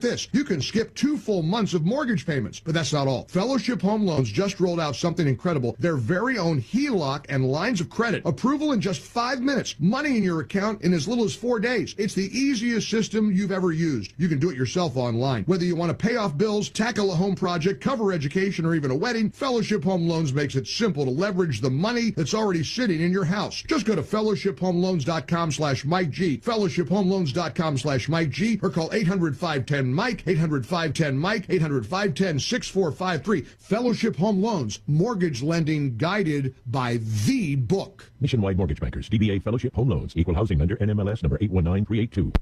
this. You can skip 2 full months of mortgage payments, but that's not all. Fellowship Home Loans just rolled out something incredible. Their very own HELOC and lines of credit. Approval in just 5 minutes. Money in your account in as little as 4 days. It's the easiest system you've ever used. You can do it yourself online. Whether you want to pay off bills, tackle a home project, cover education, or even a wedding, Fellowship Home Loans makes it simple to leverage the money that's already sitting in your house. Just go to fellowshiphomeloans.com/Mike G, fellowshiphomeloans.com/Mike G, or call 800-510-MIKE, 800-510-MIKE, 800-510-6453. Fellowship Home Loans, mortgage lending guided by the book. Nationwide Mortgage Bankers, DBA Fellowship Home Loans, Equal Housing Lender, NMLS number 819382.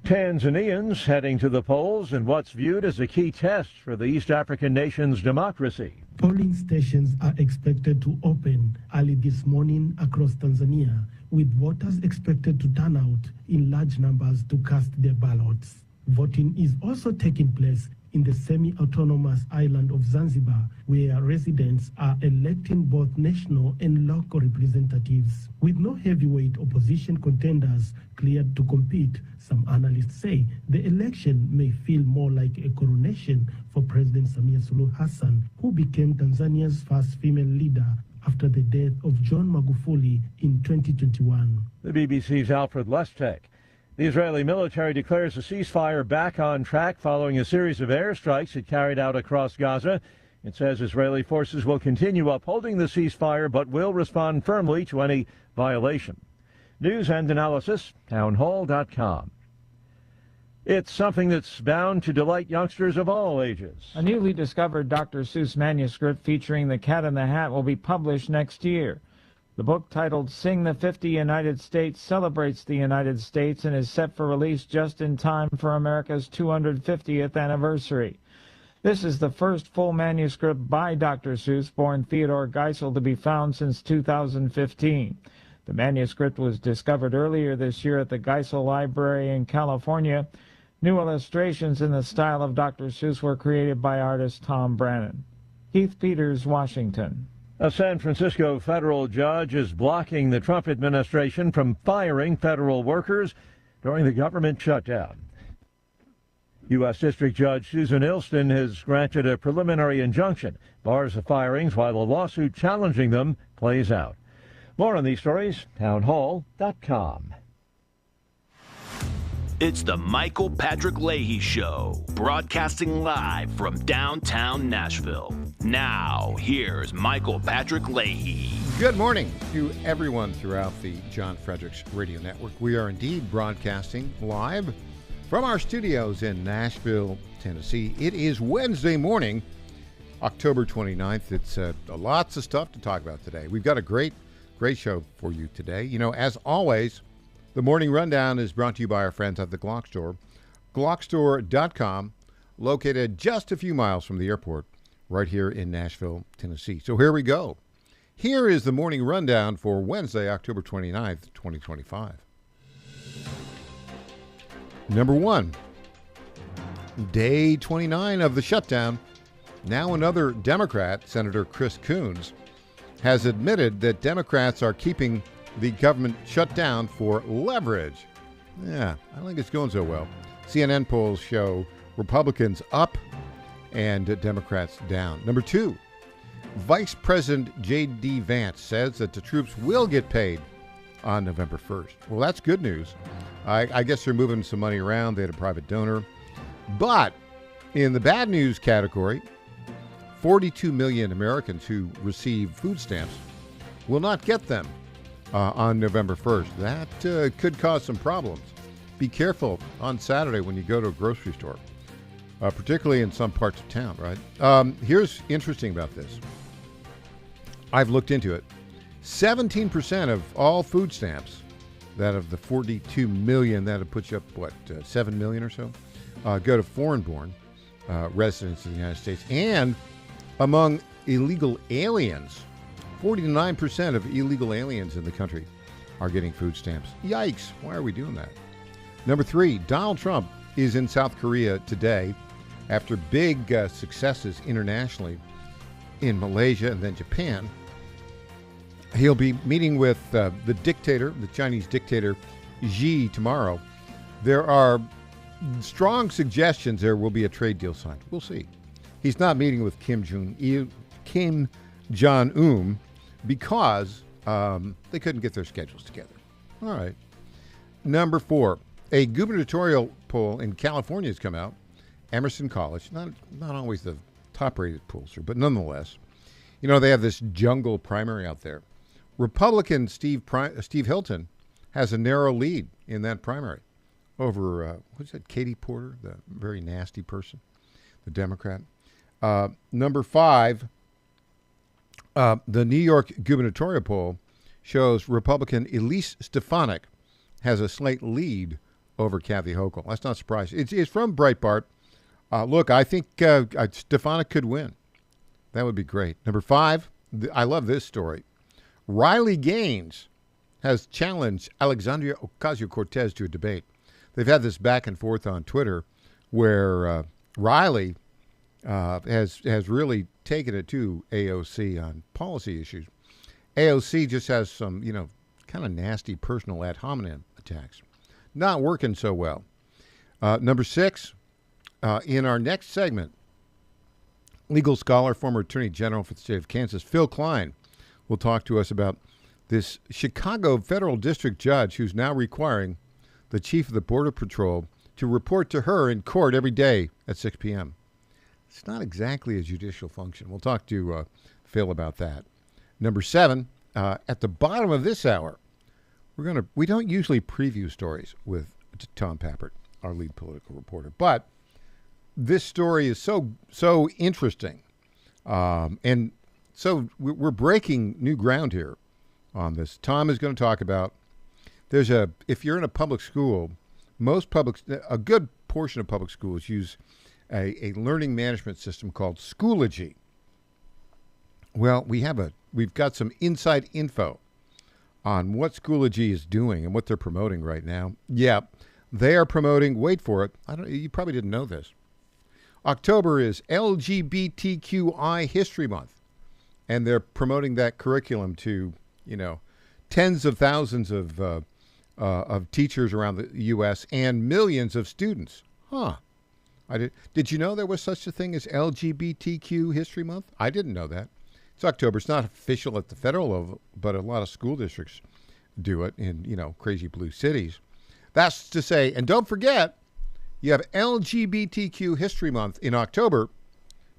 Tanzanians heading to the polls in what's viewed as a key test for the East African nation's democracy. Polling stations are expected to open early this morning across Tanzania, with voters expected to turn out in large numbers to cast their ballots. Voting is also taking place in the semi-autonomous island of Zanzibar, where residents are electing both national and local representatives. With no heavyweight opposition contenders cleared to compete, some analysts say the election may feel more like a coronation for President Samia Suluhu Hassan, who became Tanzania's first female leader after the death of John Magufuli in 2021. The BBC's Alfred Lustig. The Israeli military declares a ceasefire back on track following a series of airstrikes it carried out across Gaza. It says Israeli forces will continue upholding the ceasefire but will respond firmly to any violation. News and analysis, townhall.com. It's something that's bound to delight youngsters of all ages. A newly discovered Dr. Seuss manuscript featuring the Cat in the Hat will be published next year. The book, titled Sing the 50 United States, celebrates the United States and is set for release just in time for America's 250th anniversary. This is the first full manuscript by Dr. Seuss, born Theodore Geisel, to be found since 2015. The manuscript was discovered earlier this year at the Geisel Library in California. New illustrations in the style of Dr. Seuss were created by artist Tom Brannan. Keith Peters, Washington. A San Francisco federal judge is blocking the Trump administration from firing federal workers during the government shutdown. U.S. District Judge Susan Ilston has granted a preliminary injunction, bars the firings while a lawsuit challenging them plays out. More on these stories, townhall.com. It's the Michael Patrick Leahy Show, broadcasting live from downtown Nashville. Now, here's Michael Patrick Leahy. Good morning to everyone throughout the John Fredericks Radio Network. We are indeed broadcasting live from our studios in Nashville, Tennessee. It is Wednesday morning, October 29th. It's lots of stuff to talk about today. We've got a great show for you today. You know, as always, the Morning Rundown is brought to you by our friends at the Glock Store. Glockstore.com, located just a few miles from the airport, right here in Nashville, Tennessee. So here we go. Here is the Morning Rundown for Wednesday, October 29th, 2025. Number 1, day 29 of the shutdown. Now another Democrat, Senator Chris Coons, has admitted that Democrats are keeping the government shut down for leverage. Yeah, I don't think it's going so well. CNN polls show Republicans up and Democrats down. Number 2, Vice President J.D. Vance says that the troops will get paid on November 1st. Well, that's good news. I guess they're moving some money around. They had a private donor. But in the bad news category, 42 million Americans who receive food stamps will not get them on November 1st. That could cause some problems. Be careful on Saturday when you go to a grocery store, particularly in some parts of town, right? Here's interesting about this. I've looked into it. 17% of all food stamps, that of the 42 million, that would put you up, 7 million or so, go to foreign-born residents of the United States. And among illegal aliens, 49% of illegal aliens in the country are getting food stamps. Yikes. Why are we doing that? Number 3, Donald Trump is in South Korea today after big successes internationally in Malaysia and then Japan. He'll be meeting with the dictator, the Chinese dictator, Xi, tomorrow. There are strong suggestions there will be a trade deal signed. We'll see. He's not meeting with Kim Jong-un because they couldn't get their schedules together. All right. Number 4, a gubernatorial poll in California has come out. Emerson College, not always the top-rated pollster, but nonetheless, they have this jungle primary out there. Republican Steve Hilton has a narrow lead in that primary over, what's that, Katie Porter, the very nasty person, the Democrat. Number 5, the New York gubernatorial poll shows Republican Elise Stefanik has a slight lead over Kathy Hochul. That's not surprising. It's from Breitbart. Look, I think Stefanik could win. That would be great. Number 5, I love this story. Riley Gaines has challenged Alexandria Ocasio-Cortez to a debate. They've had this back and forth on Twitter where Riley has really taken it to AOC on policy issues. AOC just has some, kind of nasty personal ad hominem attacks. Not working so well. Number 6, in our next segment, legal scholar, former Attorney General for the state of Kansas, Phil Klein, will talk to us about this Chicago federal district judge who's now requiring the chief of the Border Patrol to report to her in court every day at 6 p.m. It's not exactly a judicial function. We'll talk to Phil about that. Number 7, at the bottom of this hour, we don't usually preview stories with Tom Pappert, our lead political reporter, but this story is so interesting, and so we're breaking new ground here on this. Tom is going to talk about if you're in a public school, a good portion of public schools use a learning management system called Schoology. Well, we've got some inside info on what Schoology is doing and what they're promoting right now. Yeah, they are promoting, wait for it, you probably didn't know this. October is LGBTQI History Month, and they're promoting that curriculum to, tens of thousands of teachers around the U.S. and millions of students. Huh. Did you know there was such a thing as LGBTQ History Month? I didn't know that. It's October. It's not official at the federal level, but a lot of school districts do it in, crazy blue cities. That's to say, and don't forget, you have LGBTQ History Month in October,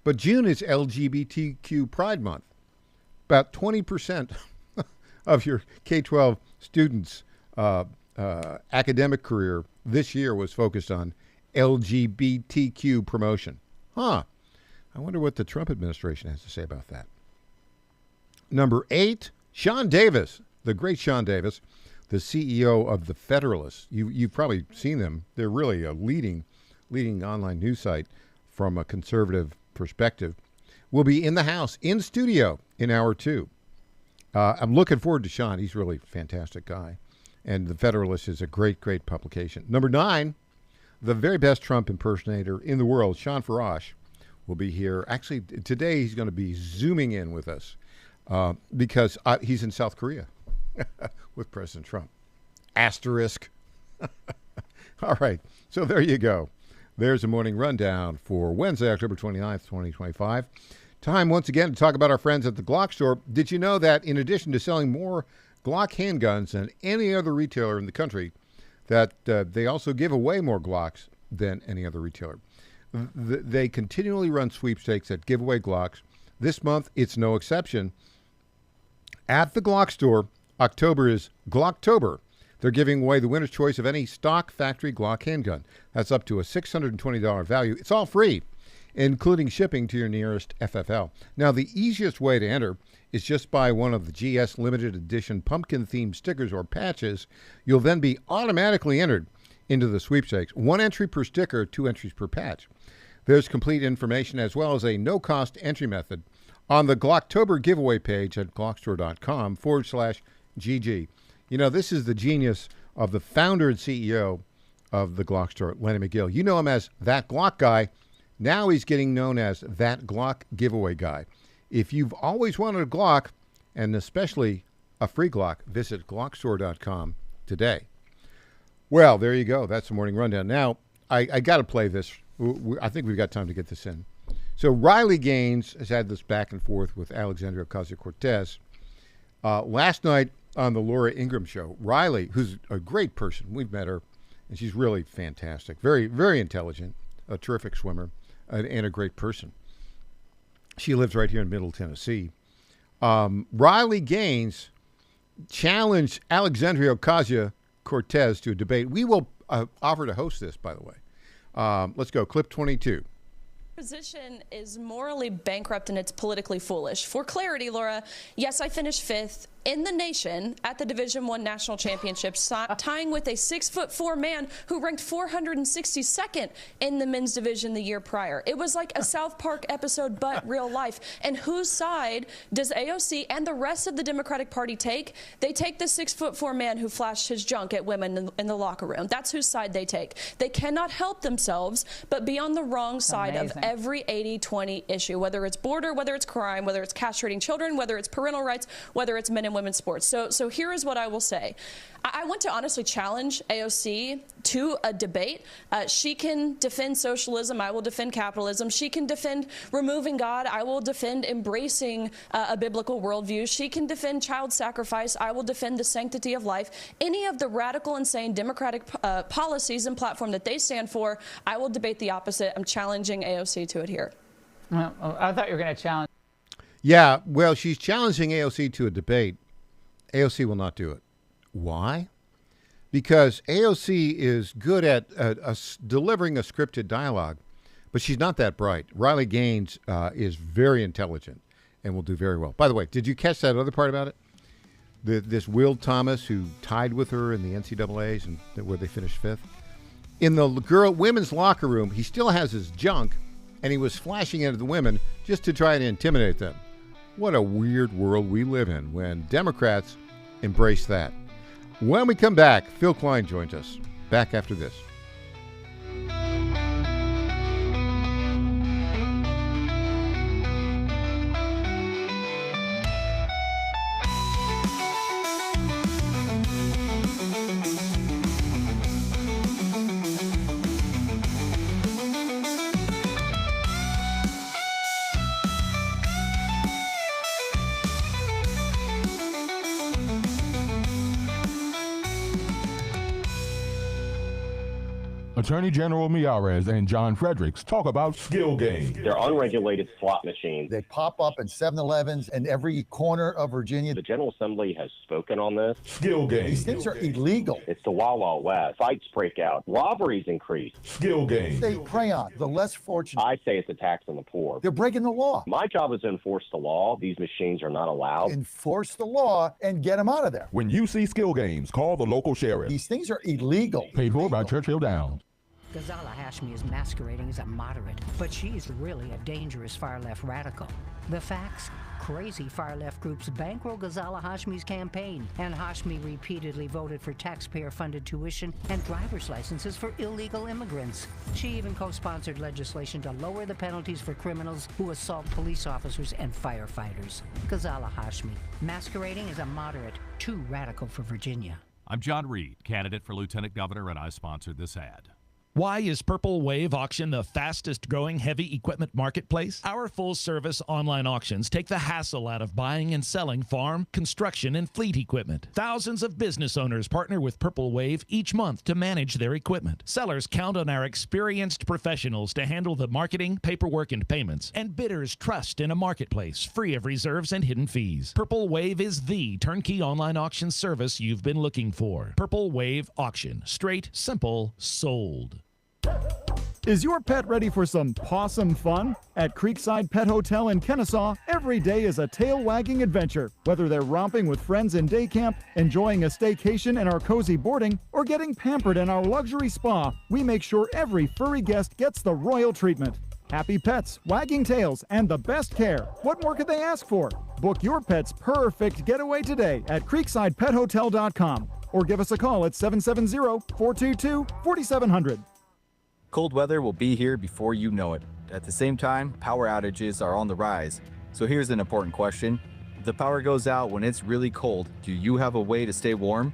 but June is LGBTQ Pride Month. About 20% of your K-12 students' academic career this year was focused on LGBTQ promotion. Huh. I wonder what the Trump administration has to say about that. Number 8, Sean Davis, the great Sean Davis, the CEO of The Federalist. You've probably seen them. They're really a leading online news site from a conservative perspective. Will be in the house, in studio, in hour 2. I'm looking forward to Sean. He's really a fantastic guy. And The Federalist is a great, great publication. Number 9, the very best Trump impersonator in the world, Sean Farash, will be here. Actually, today he's going to be Zooming in with us because he's in South Korea with President Trump. Asterisk. All right. So there you go. There's a morning rundown for Wednesday, October 29th, 2025. Time once again to talk about our friends at the Glock store. Did you know that in addition to selling more Glock handguns than any other retailer in the country, that they also give away more Glocks than any other retailer? They continually run sweepstakes that give away Glocks. This month, it's no exception. At the Glock store, October is Glocktober. They're giving away the winner's choice of any stock factory Glock handgun. That's up to a $620 value. It's all free, including shipping to your nearest FFL. Now, the easiest way to enter is just buy one of the GS limited edition pumpkin-themed stickers or patches. You'll then be automatically entered into the sweepstakes. 1 entry per sticker, 2 entries per patch. There's complete information as well as a no-cost entry method on the Glocktober giveaway page at glockstore.com/GG. This is the genius of the founder and CEO of the Glock store, Lenny McGill. You know him as That Glock Guy. Now he's getting known as That Glock Giveaway Guy. If you've always wanted a Glock, and especially a free Glock, visit glockstore.com today. Well, there you go. That's the morning rundown. Now, I got to play this. I think we've got time to get this in. So Riley Gaines has had this back and forth with Alexandria Ocasio-Cortez. Last night on the Laura Ingraham show, Riley, who's a great person, we've met her, and she's really fantastic, very, very intelligent, a terrific swimmer, and a great person. She lives right here in Middle Tennessee. Riley Gaines challenged Alexandria Ocasio-Cortez to a debate. We will offer to host this, by the way. Let's go. Clip 22. Position is morally bankrupt and it's politically foolish. For clarity, Laura, yes, I finished 5th in the nation at the Division I National Championships, tying with a 6'4" man who ranked 462nd in the men's division the year prior. It was like a South Park episode, but real life. And whose side does AOC and the rest of the Democratic Party take? They take the 6'4" man who flashed his junk at women in the locker room. That's whose side they take. They cannot help themselves but be on the wrong side of every 80-20 issue, whether it's border, whether it's crime, whether it's castrating children, whether it's parental rights, whether it's men and women's sports. So here is what I will say. I want to honestly challenge AOC to a debate. She can defend socialism. I will defend capitalism. She can defend removing God. I will defend embracing a biblical worldview. She can defend child sacrifice. I will defend the sanctity of life. Any of the radical, insane Democratic policies and platform that they stand for, I will debate the opposite. I'm challenging AOC to adhere. Well, I thought you were going to challenge. Yeah, well, she's challenging AOC to a debate. AOC will not do it. Why? Because AOC is good at delivering a scripted dialogue, but she's not that bright. Riley Gaines is very intelligent and will do very well. By the way, did you catch that other part about it? This Will Thomas, who tied with her in the NCAAs and where they finished 5th. In the women's locker room, he still has his junk, and he was flashing it at the women just to try to intimidate them. What a weird world we live in when Democrats embrace that. When we come back, Phil Klein joins us. Back after this. Attorney General Miyares and John Fredericks talk about skill games. They're unregulated slot machines. They pop up in 7-Elevens in every corner of Virginia. The General Assembly has spoken on this. Skill games. These things are illegal. It's the Wild Wild West. Fights break out. Robberies increase. Skill games. They prey on the less fortunate. I say it's a tax on the poor. They're breaking the law. My job is to enforce the law. These machines are not allowed. Enforce the law and get them out of there. When you see skill games, call the local sheriff. These things are illegal. Paid for by Churchill Downs. Ghazala Hashmi is masquerading as a moderate, but she's really a dangerous far-left radical. The facts? Crazy far-left groups bankroll Ghazala Hashmi's campaign, and Hashmi repeatedly voted for taxpayer-funded tuition and driver's licenses for illegal immigrants. She even co-sponsored legislation to lower the penalties for criminals who assault police officers and firefighters. Ghazala Hashmi, masquerading as a moderate, too radical for Virginia. I'm John Reed, candidate for Lieutenant Governor, and I sponsored this ad. Why is Purple Wave Auction the fastest growing heavy equipment marketplace? Our full service online auctions take the hassle out of buying and selling farm, construction, and fleet equipment. Thousands of business owners partner with Purple Wave each month to manage their equipment. Sellers count on our experienced professionals to handle the marketing, paperwork, and payments. And bidders trust in a marketplace free of reserves and hidden fees. Purple Wave is the turnkey online auction service you've been looking for. Purple Wave Auction. Straight, simple, sold. Is your pet ready for some possum fun? At Creekside Pet Hotel in Kennesaw, every day is a tail-wagging adventure. Whether they're romping with friends in day camp, enjoying a staycation in our cozy boarding, or getting pampered in our luxury spa, we make sure every furry guest gets the royal treatment. Happy pets, wagging tails, and the best care. What more could they ask for? Book your pet's perfect getaway today at creeksidepethotel.com or give us a call at 770-422-4700. Cold weather will be here before you know it. At the same time, power outages are on the rise. So here's an important question. If the power goes out when it's really cold, do you have a way to stay warm?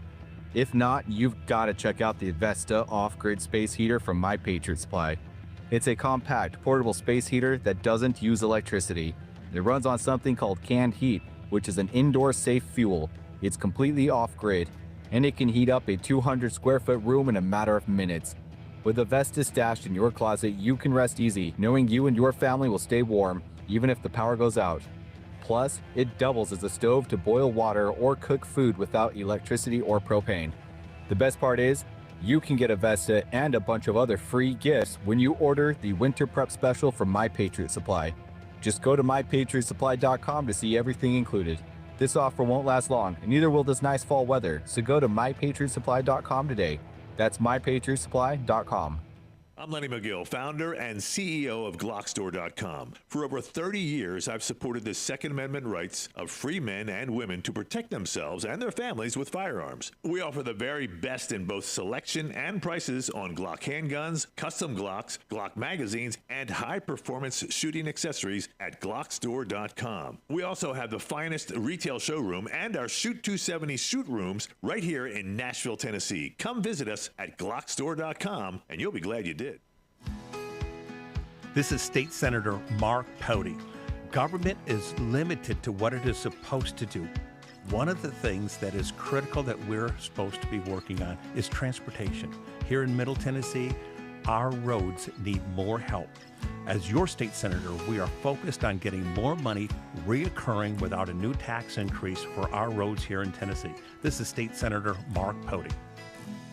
If not, you've got to check out the Avesta off-grid space heater from My Patriot Supply. It's a compact, portable space heater that doesn't use electricity. It runs on something called canned heat, which is an indoor safe fuel. It's completely off-grid, and it can heat up a 200 square foot room in a matter of minutes. With Avesta stashed in your closet, you can rest easy, knowing you and your family will stay warm, even if the power goes out. Plus, it doubles as a stove to boil water or cook food without electricity or propane. The best part is, you can get Avesta and a bunch of other free gifts when you order the Winter Prep Special from My Patriot Supply. Just go to mypatriotsupply.com to see everything included. This offer won't last long, and neither will this nice fall weather, so go to mypatriotsupply.com today. That's mypatriotsupply.com. I'm Lenny McGill, founder and CEO of Glockstore.com. For over 30 years, I've supported the Second Amendment rights of free men and women to protect themselves and their families with firearms. We offer the very best in both selection and prices on Glock handguns, custom Glocks, Glock magazines, and high-performance shooting accessories at Glockstore.com. We also have the finest retail showroom and our Shoot 270 shoot rooms right here in Nashville, Tennessee. Come visit us at Glockstore.com, and you'll be glad you did. This is State Senator Mark Pody. Government is limited to what it is supposed to do. One of the things that is critical that we're supposed to be working on is transportation. Here in Middle Tennessee, our roads need more help. As your state senator, we are focused on getting more money reoccurring without a new tax increase for our roads here in Tennessee. This is State Senator Mark Pody.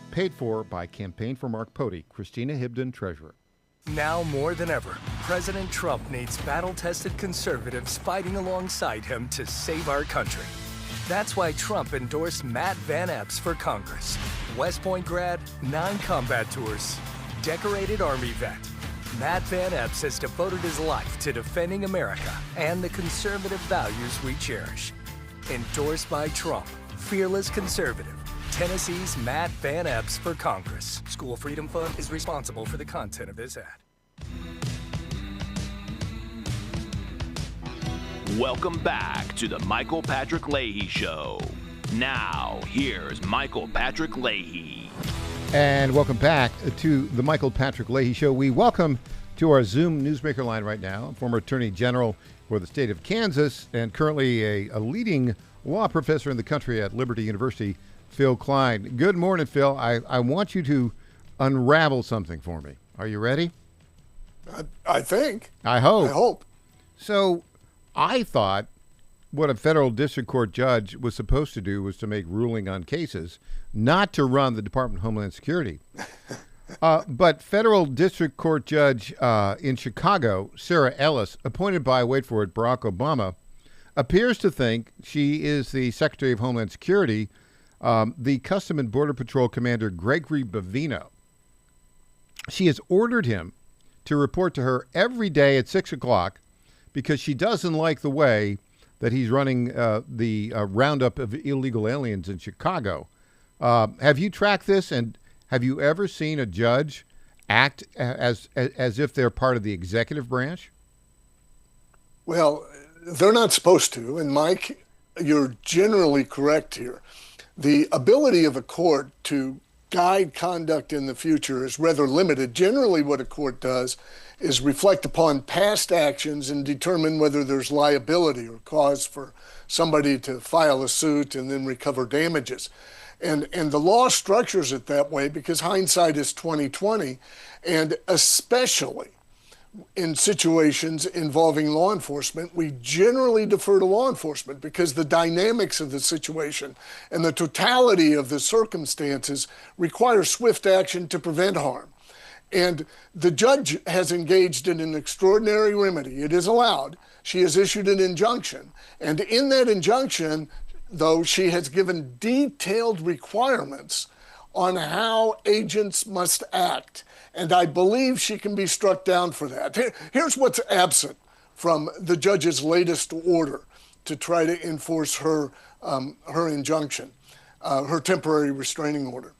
Paid for by Campaign for Mark Pody, Christina Hibden, Treasurer. Now more than ever, President Trump needs battle-tested conservatives fighting alongside him to save our country. That's why Trump endorsed Matt Van Epps for Congress. West Point grad, 9 combat tours, decorated Army vet. Matt Van Epps has devoted his life to defending America and the conservative values we cherish. Endorsed by Trump, fearless conservative. Tennessee's Matt Van Epps for Congress. School Freedom Fund is responsible for the content of this ad. Welcome back to the Michael Patrick Leahy Show. Now, here's Michael Patrick Leahy. And welcome back to the Michael Patrick Leahy Show. We welcome to our Zoom newsmaker line right now, former Attorney General for the state of Kansas and currently a leading law professor in the country at Liberty University, Phil Klein. Good morning, Phil. I want you to unravel something for me. Are you ready? I think. I hope. I hope. So I thought what a federal district court judge was supposed to do was to make ruling on cases, not to run the Department of Homeland Security. But federal district court judge in Chicago, Sarah Ellis, appointed by, wait for it, Barack Obama, appears to think she is the Secretary of Homeland Security. The Custom and Border Patrol Commander Gregory Bavino. She has ordered him to report to her every day at 6 o'clock because she doesn't like the way that he's running the roundup of illegal aliens in Chicago. Have you tracked this, and have you ever seen a judge act as if they're part of the executive branch? Well, they're not supposed to, and Mike, you're generally correct here. The ability of a court to guide conduct in the future is rather limited. Generally, what a court does is reflect upon past actions and determine whether there's liability or cause for somebody to file a suit and then recover damages. And the law structures it that way because hindsight is 20/20, and especially in situations involving law enforcement, we generally defer to law enforcement because the dynamics of the situation and the totality of the circumstances require swift action to prevent harm. And the judge has engaged in an extraordinary remedy. It is allowed. She has issued an injunction. And in that injunction, though, she has given detailed requirements on how agents must act. And I believe she can be struck down for that. Here's what's absent from the judge's latest order to try to enforce her injunction, her temporary restraining order.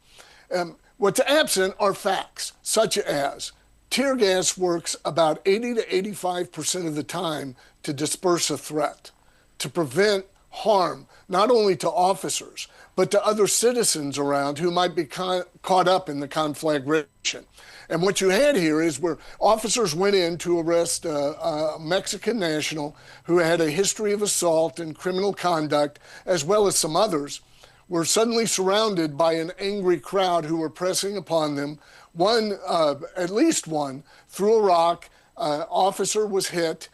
What's absent are facts, such as tear gas works about 80 to 85% of the time to disperse a threat, to prevent harm, not only to officers, but to other citizens around who might be caught up in the conflagration. And what you had here is where officers went in to arrest a Mexican national who had a history of assault and criminal conduct, as well as some others, were suddenly surrounded by an angry crowd who were pressing upon them. At least one, threw a rock. Officer was hit,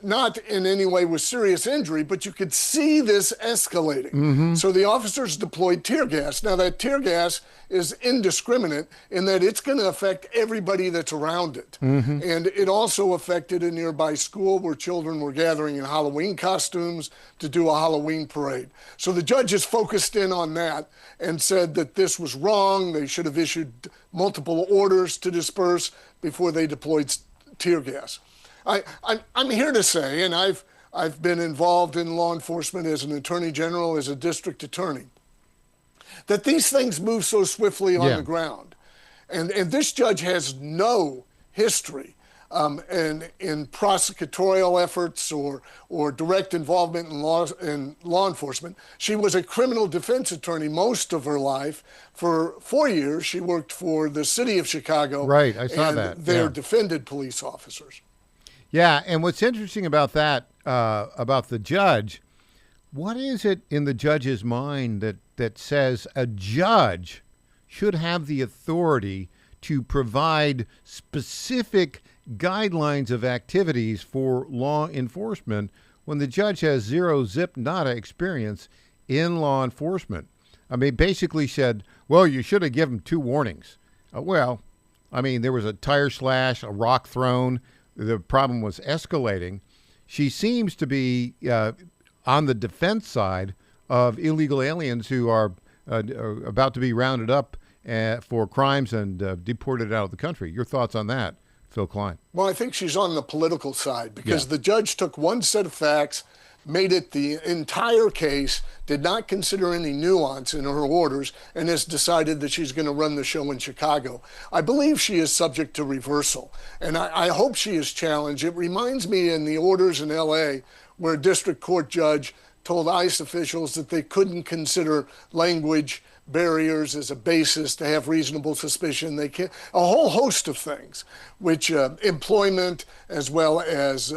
not in any way with serious injury, but you could see this escalating. So the officers deployed tear gas. Now that tear gas is indiscriminate in that it's going to affect everybody that's around it. And it also affected a nearby school where children were gathering in Halloween costumes to do a Halloween parade. So the judges focused in on that and said that this was wrong. They should have issued multiple orders to disperse before they deployed tear gas. I'm here to say, and I've been involved in law enforcement as an attorney general, as a district attorney, that these things move so swiftly on the ground. And this judge has no history in prosecutorial efforts or direct involvement in law enforcement. She was a criminal defense attorney most of her life. For 4 years, she worked for the city of Chicago. Right, I saw and that. There defended police officers. Yeah, and what's interesting about that, about the judge, what is it in the judge's mind that says a judge should have the authority to provide specific guidelines of activities for law enforcement when the judge has zero zip nada experience in law enforcement? I mean, basically said, well, you should have given 2 warnings. Well, I mean, there was a tire slash, a rock thrown. The problem was escalating. She seems to be on the defense side of illegal aliens who are about to be rounded up for crimes and deported out of the country. Your thoughts on that, Phil Klein? Well, I think she's on the political side because the judge took one set of facts, made it the entire case, did not consider any nuance in her orders, and has decided that she's going to run the show in Chicago. I believe she is subject to reversal, and I hope she is challenged. It reminds me in the orders in L.A. where a district court judge told ICE officials that they couldn't consider language barriers as a basis to have reasonable suspicion. They can't, a whole host of things, which employment as well as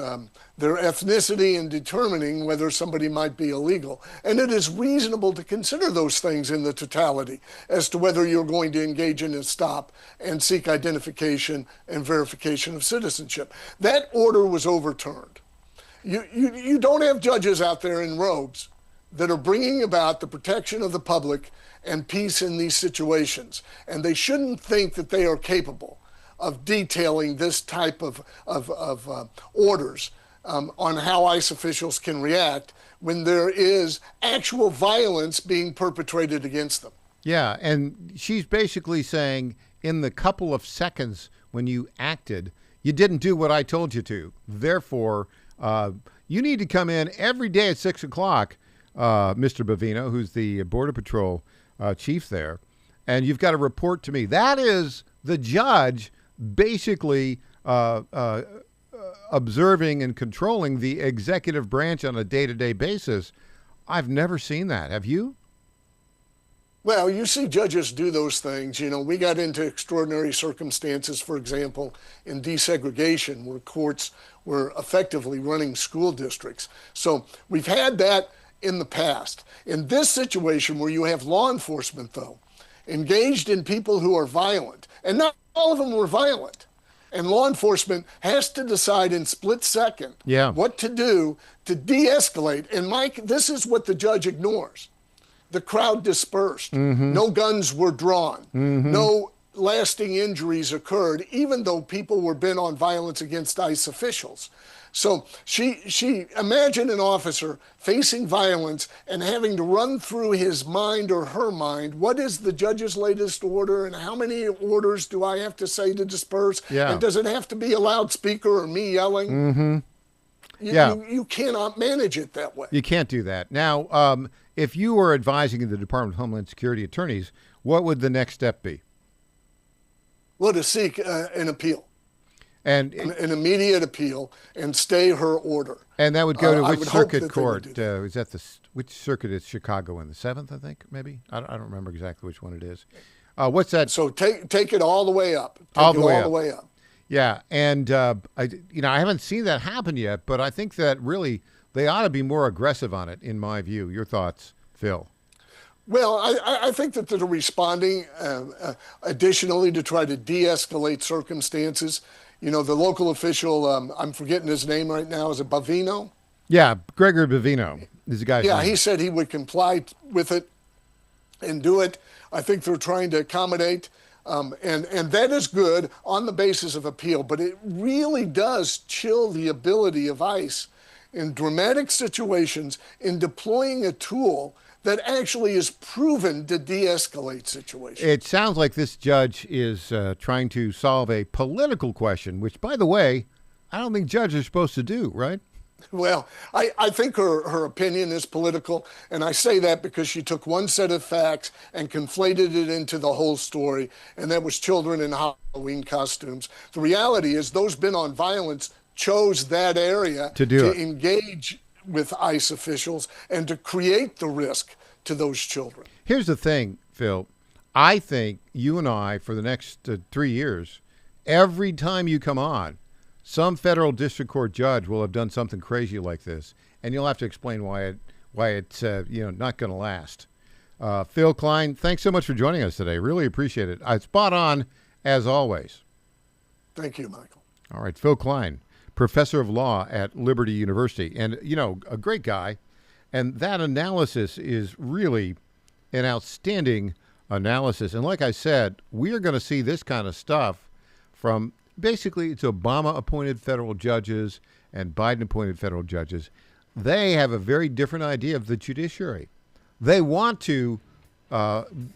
their ethnicity in determining whether somebody might be illegal. And it is reasonable to consider those things in the totality as to whether you're going to engage in a stop and seek identification and verification of citizenship. That order was overturned. You don't have judges out there in robes that are bringing about the protection of the public and peace in these situations. And they shouldn't think that they are capable of detailing this type of orders on how ICE officials can react when there is actual violence being perpetrated against them. Yeah, and she's basically saying in the couple of seconds when you acted, you didn't do what I told you to. Therefore, you need to come in every day at 6 o'clock, Mr. Bavino, who's the Border Patrol chief there, and you've got to report to me. That is the judge basically observing and controlling the executive branch on a day-to-day basis. I've never seen that. Have you? Well, you see judges do those things. You know, we got into extraordinary circumstances, for example, in desegregation, where courts were effectively running school districts. So we've had that in the past. In this situation where you have law enforcement, though, engaged in people who are violent, and not all of them were violent, and law enforcement has to decide in split second what to do to de-escalate. And Mike, this is what the judge ignores. The crowd dispersed. No guns were drawn. No lasting injuries occurred, even though people were bent on violence against ICE officials. So she imagine an officer facing violence and having to run through his mind or her mind, what is the judge's latest order and how many orders do I have to say to disperse? And does it have to be a loudspeaker or me yelling? You cannot manage it that way. You can't do that. Now, if you were advising the Department of Homeland Security attorneys, what would the next step be? Well, to seek an appeal. And an immediate appeal and stay her order. And that would go to I which would hope circuit that they would court? do that. Is that which circuit is Chicago in? The 7th, I think, maybe? I don't remember exactly which one it is. What's that? So take it all the way up. All the way up. Yeah, and I haven't seen that happen yet, but I think that really they ought to be more aggressive on it, in my view. Your thoughts, Phil? Well, I think that they're responding additionally to try to de-escalate circumstances. The local official, I'm forgetting his name right now, is it Bavino? Yeah, Gregory Bavino is the guy. Yeah, he said he would comply with it and do it. I think they're trying to accommodate, and that is good on the basis of appeal, but it really does chill the ability of ICE in dramatic situations in deploying a tool that actually is proven to de-escalate situations. It sounds like this judge is trying to solve a political question, which, by the way, I don't think judges are supposed to do, right? Well, I think her opinion is political, and I say that because she took one set of facts and conflated it into the whole story, and that was children in Halloween costumes. The reality is those bent on violence chose that area to engage with ICE officials and to create the risk to those children. Here's the thing, Phil. I think you and I, for the next 3 years, every time you come on, some federal district court judge will have done something crazy like this, and you'll have to explain why it's not going to last. Phil Klein, thanks so much for joining us today. Really appreciate it. Spot on, as always. Thank you, Michael. All right, Phil Klein, professor of law at Liberty University, and a great guy. And that analysis is really an outstanding analysis. And like I said, we are going to see this kind of stuff from basically it's Obama-appointed federal judges and Biden-appointed federal judges. They have a very different idea of the judiciary. They want to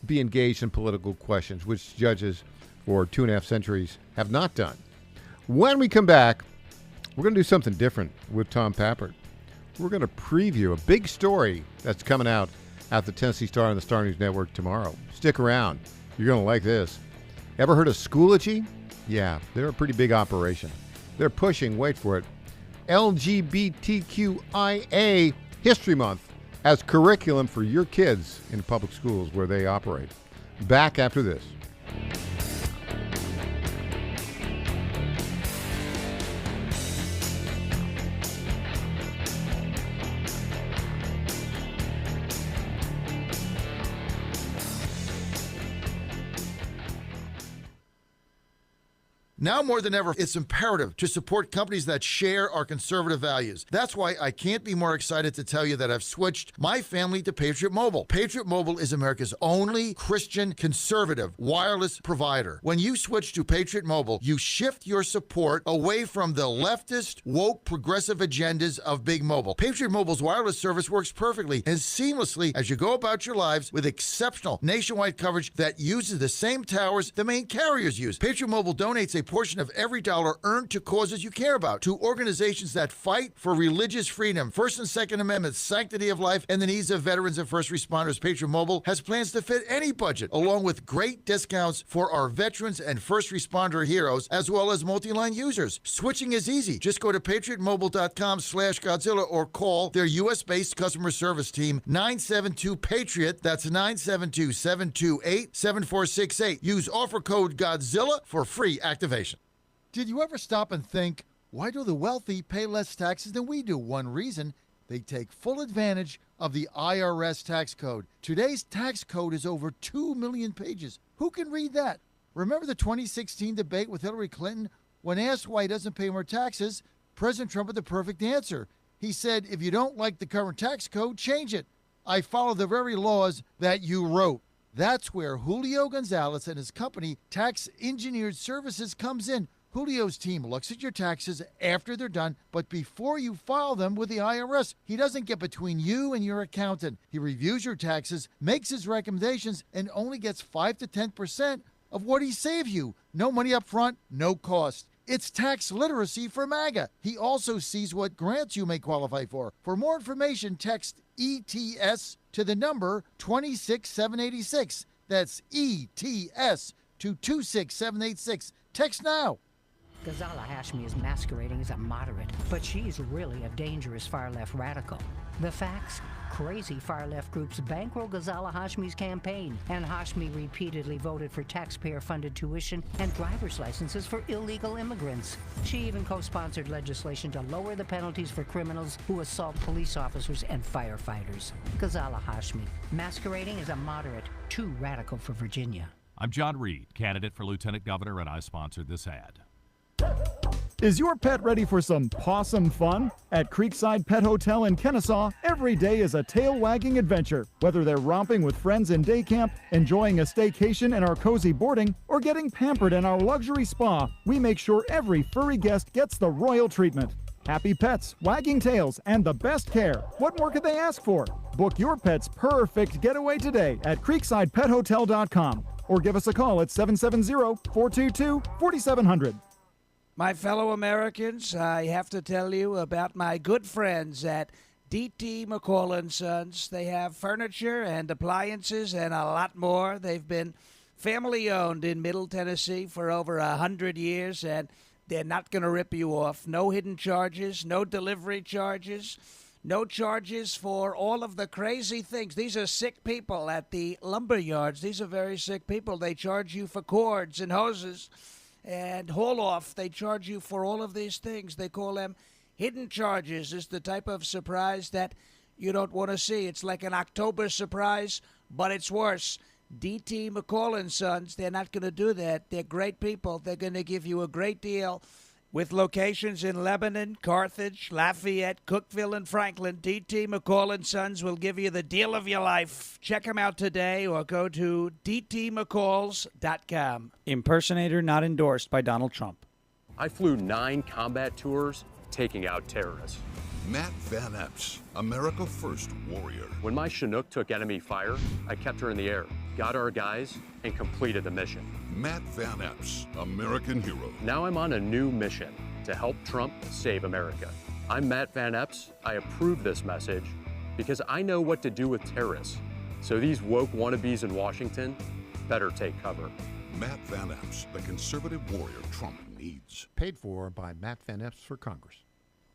be engaged in political questions, which judges for 2.5 centuries have not done. When we come back, we're going to do something different with Tom Pappert. We're going to preview a big story that's coming out at the Tennessee Star and the Star News Network tomorrow. Stick around. You're going to like this. Ever heard of Schoology? Yeah, they're a pretty big operation. They're pushing, wait for it, LGBTQIA History Month as curriculum for your kids in public schools where they operate. Back after this. Now more than ever, it's imperative to support companies that share our conservative values. That's why I can't be more excited to tell you that I've switched my family to Patriot Mobile. Patriot Mobile is America's only Christian conservative wireless provider. When you switch to Patriot Mobile, you shift your support away from the leftist, woke, progressive agendas of Big Mobile. Patriot Mobile's wireless service works perfectly and seamlessly as you go about your lives with exceptional nationwide coverage that uses the same towers the main carriers use. Patriot Mobile donates a portion of every dollar earned to causes you care about, to organizations that fight for religious freedom, First and Second Amendments, sanctity of life, and the needs of veterans and first responders. Patriot Mobile has plans to fit any budget, along with great discounts for our veterans and first responder heroes, as well as multi-line users. Switching is easy. Just go to patriotmobile.com/Godzilla or call their U.S.-based customer service team, 972-PATRIOT. That's 972-728-7468. Use offer code Godzilla for free activation. Did you ever stop and think, why do the wealthy pay less taxes than we do? One reason, they take full advantage of the IRS tax code. Today's tax code is over 2 million pages. Who can read that? Remember the 2016 debate with Hillary Clinton? When asked why he doesn't pay more taxes, President Trump had the perfect answer. He said, if you don't like the current tax code, change it. I follow the very laws that you wrote. That's where Julio Gonzalez and his company, Tax Engineered Services, comes in. Julio's team looks at your taxes after they're done, but before you file them with the IRS. He doesn't get between you and your accountant. He reviews your taxes, makes his recommendations, and only gets 5 to 10% of what he saved you. No money up front, no cost. It's tax literacy for MAGA. He also sees what grants you may qualify for. For more information, text ETS to the number 26786. That's ETS to 26786. Text now. Ghazala Hashmi is masquerading as a moderate, but she's really a dangerous far-left radical. The facts? Crazy far-left groups bankroll Ghazala Hashmi's campaign, and Hashmi repeatedly voted for taxpayer-funded tuition and driver's licenses for illegal immigrants. She even co-sponsored legislation to lower the penalties for criminals who assault police officers and firefighters. Ghazala Hashmi, masquerading as a moderate, too radical for Virginia. I'm John Reed, candidate for lieutenant governor, and I sponsored this ad. Is your pet ready for some possum fun? At Creekside Pet Hotel in Kennesaw, every day is a tail-wagging adventure. Whether they're romping with friends in day camp, enjoying a staycation in our cozy boarding, or getting pampered in our luxury spa, we make sure every furry guest gets the royal treatment. Happy pets, wagging tails, and the best care. What more could they ask for? Book your pet's perfect getaway today at creeksidepethotel.com or give us a call at 770-422-4700. My fellow Americans, I have to tell you about my good friends at D.T. McCall & Sons. They have furniture and appliances and a lot more. They've been family-owned in Middle Tennessee for over 100 years, and they're not going to rip you off. No hidden charges, no delivery charges, no charges for all of the crazy things. These are sick people at the lumber yards. These are very sick people. They charge you for cords and hoses and haul off. They charge you for all of these things. They call them hidden charges. It's the type of surprise that you don't want to see. It's like an October surprise, but it's worse. D.T. McCall & Sons, they're not going to do that. They're great people. They're going to give you a great deal. With locations in Lebanon, Carthage, Lafayette, Cookeville, and Franklin, D.T. McCall & Sons will give you the deal of your life. Check them out today or go to dtmccalls.com. Impersonator not endorsed by Donald Trump. I flew 9 combat tours taking out terrorists. Matt Van Epps, America First warrior. When my Chinook took enemy fire, I kept her in the air, got our guys, and completed the mission. Matt Van Epps, American hero. Now I'm on a new mission to help Trump save America. I'm Matt Van Epps. I approve this message because I know what to do with terrorists. So these woke wannabes in Washington better take cover. Matt Van Epps, the conservative warrior Trump needs. Paid for by Matt Van Epps for Congress.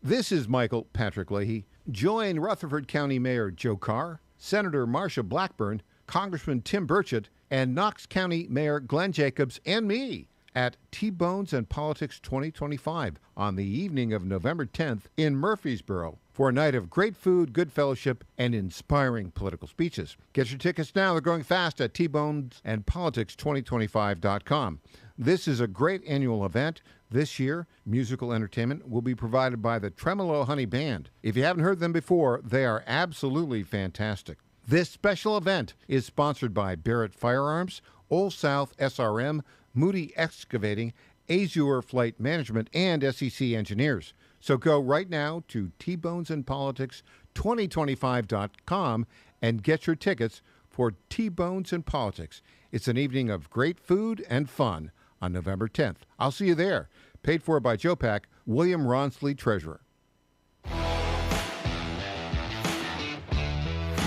This is Michael Patrick Leahy. Join Rutherford County Mayor Joe Carr, Senator Marsha Blackburn, Congressman Tim Burchett, and Knox County Mayor Glenn Jacobs and me at T-Bones and Politics 2025 on the evening of November 10th in Murfreesboro for a night of great food, good fellowship, and inspiring political speeches. Get your tickets now. They're going fast at tbonesandpolitics2025.com. This is a great annual event. This year, musical entertainment will be provided by the Tremolo Honey Band. If you haven't heard them before, they are absolutely fantastic. This special event is sponsored by Barrett Firearms, Old South SRM, Moody Excavating, Azure Flight Management, and SEC Engineers. So go right now to tbonesandpolitics2025.com and get your tickets for T-Bones and Politics. It's an evening of great food and fun on November 10th. I'll see you there. Paid for by Joe Pack, William Ronsley, Treasurer.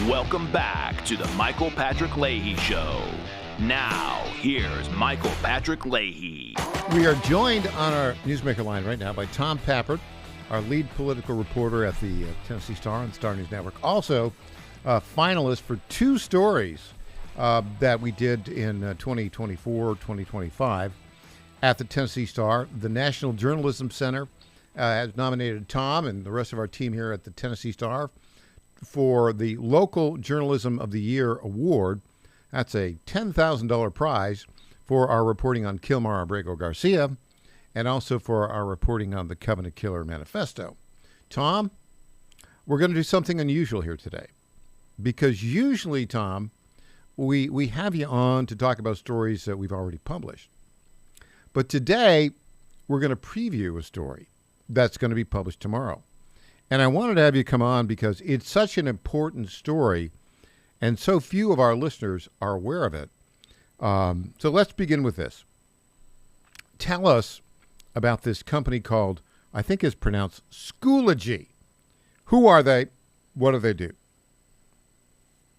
Welcome back to the Michael Patrick Leahy Show. Now, here's Michael Patrick Leahy. We are joined on our Newsmaker line right now by Tom Pappert, our lead political reporter at the Tennessee Star and Star News Network. Also, a finalist for 2 stories that we did in 2024, 2025 at the Tennessee Star. The National Journalism Center has nominated Tom and the rest of our team here at the Tennessee Star for the Local Journalism of the Year Award. That's a $10,000 prize for our reporting on Kilmar Abrego Garcia and also for our reporting on the Covenant Killer Manifesto. Tom, we're going to do something unusual here today because usually, Tom, we have you on to talk about stories that we've already published. But today, we're going to preview a story that's going to be published tomorrow. And I wanted to have you come on because it's such an important story, and so few of our listeners are aware of it. So let's begin with this. Tell us about this company called, I think it's pronounced Schoology. Who are they? What do they do?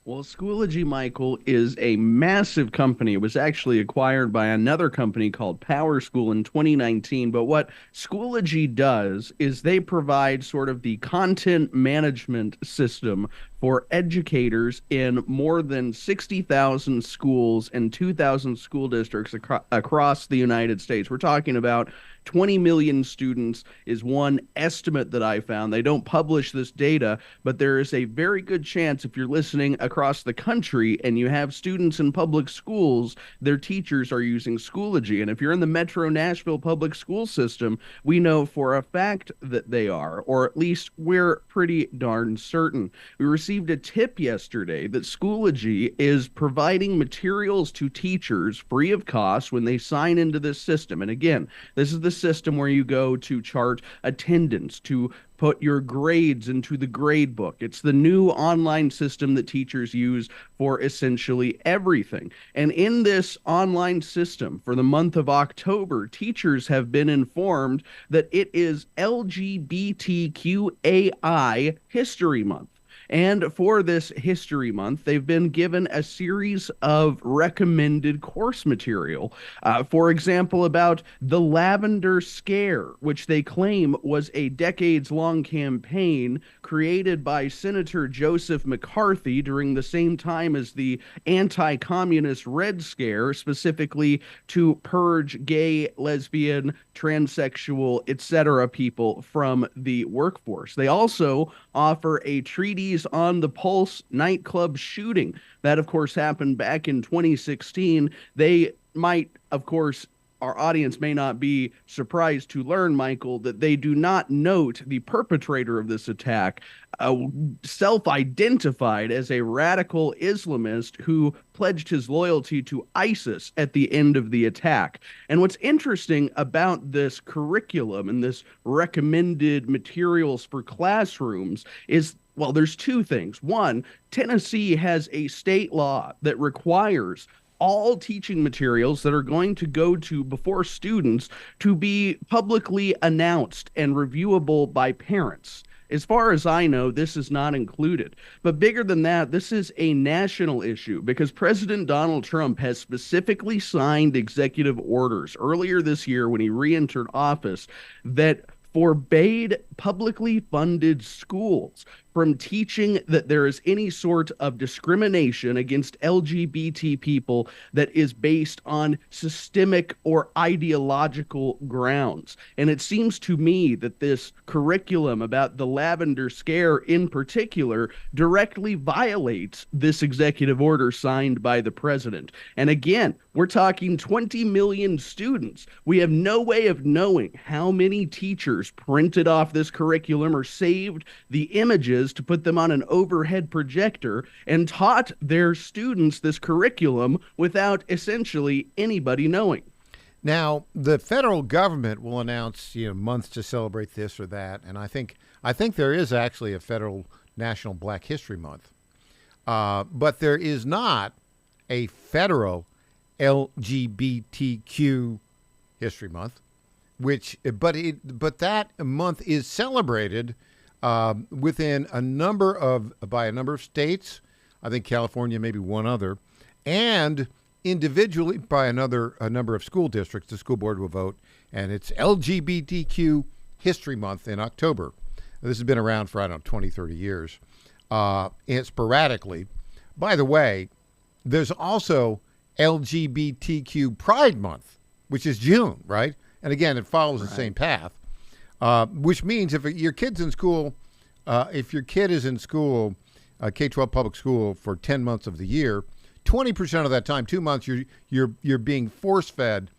Well, Schoology, Michael, is a massive company. It was actually acquired by another company called Power School in 2019. But what Schoology does is they provide sort of the content management system for educators in more than 60,000 schools and 2,000 school districts across the United States. We're talking about 20 million students is one estimate that I found. They don't publish this data, but there is a very good chance if you're listening across the country and you have students in public schools, their teachers are using Schoology. And if you're in the Metro Nashville public school system, we know for a fact that they are, or at least we're pretty darn certain. We received a tip yesterday that Schoology is providing materials to teachers free of cost when they sign into this system. And again, this is the system where you go to chart attendance, to put your grades into the grade book. It's the new online system that teachers use for essentially everything. And in this online system for the month of October, teachers have been informed that it is LGBTQAI History Month. And for this History Month, they've been given a series of recommended course material. For example, about the Lavender Scare, which they claim was a decades-long campaign created by Senator Joseph McCarthy during the same time as the anti-communist Red Scare, specifically to purge gay, lesbian, transsexual, etc. people from the workforce. They also offer a treatise on the Pulse nightclub shooting. That, of course, happened back in 2016. They might, of course, our audience may not be surprised to learn, Michael, that they do not note the perpetrator of this attack, self-identified as a radical Islamist who pledged his loyalty to ISIS at the end of the attack. And what's interesting about this curriculum and this recommended materials for classrooms is, well, there's two things. One, Tennessee has a state law that requires all teaching materials that are going to go to before students to be publicly announced and reviewable by parents. As far as I know, this is not included. But bigger than that, this is a national issue because President Donald Trump has specifically signed executive orders earlier this year when he re-entered office that forbade publicly funded schools from teaching that there is any sort of discrimination against LGBT people that is based on systemic or ideological grounds. And it seems to me that this curriculum about the Lavender Scare in particular directly violates this executive order signed by the president. And again, we're talking 20 million students. We have no way of knowing how many teachers printed off this curriculum or saved the images to put them on an overhead projector and taught their students this curriculum without essentially anybody knowing. Now, the federal government will announce, months to celebrate this or that, and I think there is actually a federal National Black History Month, but there is not a federal LGBTQ History Month, but that month is celebrated within by a number of states. I think California, maybe one other, and individually by a number of school districts. The school board will vote, and it's LGBTQ History Month in October. This has been around for, 20, 30 years, and sporadically. By the way, there's also LGBTQ Pride Month, which is June, right? And again, it follows the same path, which means if your kid's in school, if your kid is in school, K-12 public school for 10 months of the year, 20% of that time, 2 months, you're being force-fed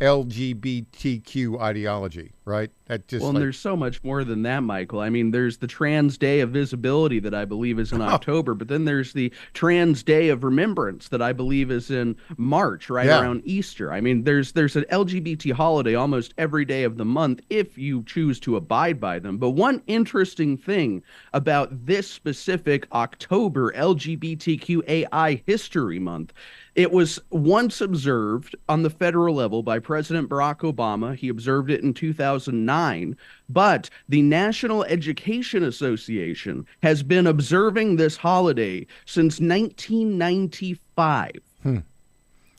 LGBTQ ideology, right? That just and there's so much more than that, Michael. I mean, there's the Trans Day of Visibility that I believe is in October, but then there's the Trans Day of Remembrance that I believe is in March, right around Easter. I mean, there's an LGBT holiday almost every day of the month if you choose to abide by them. But one interesting thing about this specific October LGBTQAI History Month, it was once observed on the federal level by President Barack Obama. He observed it in 2000. 2009, but the National Education Association has been observing this holiday since 1995.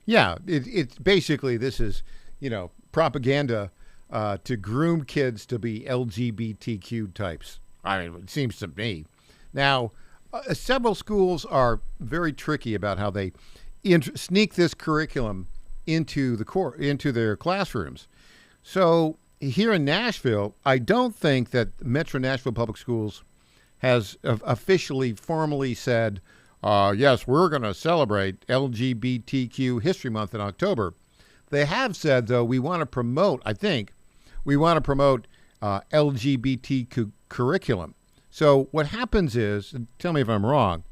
Yeah, it's basically, this is, propaganda to groom kids to be LGBTQ types. I mean, it seems to me. Now, several schools are very tricky about how they sneak this curriculum into their classrooms. So here in Nashville, I don't think that Metro Nashville Public Schools has officially, formally said, yes, we're going to celebrate LGBTQ History Month in October. They have said, though, we want to promote LGBTQ curriculum. So what happens is, and tell me if I'm wrong,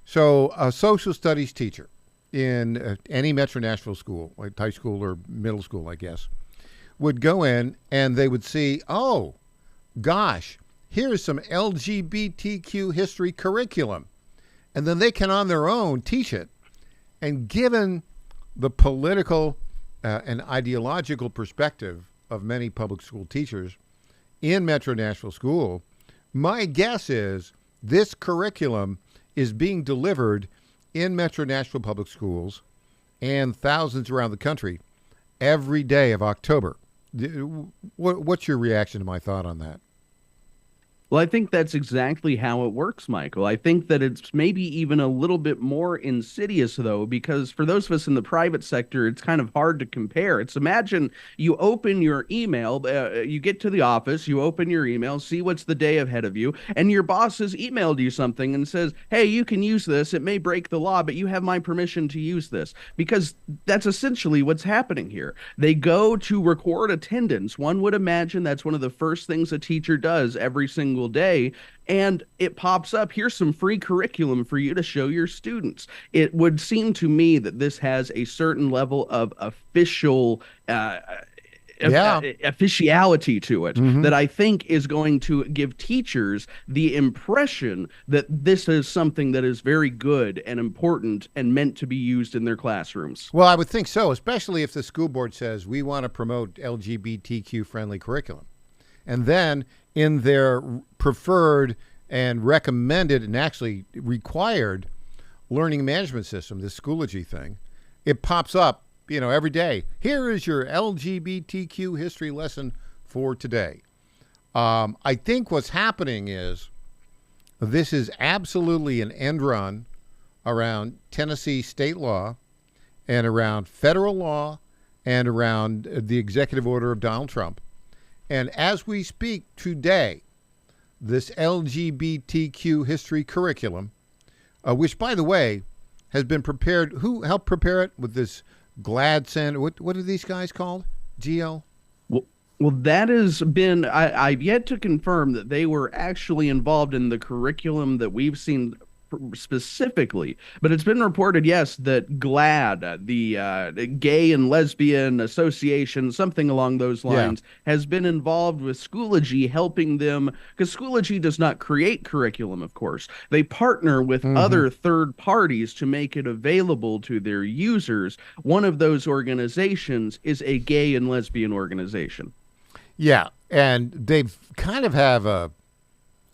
so a social studies teacher in any Metro Nashville school, like high school or middle school, I guess, would go in and they would see, oh, gosh, here's some LGBTQ history curriculum. And then they can on their own teach it. And given the political and ideological perspective of many public school teachers in Metro Nashville School, my guess is this curriculum is being delivered in Metro Nashville Public Schools and thousands around the country every day of October. What's your reaction to my thought on that? Well, I think that's exactly how it works, Michael. I think that it's maybe even a little bit more insidious, though, because for those of us in the private sector, it's kind of hard to compare. It's imagine you open your email, you get to the office, you open your email, see what's the day ahead of you, and your boss has emailed you something and says, hey, you can use this. It may break the law, but you have my permission to use this, because that's essentially what's happening here. They go to record attendance. One would imagine that's one of the first things a teacher does every single day, and it pops up, here's some free curriculum for you to show your students. It would seem to me that this has a certain level of official officiality to it that I think is going to give teachers the impression that this is something that is very good and important and meant to be used in their classrooms. Well, I would think so, especially if the school board says we want to promote LGBTQ friendly curriculum. And then in their preferred and recommended and actually required learning management system, this Schoology thing, it pops up, every day. Here is your LGBTQ history lesson for today. I think what's happening is this is absolutely an end run around Tennessee state law and around federal law and around the executive order of Donald Trump. And as we speak today, this LGBTQ history curriculum, which, by the way, has been prepared, who helped prepare it with this GLAD Center? What are these guys called? GL? Well, that has been, I've yet to confirm that they were actually involved in the curriculum that we've seen specifically, but it's been reported, yes, that GLAD, the Gay and Lesbian Association, something along those lines, has been involved with Schoology, helping them, because Schoology does not create curriculum, of course. They partner with other third parties to make it available to their users. One of those organizations is a gay and lesbian organization. Yeah, and they've kind of have a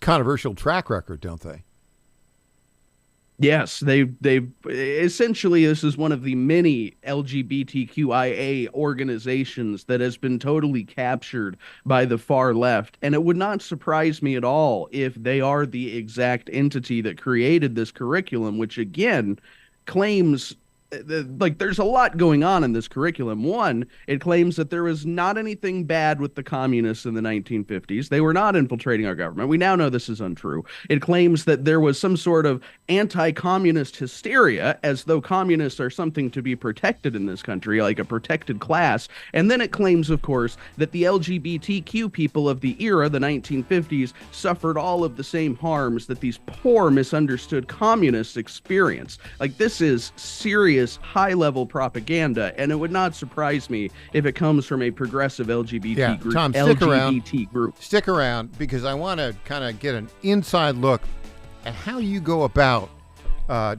controversial track record, don't they? Yes, they've essentially, this is one of the many LGBTQIA organizations that has been totally captured by the far left. And it would not surprise me at all if they are the exact entity that created this curriculum, which again claims, like, there's a lot going on in this curriculum. One, it claims that there was not anything bad with the communists in the 1950s. They were not infiltrating our government. We now know this is untrue. It claims that there was some sort of anti-communist hysteria, as though communists are something to be protected in this country, like a protected class. And then it claims, of course, that the LGBTQ people of the era, the 1950s, suffered all of the same harms that these poor, misunderstood communists experienced. Like, this is serious high-level propaganda, and it would not surprise me if it comes from a progressive LGBT group. Tom, stick around, because I want to kind of get an inside look at how you go about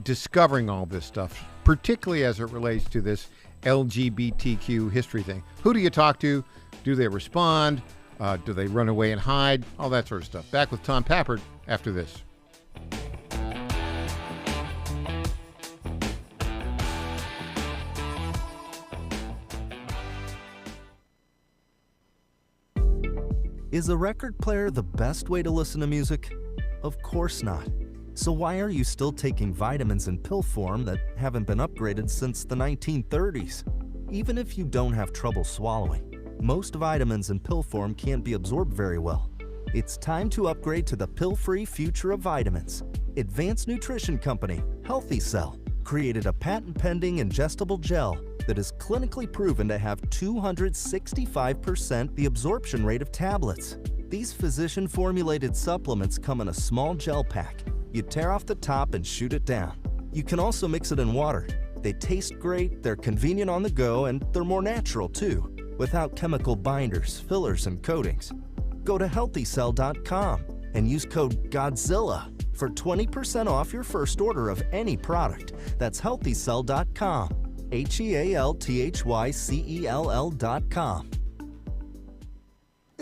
discovering all this stuff, particularly as it relates to this LGBTQ history thing. Who do you talk to? Do they respond? Do they run away and hide? All that sort of stuff. Back with Tom Pappert after this. Is a record player the best way to listen to music? Of course not. So why are you still taking vitamins in pill form that haven't been upgraded since the 1930s? Even if you don't have trouble swallowing, most vitamins in pill form can't be absorbed very well. It's time to upgrade to the pill-free future of vitamins. Advanced nutrition company, Healthy Cell, created a patent-pending ingestible gel that is clinically proven to have 265% the absorption rate of tablets. These physician-formulated supplements come in a small gel pack. You tear off the top and shoot it down. You can also mix it in water. They taste great, they're convenient on the go, and they're more natural too, without chemical binders, fillers, and coatings. Go to healthycell.com and use code GODZILLA for 20% off your first order of any product. That's healthycell.com. HEALTHYCELL.com.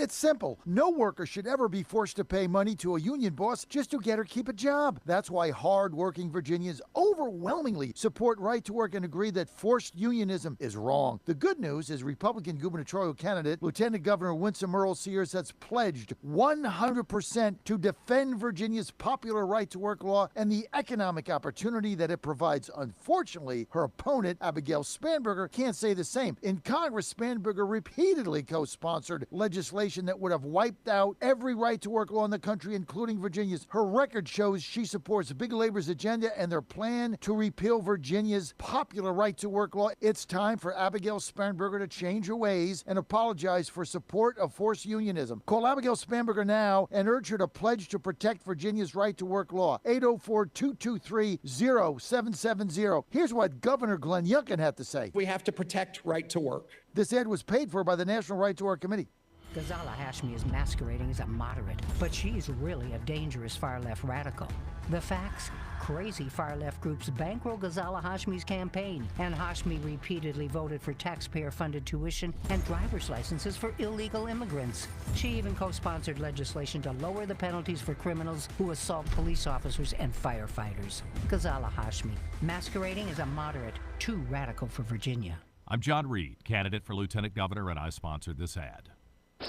It's simple. No worker should ever be forced to pay money to a union boss just to get or keep a job. That's why hard-working Virginians overwhelmingly support right to work and agree that forced unionism is wrong. The good news is Republican gubernatorial candidate Lieutenant Governor Winsome Earl-Sears has pledged 100% to defend Virginia's popular right to work law and the economic opportunity that it provides. Unfortunately, her opponent, Abigail Spanberger, can't say the same. In Congress, Spanberger repeatedly co-sponsored legislation that would have wiped out every right to work law in the country, including Virginia's. Her record shows she supports big labor's agenda and their plan to repeal Virginia's popular right to work law. It's time for Abigail Spanberger to change her ways and apologize for support of forced unionism. Call Abigail Spanberger now and urge her to pledge to protect Virginia's right to work law. 804-223-0770. Here's what Governor Glenn Youngkin had to say. We have to protect right to work. This ad was paid for by the National Right to Work Committee. Ghazala Hashmi is masquerading as a moderate, but she's really a dangerous far-left radical. The facts? Crazy far-left groups bankroll Ghazala Hashmi's campaign, and Hashmi repeatedly voted for taxpayer-funded tuition and driver's licenses for illegal immigrants. She even co-sponsored legislation to lower the penalties for criminals who assault police officers and firefighters. Ghazala Hashmi, masquerading as a moderate, too radical for Virginia. I'm John Reed, candidate for lieutenant governor, and I sponsored this ad.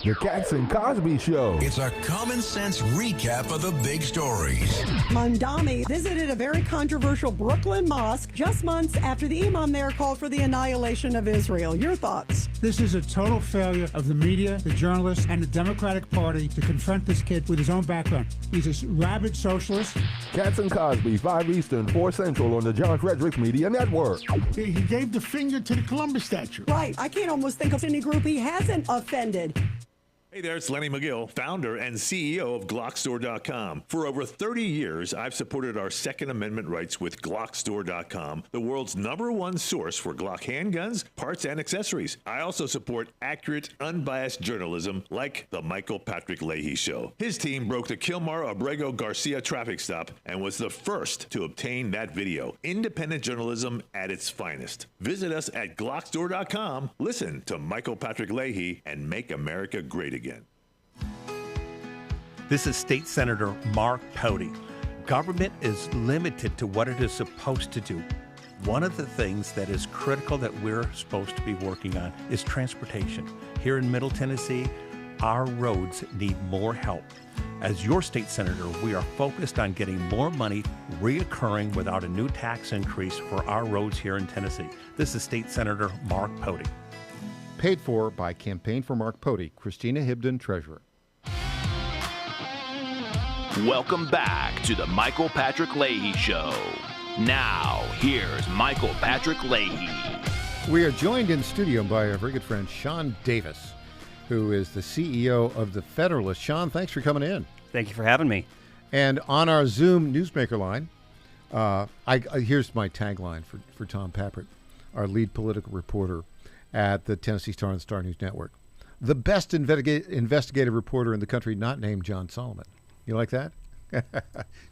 The Cats and Cosby Show. It's a common sense recap of the big stories. Mamdani visited a very controversial Brooklyn mosque just months after the imam there called for the annihilation of Israel. Your thoughts? This is a total failure of the media, the journalists, and the Democratic Party to confront this kid with his own background. He's a rabid socialist. Cats and Cosby, 5 Eastern, 4 Central on the John Frederick Media Network. He gave the finger to the Columbus statue. Right. I can't almost think of any group he hasn't offended. Hey there, it's Lenny McGill, founder and CEO of GlockStore.com. For over 30 years, I've supported our Second Amendment rights with GlockStore.com, the world's #1 source for Glock handguns, parts, and accessories. I also support accurate, unbiased journalism like The Michael Patrick Leahy Show. His team broke the Kilmar Abrego Garcia traffic stop and was the first to obtain that video. Independent journalism at its finest. Visit us at GlockStore.com, listen to Michael Patrick Leahy, and make America great again. This is State Senator Mark Pody. Government is limited to what it is supposed to do. One of the things that is critical that we're supposed to be working on is transportation. Here in Middle Tennessee, our roads need more help. As your state senator, we are focused on getting more money reoccurring without a new tax increase for our roads here in Tennessee. This is State Senator Mark Pody. Paid for by Campaign for Mark Pody, Christina Hibden, Treasurer. Welcome back to the Michael Patrick Leahy Show. Now, here's Michael Patrick Leahy. We are joined in studio by our very good friend Sean Davis, who is the CEO of The Federalist. Sean, thanks for coming in. Thank you for having me. And on our Zoom Newsmaker line, here's my tagline for Tom Pappert, our lead political reporter at the Tennessee Star and Star News Network. The best investigative reporter in the country not named John Solomon. You like that?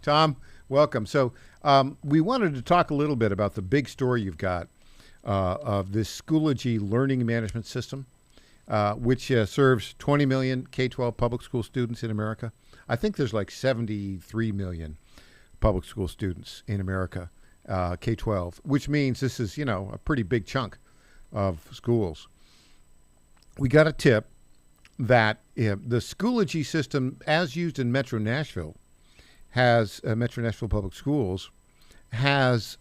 Tom, welcome. So we wanted to talk a little bit about the big story you've got of this Schoology learning management system which serves 20 million K-12 public school students in America. I think there's like 73 million public school students in America, K-12, which means this is, a pretty big chunk of schools. We got a tip that the Schoology system, as used in Metro Nashville, has Metro Nashville Public Schools, has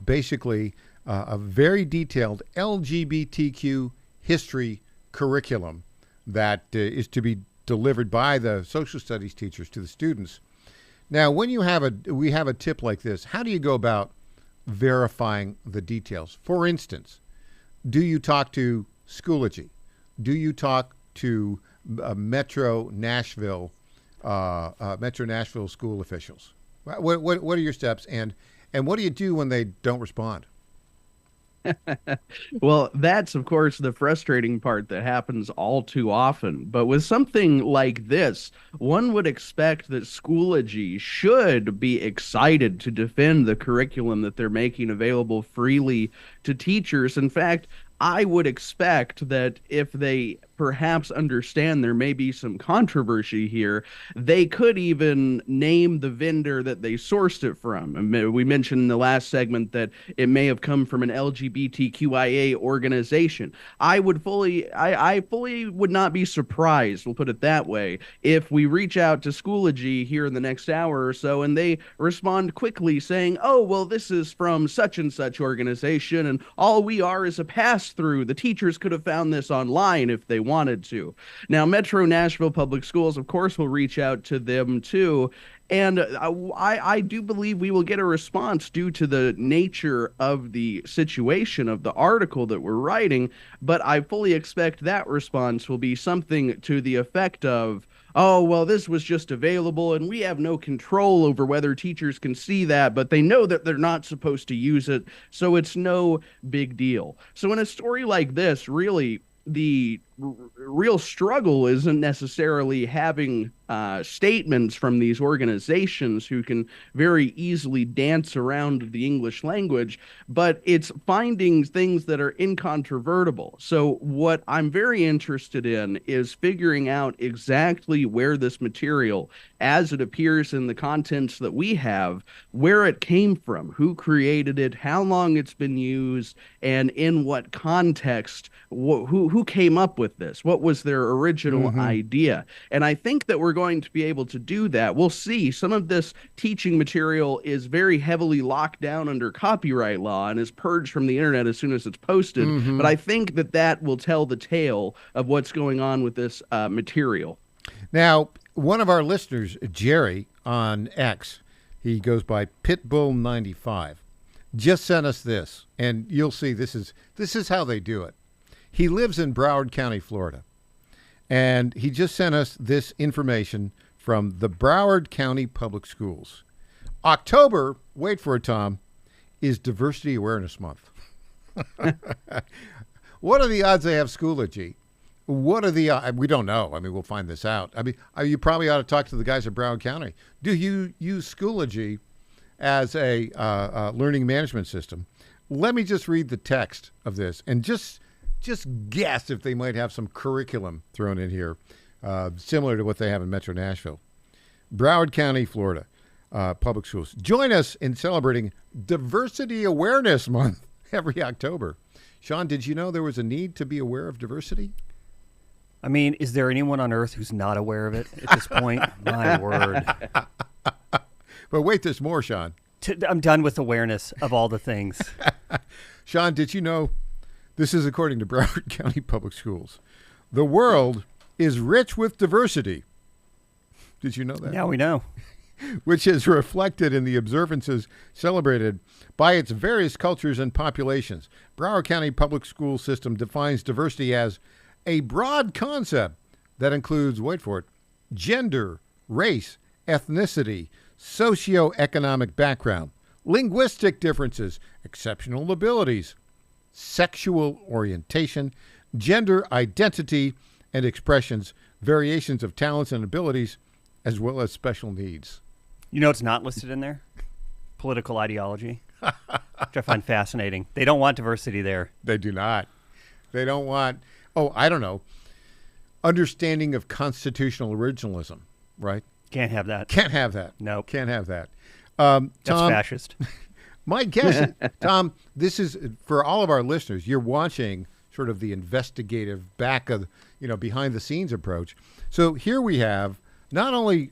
basically a very detailed LGBTQ history curriculum that is to be delivered by the social studies teachers to the students. Now, when we have a tip like this, how do you go about verifying the details? For instance, do you talk to Schoology? Do you talk to Metro Nashville school officials? What are your steps, and what do you do when they don't respond? Well, that's, of course, the frustrating part that happens all too often. But with something like this, one would expect that Schoology should be excited to defend the curriculum that they're making available freely to teachers. In fact, I would expect that if they perhaps understand there may be some controversy here, they could even name the vendor that they sourced it from. We mentioned in the last segment that it may have come from an LGBTQIA organization. I fully would not be surprised, we'll put it that way, if we reach out to Schoology here in the next hour or so and they respond quickly saying, oh, well, this is from such and such organization and all we are is a pass-through. The teachers could have found this online if they wanted to. Now, Metro Nashville Public Schools, of course, will reach out to them too. And I do believe we will get a response due to the nature of the situation of the article that we're writing. But I fully expect that response will be something to the effect of, oh, well, this was just available and we have no control over whether teachers can see that, but they know that they're not supposed to use it, so it's no big deal. So in a story like this, really, the real struggle isn't necessarily having statements from these organizations who can very easily dance around the English language, but it's finding things that are incontrovertible. So what I'm very interested in is figuring out exactly where this material, as it appears in the contents that we have, where it came from, who created it, how long it's been used, and in what context, who came up with this? What was their original idea? And I think that we're going to be able to do that. We'll see. Some of this teaching material is very heavily locked down under copyright law and is purged from the internet as soon as it's posted. But I think that that will tell the tale of what's going on with this material. Now, one of our listeners, Jerry, on X, he goes by Pitbull95, just sent us this, and you'll see this is how they do it. He lives in Broward County, Florida, and he just sent us this information from the Broward County Public Schools. October, wait for it, Tom, is Diversity Awareness Month. What are the odds they have Schoology? What are the odds? We don't know. I mean, we'll find this out. I mean, you probably ought to talk to the guys at Broward County. Do you use Schoology as a learning management system? Let me just read the text of this and just guess if they might have some curriculum thrown in here, similar to what they have in Metro Nashville. Broward County, Florida, public schools. Join us in celebrating Diversity Awareness Month every October. Sean, did you know there was a need to be aware of diversity? I mean, is there anyone on earth who's not aware of it at this point? My word. But wait, there's more, Sean. I'm done with awareness of all the things. Sean, did you know, this is according to Broward County Public Schools, the world is rich with diversity. Did you know that? Now we know. Which is reflected in the observances celebrated by its various cultures and populations. Broward County Public School System defines diversity as a broad concept that includes, wait for it, gender, race, ethnicity, socioeconomic background, linguistic differences, exceptional abilities, sexual orientation, gender identity and expressions, variations of talents and abilities, as well as special needs. You know what's not listed in there? Political ideology, which I find fascinating. They don't want diversity there. They do not. They don't want... I don't know, understanding of constitutional originalism, right? Can't have that. Can't have that. No. Can't have that. That's Tom, fascist. My guess, Tom, this is for all of our listeners. You're watching sort of the investigative behind the scenes approach. So here we have not only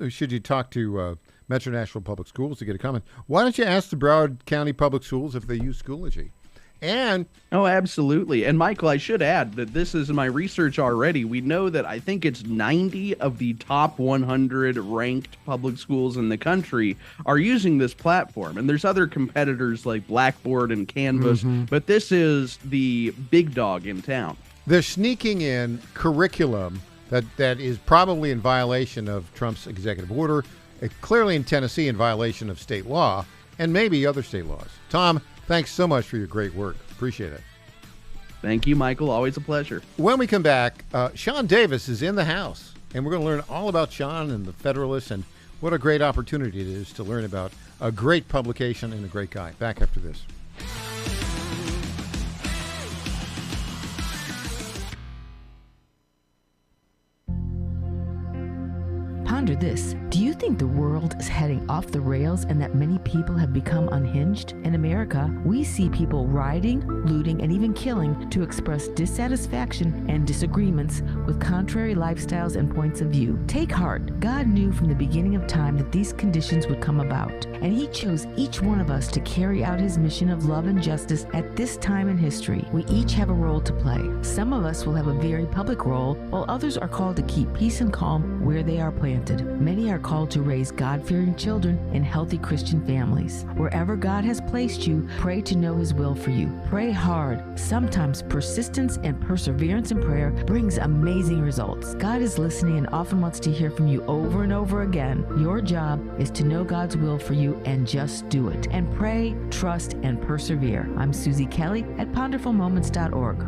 should you talk to Metro Nashville Public Schools to get a comment, why don't you ask the Broward County Public Schools if they use Schoology? And absolutely. And Michael, I should add that this is my research already. We know that I think it's 90 of the top 100 ranked public schools in the country are using this platform. And there's other competitors like Blackboard and Canvas, but this is the big dog in town. They're sneaking in curriculum that is probably in violation of Trump's executive order, clearly in Tennessee in violation of state law, and maybe other state laws. Tom, thanks so much for your great work. Appreciate it. Thank you, Michael. Always a pleasure. When we come back, Sean Davis is in the house, and we're going to learn all about Sean and the Federalist and what a great opportunity it is to learn about a great publication and a great guy. Back after this. Ponder this. Do you think the world is heading off the rails and that many people have become unhinged? In America, we see people rioting, looting, and even killing to express dissatisfaction and disagreements with contrary lifestyles and points of view. Take heart. God knew from the beginning of time that these conditions would come about, and He chose each one of us to carry out His mission of love and justice at this time in history. We each have a role to play. Some of us will have a very public role, while others are called to keep peace and calm where they are planted. Many are called to raise God-fearing children in healthy Christian families. Wherever God has placed you, pray to know His will for you. Pray hard. Sometimes persistence and perseverance in prayer brings amazing results. God is listening and often wants to hear from you over and over again. Your job is to know God's will for you and just do it. And pray, trust, and persevere. I'm Susie Kelly at ponderfulmoments.org.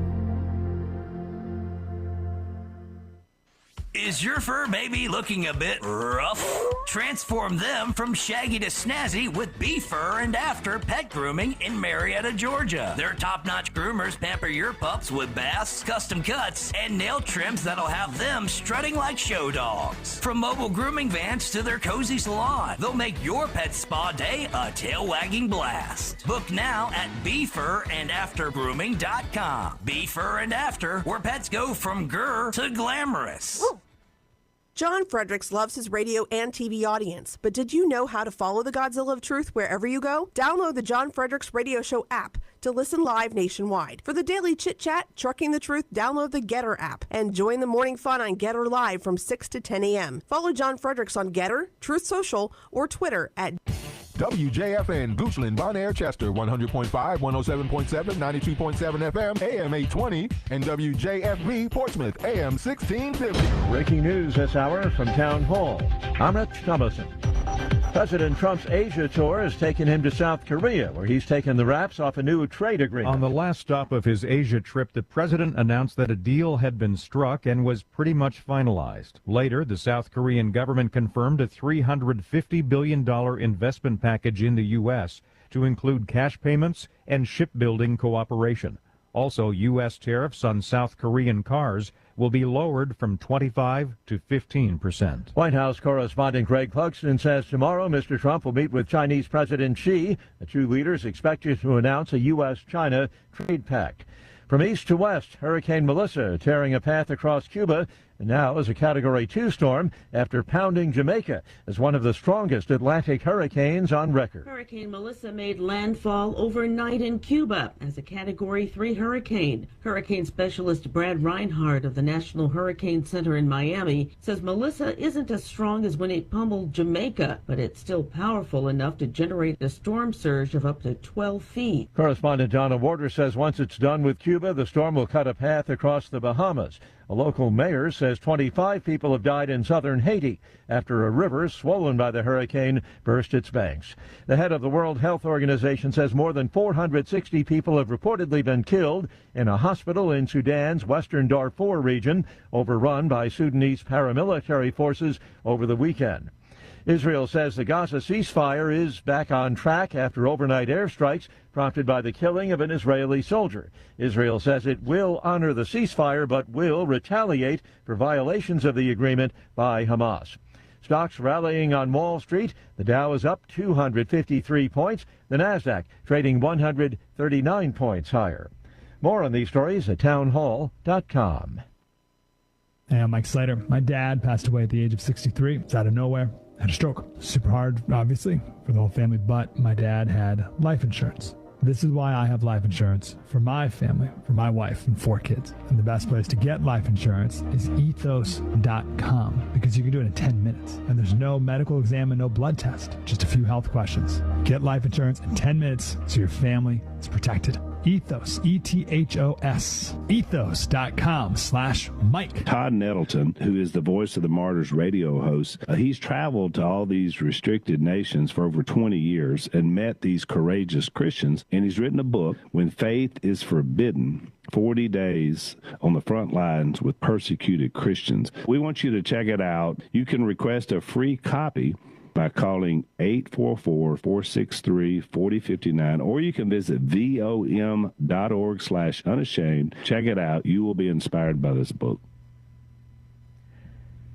Is your fur baby looking a bit rough? Transform them from shaggy to snazzy with Befur and After Pet Grooming in Marietta, Georgia. Their top-notch groomers pamper your pups with baths, custom cuts, and nail trims that'll have them strutting like show dogs. From mobile grooming vans to their cozy salon, they'll make your pet spa day a tail-wagging blast. Book now at BefurandAfterGrooming.com. Befur and After, where pets go from grr to glamorous. John Fredericks loves his radio and TV audience, but did you know how to follow the Godzilla of Truth wherever you go? Download the John Fredericks Radio Show app to listen live nationwide. For the daily chit-chat, Trucking the Truth, download the Getter app and join the morning fun on Getter Live from 6 to 10 a.m. Follow John Fredericks on Getter, Truth Social, or Twitter at WJFN, Goochland, Bonaire, Chester, 100.5, 107.7, 92.7 FM, AM 820, and WJFB, Portsmouth, AM 1650. Breaking news this hour from Town Hall. I'm Rich Thomason. President Trump's Asia tour has taken him to South Korea, where he's taken the wraps off a new trade agreement. On the last stop of his Asia trip, the president announced that a deal had been struck and was pretty much finalized. Later, the South Korean government confirmed a $350 billion investment package in the U.S. to include cash payments and shipbuilding cooperation. Also, U.S. tariffs on South Korean cars will be lowered from 25 to 15%. White House correspondent Greg Clugston says tomorrow Mr. Trump will meet with Chinese President Xi. The two leaders expected to announce a U.S.-China trade pact. From east to west, Hurricane Melissa tearing a path across Cuba, and now is a Category 2 storm after pounding Jamaica as one of the strongest Atlantic hurricanes on record. Hurricane Melissa made landfall overnight in Cuba as a Category 3 hurricane. Hurricane specialist Brad Reinhardt of the National Hurricane Center in Miami says Melissa isn't as strong as when it pummeled Jamaica, but it's still powerful enough to generate a storm surge of up to 12 feet. Correspondent Donna Warder says once it's done with Cuba, the storm will cut a path across the Bahamas. A local mayor says 25 people have died in southern Haiti after a river swollen by the hurricane burst its banks. The head of the World Health Organization says more than 460 people have reportedly been killed in a hospital in Sudan's western Darfur region, overrun by Sudanese paramilitary forces over the weekend. Israel says the Gaza ceasefire is back on track after overnight airstrikes prompted by the killing of an Israeli soldier. Israel says it will honor the ceasefire but will retaliate for violations of the agreement by Hamas. Stocks rallying on Wall Street. The Dow is up 253 points. The Nasdaq trading 139 points higher. More on these stories at townhall.com. Hey, I'm Mike Slater. My dad passed away at the age of 63. It's out of nowhere. Had a stroke. Super hard, obviously, for the whole family, but my dad had life insurance. This is why I have life insurance for my family, for my wife and 4 kids. And the best place to get life insurance is ethos.com, because you can do it in 10 minutes. And there's no medical exam and no blood test, just a few health questions. Get life insurance in 10 minutes so your family is protected. Ethos, E-T-H-O-S, ethos.com/Mike. Todd Nettleton, who is the Voice of the Martyrs radio host, he's traveled to all these restricted nations for over 20 years and met these courageous Christians, and he's written a book, When Faith is Forbidden, 40 Days on the Front Lines with Persecuted Christians. We want you to check it out. You can request a free copy by calling 844-463-4059, or you can visit vom.org/unashamed. Check it out. You will be inspired by this book.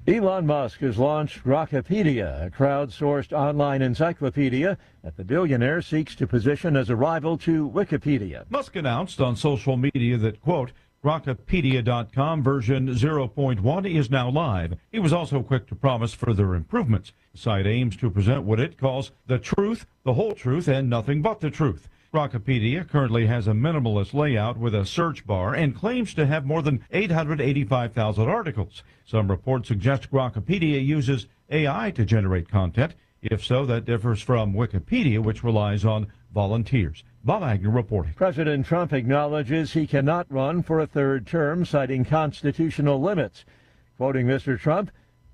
Elon Musk has launched Grokpedia, a crowdsourced online encyclopedia that the billionaire seeks to position as a rival to Wikipedia. Musk announced on social media that, quote, Grokpedia.com version 0.1 is now live. He was also quick to promise further improvements. The site aims to present what it calls the truth, the whole truth, and nothing but the truth. Grokpedia currently has a minimalist layout with a search bar and claims to have more than 885,000 articles. Some reports suggest Grokpedia uses AI to generate content. If so, that differs from Wikipedia, which relies on volunteers. Bob Agnew reporting. President Trump acknowledges he cannot run for a third term, citing constitutional limits. Quoting Mr. Trump,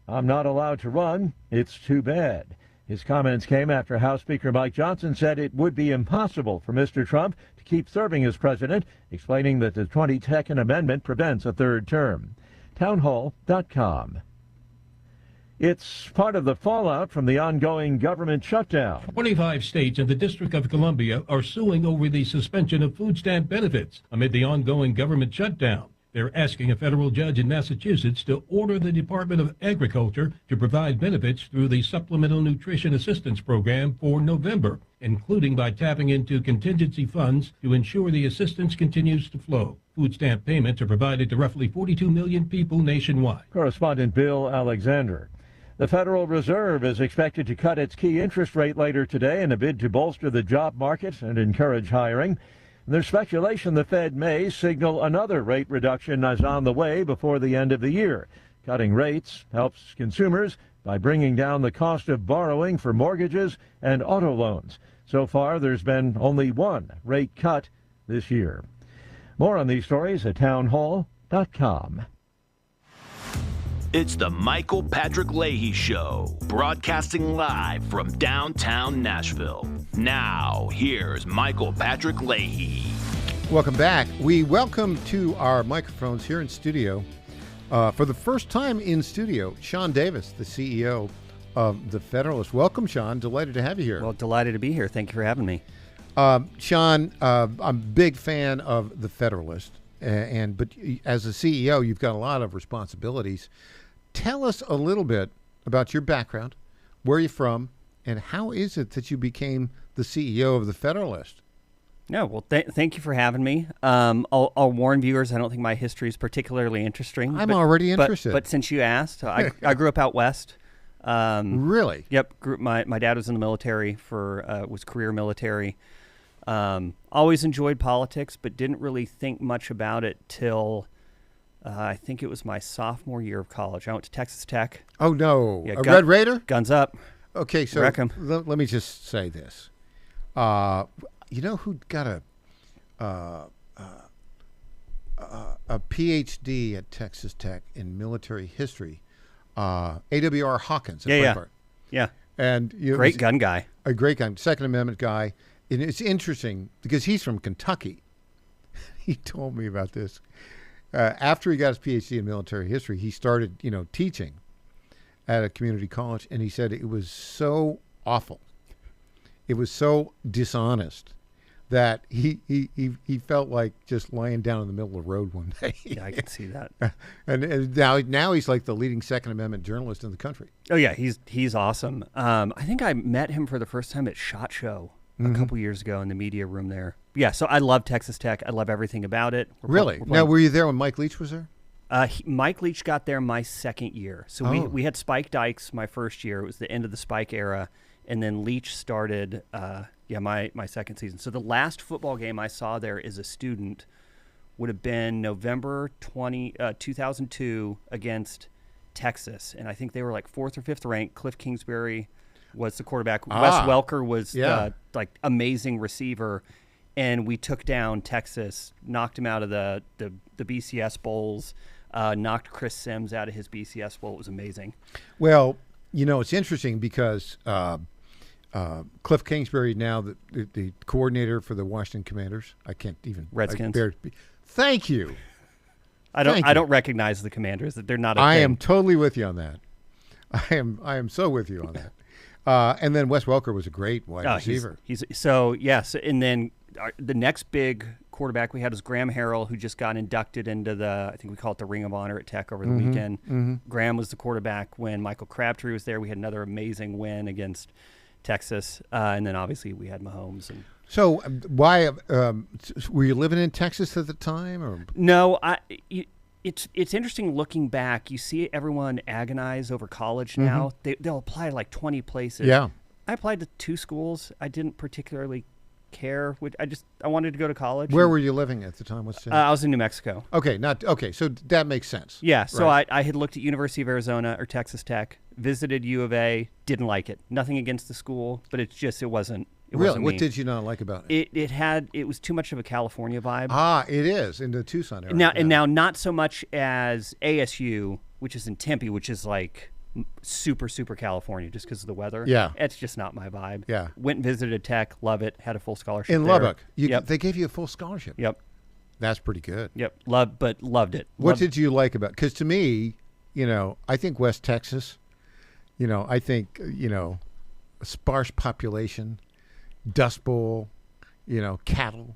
"I'm not allowed to run. It's too bad." His comments came after House Speaker Mike Johnson said it would be impossible for Mr. Trump to keep serving as president, explaining that the 22nd Amendment prevents a third term. Townhall.com. It's part of the fallout from the ongoing government shutdown. 25 states and the District of Columbia are suing over the suspension of food stamp benefits amid the ongoing government shutdown. They're asking a federal judge in Massachusetts to order the Department of Agriculture to provide benefits through the Supplemental Nutrition Assistance Program for November, including by tapping into contingency funds to ensure the assistance continues to flow. Food stamp payments are provided to roughly 42 million people nationwide. Correspondent Bill Alexander. The Federal Reserve is expected to cut its key interest rate later today in a bid to bolster the job market and encourage hiring. There's speculation the Fed may signal another rate reduction is on the way before the end of the year. Cutting rates helps consumers by bringing down the cost of borrowing for mortgages and auto loans. So far, there's been only one rate cut this year. More on these stories at townhall.com. It's the Michael Patrick Leahy Show, broadcasting live from downtown Nashville. Now, here's Michael Patrick Leahy. Welcome back. We welcome to our microphones here in studio, for the first time in studio, Sean Davis, the CEO of The Federalist. Welcome, Sean. Delighted to have you here. Well, delighted to be here. Thank you for having me. Sean, I'm a big fan of The Federalist, but as a CEO, you've got a lot of responsibilities. Tell us a little bit about your background, where you're from, and how is it that you became the CEO of The Federalist? No, well, thank you for having me. I'll warn viewers, I don't think my history is particularly interesting. I'm already interested. But since you asked, I grew up out west. Really? Yep. My dad was in the military was career military. Always enjoyed politics, but didn't really think much about it till I think it was my sophomore year of college. I went to Texas Tech. Oh, no. Yeah, Red Raider? Guns up. Okay, so let me just say this. You know who got a PhD at Texas Tech in military history? A.W.R. Hawkins. Yeah. And great gun guy. A great guy. Second Amendment guy. And it's interesting because he's from Kentucky. He told me about this. After he got his PhD in military history, he started, teaching. at a community college, and he said it was so awful. It was so dishonest that he felt like just lying down in the middle of the road one day. Yeah, I can see that. and now he's like the leading Second Amendment journalist in the country. Oh yeah, he's awesome. I think I met him for the first time at SHOT Show a couple years ago in the media room there. Yeah, so I love Texas Tech. I love everything about it. Really? Now, were you there when Mike Leach was there? Mike Leach got there my second year. So we had Spike Dykes my first year. It was the end of the Spike era. And then Leach started, my second season. So the last football game I saw there as a student would have been November 2002 against Texas. And I think they were like 4th or 5th ranked. Cliff Kingsbury was the quarterback. Wes Welker was the amazing receiver. And we took down Texas, knocked him out of the BCS bowls, knocked Chris Sims out of his BCS bowl. It was amazing. Well, it's interesting because Cliff Kingsbury now the coordinator for the Washington Commanders. I can't even Redskins. Thank you. I don't recognize the Commanders. They're not. I am totally with you on that. I am so with you on that. And then Wes Welker was a great wide receiver. He's and then the next big quarterback we had was Graham Harrell, who just got inducted into I think we call it the Ring of Honor at Tech over the weekend. Mm-hmm. Graham was the quarterback when Michael Crabtree was there. We had another amazing win against Texas, and then obviously we had Mahomes. And so, why were you living in Texas at the time, or no? It's interesting looking back. You see everyone agonize over college now. They'll apply to like 20 places. Yeah, I applied to 2 schools. I didn't particularly care. I wanted to go to college. Where were you living at the time? What's I was in New Mexico. Okay, so that makes sense. Yeah, so right. I had looked at University of Arizona or Texas Tech, visited U of A, didn't like it. Nothing against the school, but it wasn't. Really, what did you not like about it? It was too much of a California vibe. It is in the Tucson area. Now not so much as ASU, which is in Tempe, which is like super California just because of the weather. Yeah, it's just not my vibe. Yeah, went and visited Tech, love it, had a full scholarship in there. Lubbock. They gave you a full scholarship. Yep, that's pretty good. Yep, loved it. What did you like about? Because to me, I think West Texas. I think a sparse population, Dust Bowl, cattle.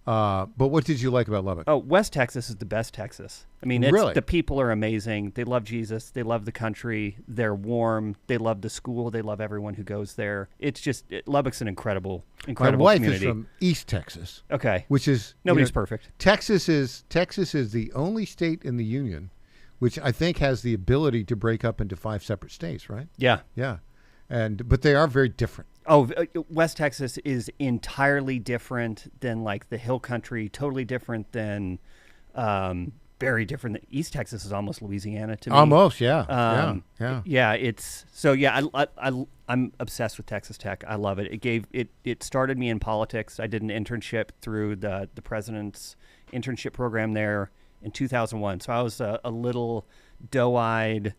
But what did you like about Lubbock? Oh, West Texas is the best Texas. I mean, really? The people are amazing. They love Jesus. They love the country. They're warm. They love the school. They love everyone who goes there. It's just Lubbock's an incredible My wife community. is from East Texas. Okay, which is nobody's perfect. Texas is the only state in the union, which I think has the ability to break up into 5 separate states. Right? Yeah. But they are very different. Oh, West Texas is entirely different than like the Hill Country. Totally different than, very different. East Texas is almost Louisiana to me. Almost, yeah. Yeah. It's so yeah. I'm obsessed with Texas Tech. I love it. It started me in politics. I did an internship through the president's internship program there in 2001. So I was a little doe-eyed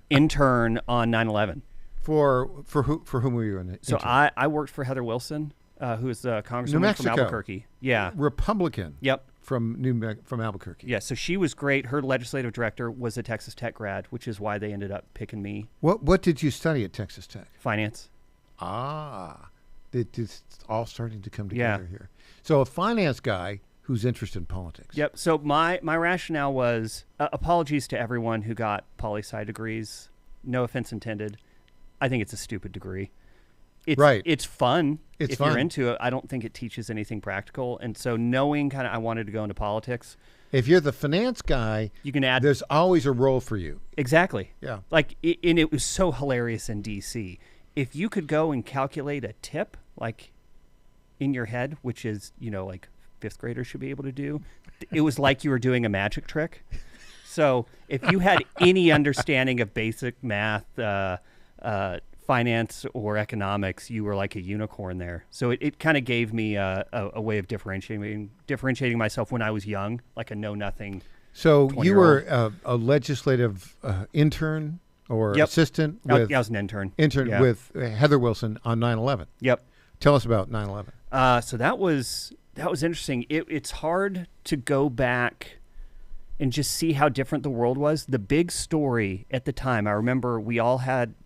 intern on 9/11. For whom were you in it? So I worked for Heather Wilson, who is the congresswoman from Albuquerque. Yeah, Republican. Yep. From Albuquerque. Yeah, so she was great. Her legislative director was a Texas Tech grad, which is why they ended up picking me. What did you study at Texas Tech? Finance. It's all starting to come together here. So a finance guy who's interested in politics. Yep. So my rationale was apologies to everyone who got poli-sci degrees. No offense intended. I think it's a stupid degree. It's fun if you're into it. I don't think it teaches anything practical. And so knowing kind of I wanted to go into politics. If you're the finance guy, you can add. There's always a role for you. Exactly. Yeah. Like, and it was so hilarious in D.C. If you could go and calculate a tip, like in your head, which is, like 5th graders should be able to do, it was like you were doing a magic trick. So if you had any understanding of basic math, finance or economics, you were like a unicorn there. So it kind of gave me a way of differentiating myself when I was young, like a know-nothing. So you were a legislative intern or assistant? I was an intern. With Heather Wilson on 9/11. Yep. Tell us about 9/11. So that was interesting. It's hard to go back and just see how different the world was. The big story at the time, I remember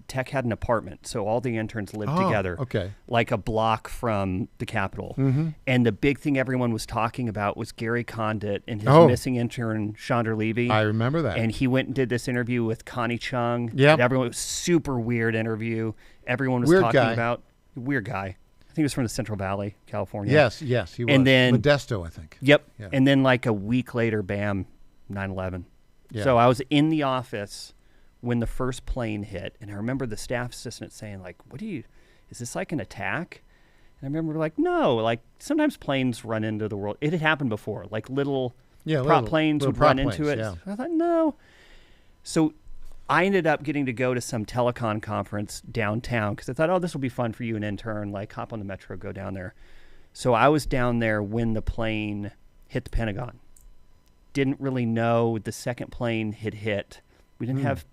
Tech had an apartment, so all the interns lived together. Okay. Like a block from the Capitol. Mm-hmm. And the big thing everyone was talking about was Gary Condit and his missing intern, Chandra Levy. I remember that. And he went and did this interview with Connie Chung. Yeah. Everyone, it was super weird interview. Everyone was Weird talking guy. about weird guy. I think he was from the Central Valley, California. Yes, he was. And then Modesto, I think. Yep. Yeah. And then like a week later, bam, 9/11. Yeah. So I was in the office when the first plane hit, and I remember the staff assistant saying, like, is this like an attack? And I remember like, no, like sometimes planes run into the world. It had happened before, like little prop planes would run into it. Yeah. I thought, no. So I ended up getting to go to some telecom conference downtown because I thought, oh, this will be fun for you, an intern, like hop on the metro, go down there. So I was down there when the plane hit the Pentagon. Didn't really know the second plane had hit. We didn't have,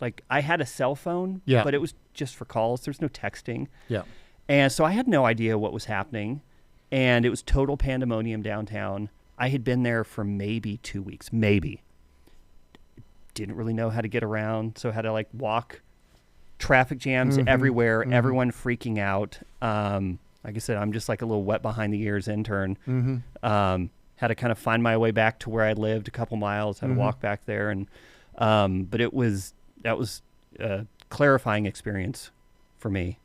like, I had a cell phone, but it was just for calls. There's no texting. Yeah. And so I had no idea what was happening. And it was total pandemonium downtown. I had been there for maybe 2 weeks, maybe. Didn't really know how to get around, so had to like walk. Traffic jams everywhere, everyone freaking out. Like I said, I'm just like a little wet behind the ears intern. Had to kind of find my way back to where I lived, a couple miles, had to walk back there. And but that was a clarifying experience for me.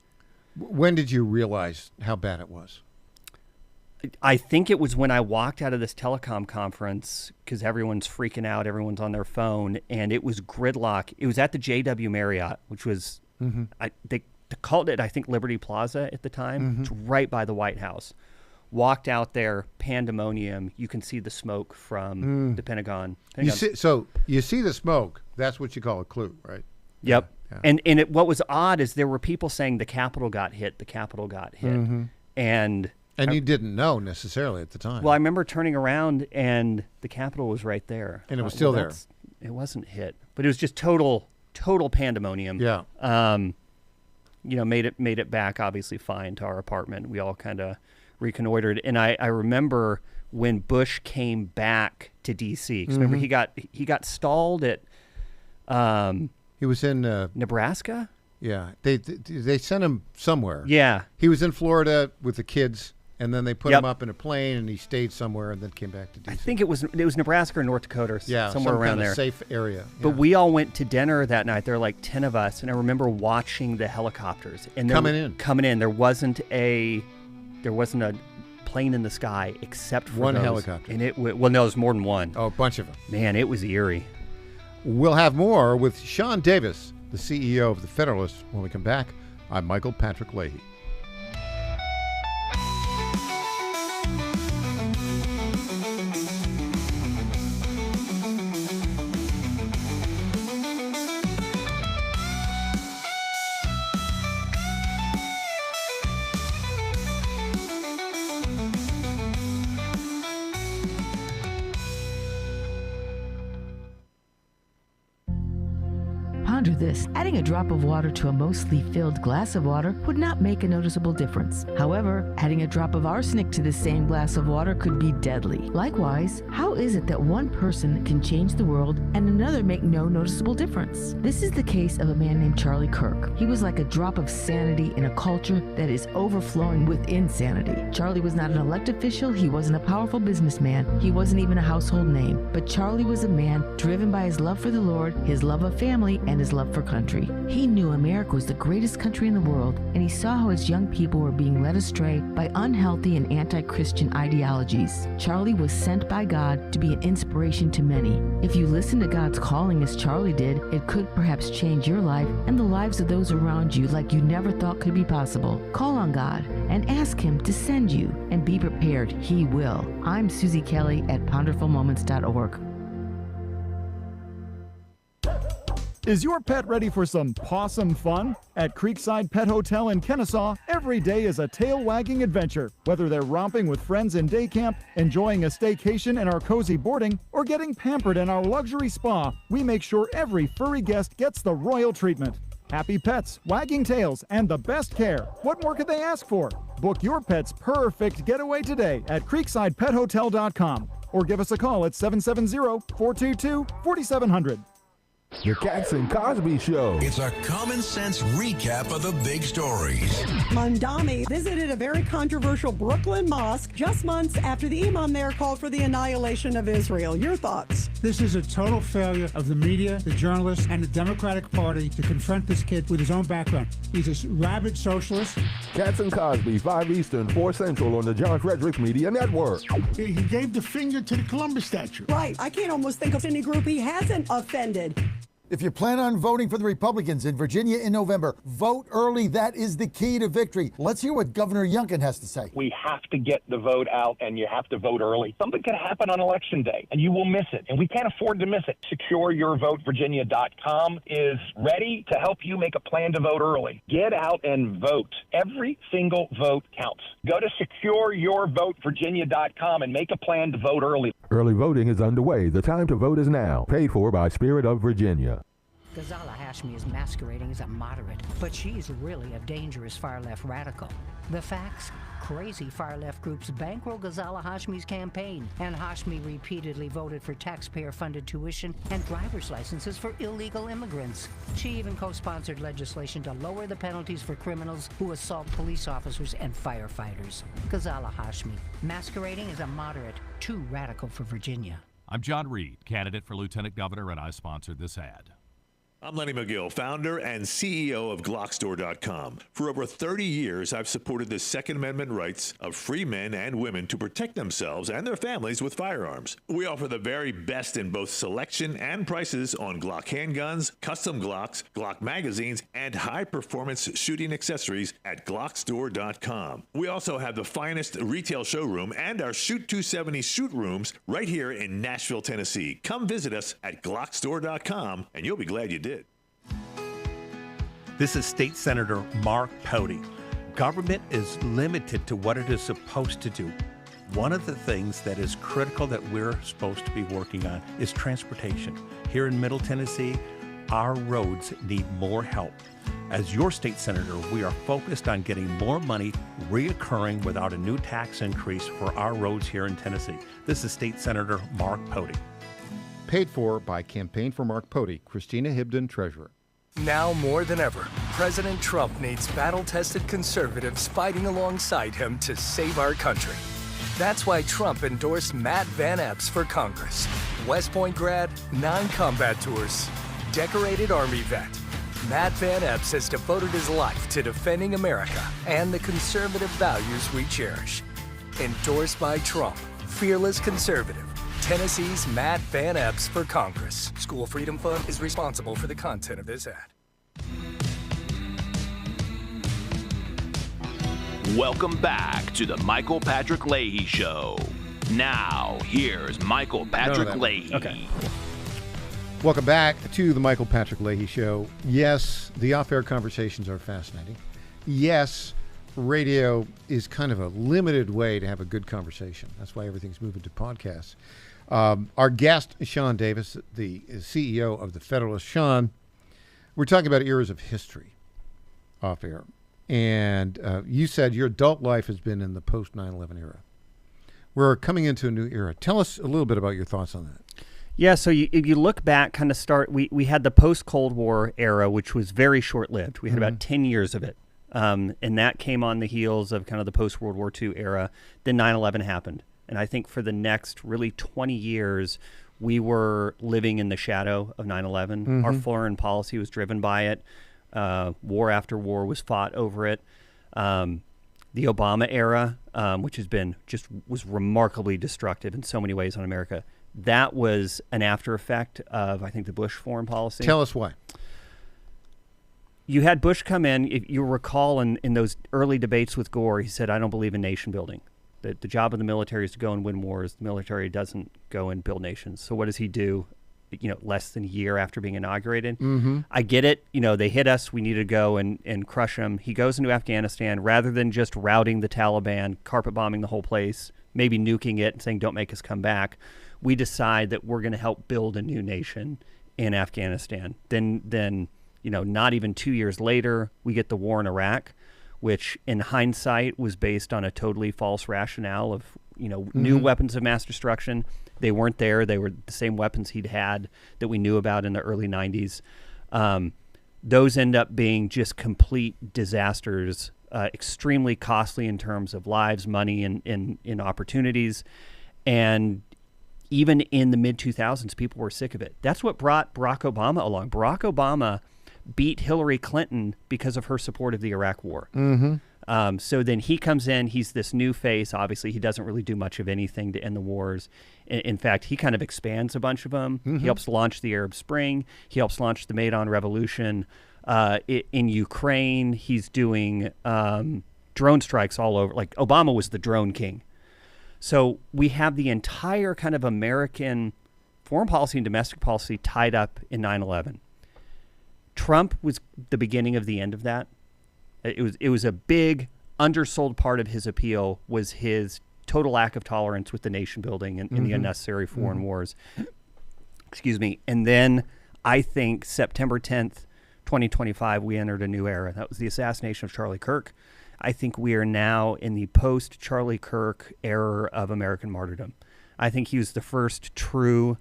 When did you realize how bad it was? I think it was when I walked out of this telecom conference because everyone's freaking out, everyone's on their phone, and it was gridlock. It was at the JW Marriott, which was, they called it, I think, Liberty Plaza at the time. It's right by the White House. Walked out there, pandemonium. You can see the smoke from the Pentagon. You see the smoke. That's what you call a clue, right? Yep. Yeah. And what was odd is there were people saying the Capitol got hit. The Capitol got hit. And you didn't know necessarily at the time. Well, I remember turning around and the Capitol was right there. And it was still there. It wasn't hit, but it was just total pandemonium. Yeah. Made it back obviously fine to our apartment. We all kind of reconnoitered, and I remember when Bush came back to D.C. 'cause remember he got stalled at. He was in Nebraska. Yeah, they sent him somewhere. Yeah, he was in Florida with the kids, and then they put him up in a plane, and he stayed somewhere, and then came back to D.C. I think it was Nebraska or North Dakota, somewhere around kind there. Of safe area. But we all went to dinner that night. There were like 10 of us, and I remember watching the helicopters and coming in. There wasn't a plane in the sky except for one those. helicopter, and no, there's more than one. Oh, a bunch of them. Man, it was eerie. We'll have more with Sean Davis, the CEO of the Federalist, when we come back. I'm Michael Patrick Leahy. Ponder this. Adding a drop of water to a mostly filled glass of water would not make a noticeable difference. However, adding a drop of arsenic to the same glass of water could be deadly. Likewise, how is it that one person can change the world and another make no noticeable difference? This is the case of a man named Charlie Kirk. He was like a drop of sanity in a culture that is overflowing with insanity. Charlie was not an elected official. He wasn't a powerful businessman. He wasn't even a household name. But Charlie was a man driven by his love for the Lord, his love of family, and his love for country. He knew America was the greatest country in the world, and he saw how his young people were being led astray by unhealthy and anti-Christian ideologies. Charlie was sent by God to be an inspiration to many. If you listen to God's calling as Charlie did, it could perhaps change your life and the lives of those around you like you never thought could be possible. Call on God and ask Him to send you, and be prepared. He will. I'm Susie Kelly at ponderfulmoments.org. Is your pet ready for some possum fun? At Creekside Pet Hotel in Kennesaw, every day is a tail-wagging adventure. Whether they're romping with friends in day camp, enjoying a staycation in our cozy boarding, or getting pampered in our luxury spa, we make sure every furry guest gets the royal treatment. Happy pets, wagging tails, and the best care. What more could they ask for? Book your pet's perfect getaway today at CreeksidePetHotel.com. or give us a call at 770-422-4700. The Cats and Cosby Show. It's a common sense recap of the big stories. Mandami visited a very controversial Brooklyn mosque just months after the imam there called for the annihilation of Israel. Your thoughts? This is a total failure of the media, the journalists, and the Democratic Party to confront this kid with his own background. He's a rabid socialist. Cats and Cosby, 5 Eastern, 4 Central on the John Fredericks Media Network. He gave the finger to the Columbus statue. Right. I can't almost think of any group he hasn't offended. If you plan on voting for the Republicans in Virginia in November, vote early. That is the key to victory. Let's hear what Governor Youngkin has to say. We have to get the vote out, and you have to vote early. Something could happen on Election Day, and you will miss it, and we can't afford to miss it. SecureYourVoteVirginia.com is ready to help you make a plan to vote early. Get out and vote. Every single vote counts. Go to SecureYourVoteVirginia.com and make a plan to vote early. Early voting is underway. The time to vote is now. Paid for by Spirit of Virginia. Ghazala Hashmi is masquerading as a moderate, but she's really a dangerous far-left radical. The facts? Crazy far-left groups bankroll Ghazala Hashmi's campaign, and Hashmi repeatedly voted for taxpayer-funded tuition and driver's licenses for illegal immigrants. She even co-sponsored legislation to lower the penalties for criminals who assault police officers and firefighters. Ghazala Hashmi, masquerading as a moderate, too radical for Virginia. I'm John Reed, candidate for Lieutenant Governor, and I sponsored this ad. I'm Lenny McGill, founder and CEO of Glockstore.com. For over 30 years, I've supported the Second Amendment rights of free men and women to protect themselves and their families with firearms. We offer the very best in both selection and prices on Glock handguns, custom Glocks, Glock magazines, and high-performance shooting accessories at Glockstore.com. We also have the finest retail showroom and our Shoot 270 shoot rooms right here in Nashville, Tennessee. Come visit us at Glockstore.com, and you'll be glad you did. This is State Senator Mark Pody. Government is limited to what it is supposed to do. One of the things that is critical that we're supposed to be working on is transportation. Here in Middle Tennessee, our roads need more help. As your state senator, we are focused on getting more money reoccurring without a new tax increase for our roads here in Tennessee. This is State Senator Mark Pody. Paid for by Campaign for Mark Pody, Christina Hibden, Treasurer. Now more than ever, President Trump needs battle-tested conservatives fighting alongside him to save our country. That's why Trump endorsed Matt Van Epps for Congress. West Point grad, 9 combat tours, decorated Army vet. Matt Van Epps has devoted his life to defending America and the conservative values we cherish. Endorsed by Trump, fearless conservative. Tennessee's Matt Van Epps for Congress. School Freedom Fund is responsible for the content of this ad. Welcome back to the Michael Patrick Leahy Show. Now, here's Michael Patrick Leahy. Okay. Welcome back to the Michael Patrick Leahy Show. Yes, the off-air conversations are fascinating. Yes, radio is kind of a limited way to have a good conversation. That's why everything's moving to podcasts. Our guest, Sean Davis, the CEO of the Federalist. Sean, we're talking about eras of history off air. And you said your adult life has been in the post 9/11 era. We're coming into a new era. Tell us a little bit about your thoughts on that. Yeah, so if you look back, kind of we had the post-Cold War era, which was very short-lived. We had about 10 years of it. And that came on the heels of kind of the post-World War II era. Then 9/11 happened. And I think for the next really 20 years, we were living in the shadow of 9/11. Mm-hmm. Our foreign policy was driven by it. War after war was fought over it. The Obama era, which was remarkably destructive in so many ways on America, that was an after effect of, I think, the Bush foreign policy. Tell us why. You had Bush come in, if you recall, in those early debates with Gore, he said, I don't believe in nation building. The job of the military is to go and win wars. The military doesn't go and build nations. So what does he do, less than a year after being inaugurated? Mm-hmm. I get it. They hit us. We need to go and crush them. He goes into Afghanistan rather than just routing the Taliban, carpet bombing the whole place, maybe nuking it and saying, don't make us come back. We decide that we're going to help build a new nation in Afghanistan. Then not even 2 years later, we get the war in Iraq, which in hindsight was based on a totally false rationale of new weapons of mass destruction. They weren't there. They were the same weapons he'd had that we knew about in the early 90s. Those end up being just complete disasters, extremely costly in terms of lives, money, and in opportunities. And even in the mid-2000s, people were sick of it. That's what brought Barack Obama along. Barack Obama beat Hillary Clinton because of her support of the Iraq War. So then he comes in, he's this new face. Obviously, he doesn't really do much of anything to end the wars. In fact, he kind of expands a bunch of them. He helps launch the Arab Spring. He helps launch the Maidan Revolution. In Ukraine, he's doing drone strikes all over. Like, Obama was the drone king. So we have the entire kind of American foreign policy and domestic policy tied up in 9/11. Trump was the beginning of the end of that. It was a big undersold part of his appeal was his total lack of tolerance with the nation building and the unnecessary foreign wars. Excuse me. And then I think September 10th, 2025, we entered a new era. That was the assassination of Charlie Kirk. I think we are now in the post-Charlie Kirk era of American martyrdom. I think he was the first true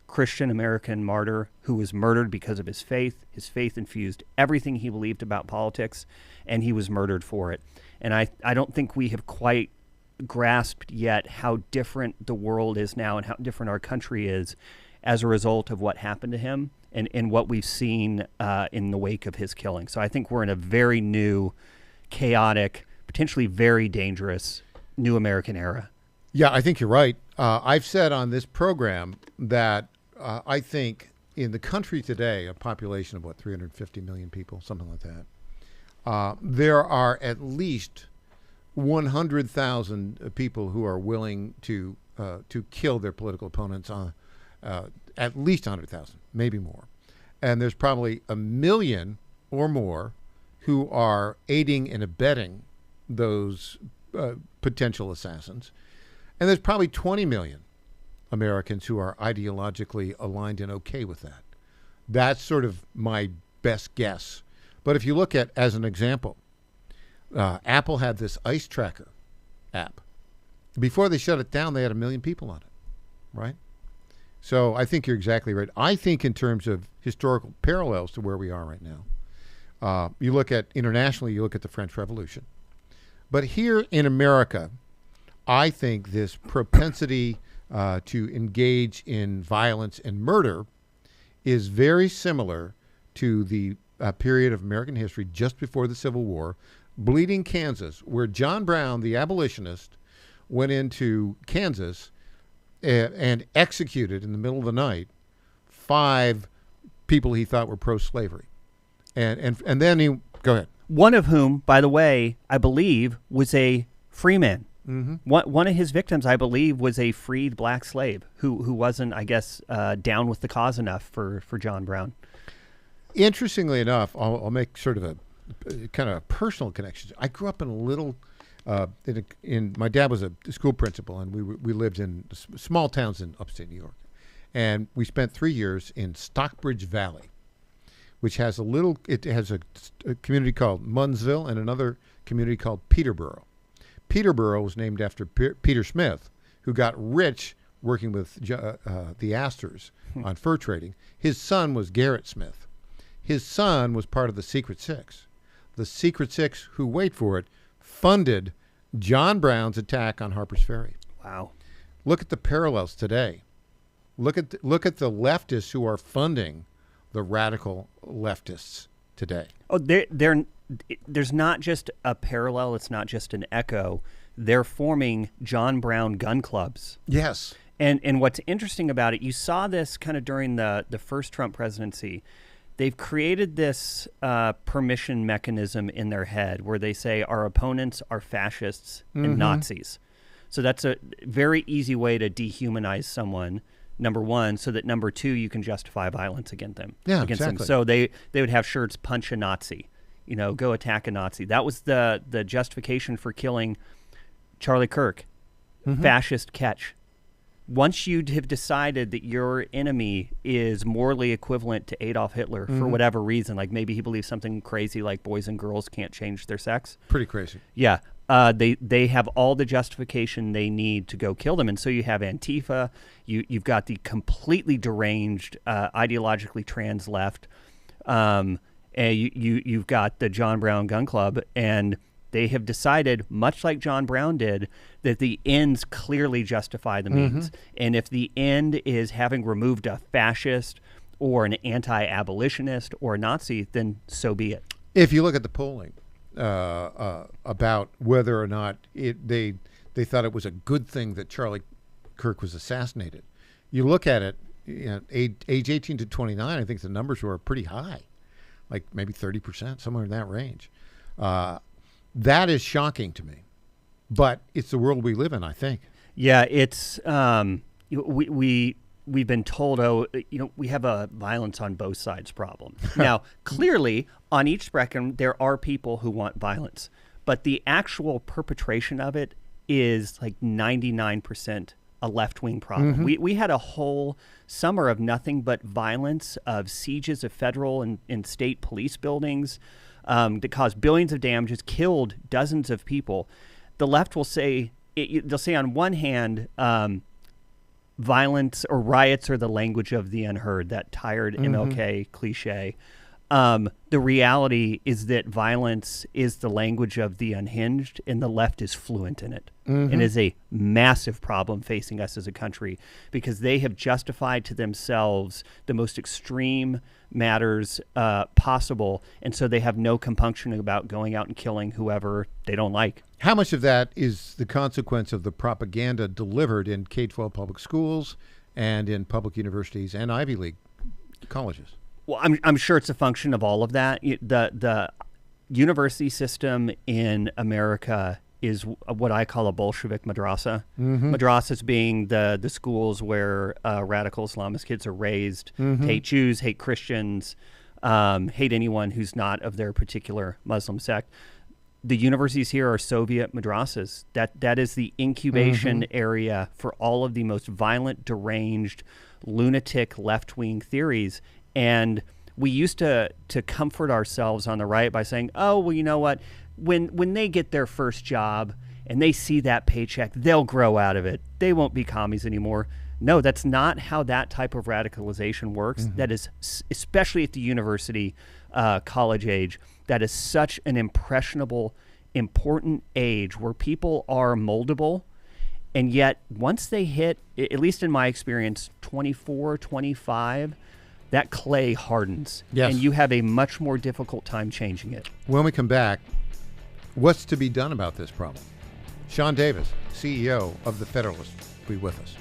Christian American martyr who was murdered because of his faith. His faith infused everything he believed about politics, and he was murdered for it. And I don't think we have quite grasped yet how different the world is now and how different our country is as a result of what happened to him and what we've seen in the wake of his killing. So I think we're in a very new, chaotic, potentially very dangerous new American era. Yeah, I think you're right. I've said on this program that I think in the country today, a population of 350 million people, something like that, there are at least 100,000 people who are willing to kill their political opponents. At least 100,000, maybe more, and there's probably 1 million or more who are aiding and abetting those potential assassins. And there's probably 20 million Americans who are ideologically aligned and okay with that. That's sort of my best guess. But if you look at, as an example, Apple had this ice tracker app. Before they shut it down, they had 1 million people on it, right? So I think you're exactly right. I think in terms of historical parallels to where we are right now, you look at internationally, you look at the French Revolution. But here in America, I think this propensity to engage in violence and murder is very similar to the period of American history just before the Civil War, Bleeding Kansas, where John Brown, the abolitionist, went into Kansas and executed in the middle of the night 5 people he thought were pro-slavery. And then he, go ahead. One of whom, by the way, I believe was a free man. One of his victims, I believe, was a freed black slave who wasn't, I guess, down with the cause enough for John Brown. Interestingly enough, I'll make sort of a kind of a personal connection. I grew up in a little, my dad was a school principal, and we lived in small towns in upstate New York. And we spent 3 years in Stockbridge Valley, which has it has a community called Munnsville and another community called Peterborough. Peterborough was named after Peter Smith, who got rich working with the Astors on fur trading. His son was Garrett Smith. His son was part of the Secret Six. The Secret Six, who, wait for it, funded John Brown's attack on Harper's Ferry. Wow. Look at the parallels today. Look at the leftists who are funding the radical leftists today. Oh, there's not just a parallel. It's not just an echo. They're forming John Brown gun clubs. Yes. And what's interesting about it, you saw this kind of during the first Trump presidency. They've created this permission mechanism in their head where they say our opponents are fascists and Nazis. So that's a very easy way to dehumanize someone, number one, so that number two, you can justify violence against them. Yeah, against exactly. them. So they would have shirts, punch a Nazi, go attack a Nazi. That was the justification for killing Charlie Kirk, fascist catch. Once you have decided that your enemy is morally equivalent to Adolf Hitler for whatever reason, like maybe he believes something crazy like boys and girls can't change their sex. Pretty crazy. Yeah. they have all the justification they need to go kill them. And so you have Antifa, you've got the completely deranged, ideologically trans left, and you've got the John Brown Gun Club, and they have decided, much like John Brown did, that the ends clearly justify the means. And if the end is having removed a fascist or an anti-abolitionist or a Nazi, then so be it. If you look at the polling about whether or not they thought it was a good thing that Charlie Kirk was assassinated, you look at it, age 18 to 29, I think the numbers were pretty high, like maybe 30%, somewhere in that range. That is shocking to me, but it's the world we live in, I think. Yeah, it's we've been told, we have a violence on both sides problem. Now, clearly, on each spectrum, there are people who want violence, but the actual perpetration of it is like 99% a left-wing problem. We had a whole summer of nothing but violence, of sieges of federal and state police buildings that caused billions of damages, killed dozens of people. The left will say, they'll say on one hand, violence or riots are the language of the unheard, that tired MLK cliche. The reality is that violence is the language of the unhinged, and the left is fluent in it. It is a massive problem facing us as a country because they have justified to themselves the most extreme matters possible, and so they have no compunction about going out and killing whoever they don't like. How much of that is the consequence of the propaganda delivered in K-12 public schools and in public universities and Ivy League colleges? Well, I'm sure it's a function of all of that. The university system in America is what I call a Bolshevik madrasa. Madrasas being the schools where radical Islamist kids are raised, to hate Jews, hate Christians, hate anyone who's not of their particular Muslim sect. The universities here are Soviet madrasas. That is the incubation area for all of the most violent, deranged, lunatic left-wing theories. And we used to comfort ourselves on the right by saying, oh, well, you know what? When they get their first job and they see that paycheck, they'll grow out of it. They won't be commies anymore. No, that's not how that type of radicalization works. That is, especially at the university, college age, that is such an impressionable, important age where people are moldable. And yet, once they hit, at least in my experience, 24, 25, that clay hardens. Yes. And you have a much more difficult time changing it. When we come back, what's to be done about this problem? Sean Davis, CEO of The Federalist, will be with us.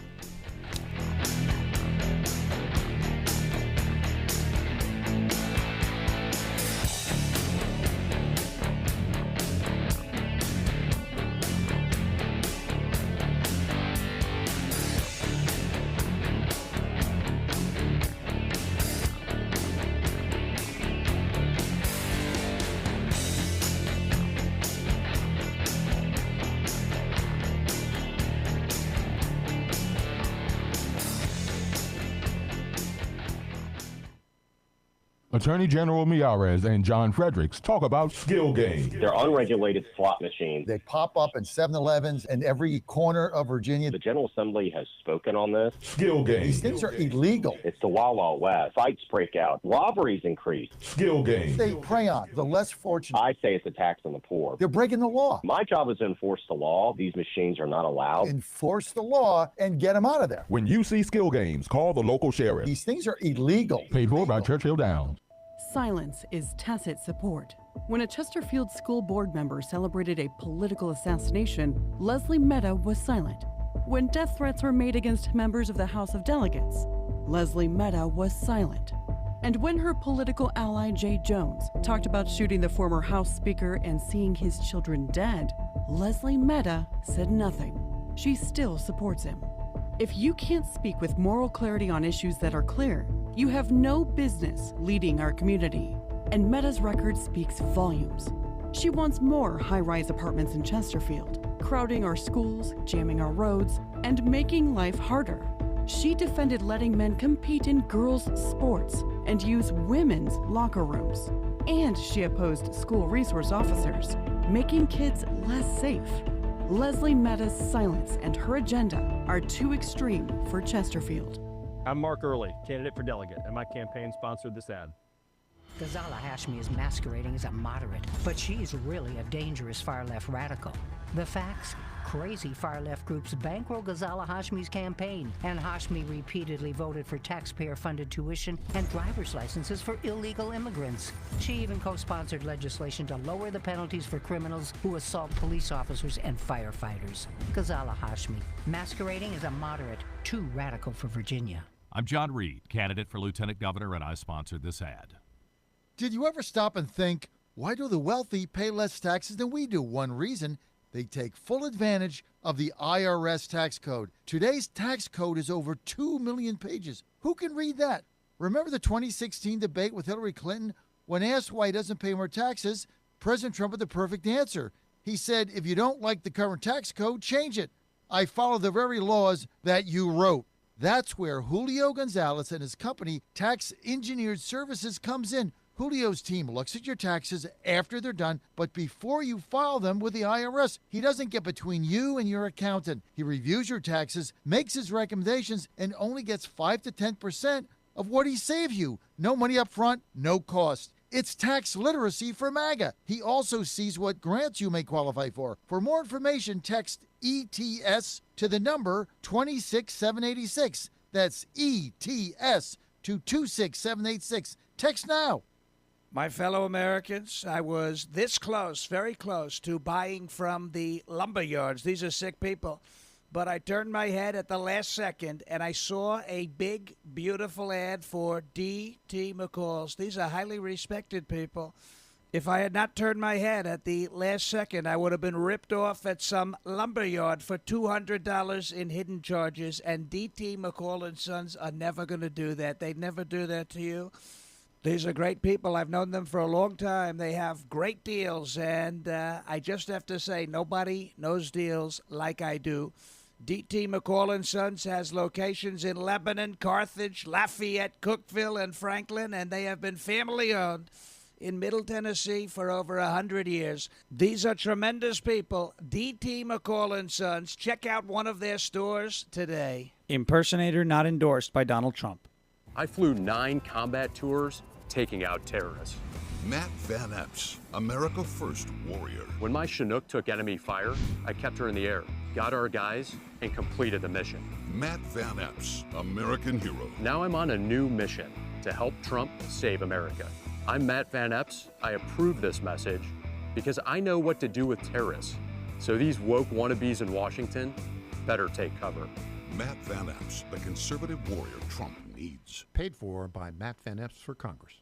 Attorney General Miyares and John Fredericks talk about skill games. They're unregulated slot machines. They pop up in 7-Elevens in every corner of Virginia. The General Assembly has spoken on this. Skill games. These things are illegal. It's the Wild Wild West. Fights break out. Robberies increase. Skill games. They prey on the less fortunate. I say it's a tax on the poor. They're breaking the law. My job is to enforce the law. These machines are not allowed. Enforce the law and get them out of there. When you see skill games, call the local sheriff. These things are illegal. Paid for by Churchill Downs. Silence is tacit support. When a Chesterfield school board member celebrated a political assassination, Leslie Mehta was silent. When death threats were made against members of the House of Delegates, Leslie Mehta was silent. And when her political ally Jay Jones talked about shooting the former House Speaker and seeing his children dead, Leslie Mehta said nothing. She still supports him. If you can't speak with moral clarity on issues that are clear, you have no business leading our community. And Mehta's record speaks volumes. She wants more high-rise apartments in Chesterfield, crowding our schools, jamming our roads, and making life harder. She defended letting men compete in girls' sports and use women's locker rooms. And she opposed school resource officers. making kids less safe. Leslie Metta's silence and her agenda are too extreme for Chesterfield. I'm Mark Early, candidate for delegate, and my campaign sponsored this ad. Ghazala Hashmi is masquerading as a moderate, but she's really a dangerous far-left radical. The facts? Crazy far-left groups bankroll Ghazala Hashmi's campaign, and Hashmi repeatedly voted for taxpayer-funded tuition and driver's licenses for illegal immigrants. She even co-sponsored legislation to lower the penalties for criminals who assault police officers and firefighters. Ghazala Hashmi, masquerading as a moderate, too radical for Virginia. I'm John Reed, candidate for lieutenant governor, and I sponsored this ad. Did you ever stop and think, why do the wealthy pay less taxes than we do? One reason, they take full advantage of the IRS tax code. Today's tax code is over 2 million pages. Who can read that? Remember the 2016 debate with Hillary Clinton? When asked why he doesn't pay more taxes, President Trump had the perfect answer. He said, if you don't like the current tax code, change it. I follow the very laws that you wrote. That's where Julio Gonzalez and his company, Tax Engineered Services, comes in. Julio's team looks at your taxes after they're done, but before you file them with the IRS. He doesn't get between you and your accountant. He reviews your taxes, makes his recommendations, and only gets 5 to 10% of what he saved you. No money up front, no cost. It's tax literacy for MAGA. He also sees what grants you may qualify for. For more information, text ETS to the number 26786. That's ETS to 26786. Text now. My fellow Americans, I was this close, very close, to buying from the lumber yards. These are sick people. But I turned my head at the last second, and I saw a big, beautiful ad for D.T. McCall's. These are highly respected people. If I had not turned my head at the last second, I would have been ripped off at some lumber yard for $200 in hidden charges, and D.T. McCall & Sons are never going to do that. They'd never do that to you. These are great people. I've known them for a long time. They have great deals, and I just have to say, nobody knows deals like I do. D.T. McCall & Sons has locations in Lebanon, Carthage, Lafayette, Cookeville, and Franklin, and they have been family-owned in Middle Tennessee for over 100 years. These are tremendous people. D.T. McCall & Sons. Check out one of their stores today. Impersonator not endorsed by Donald Trump. I flew 9 combat tours taking out terrorists. Matt Van Epps, America First warrior. When my Chinook took enemy fire, I kept her in the air, got our guys, and completed the mission. Matt Van Epps, American hero. Now I'm on a new mission to help Trump save America. I'm Matt Van Epps. I approve this message because I know what to do with terrorists. So these woke wannabes in Washington better take cover. Matt Van Epps, the conservative warrior Trump needs. Paid for by Matt Van Epps for Congress.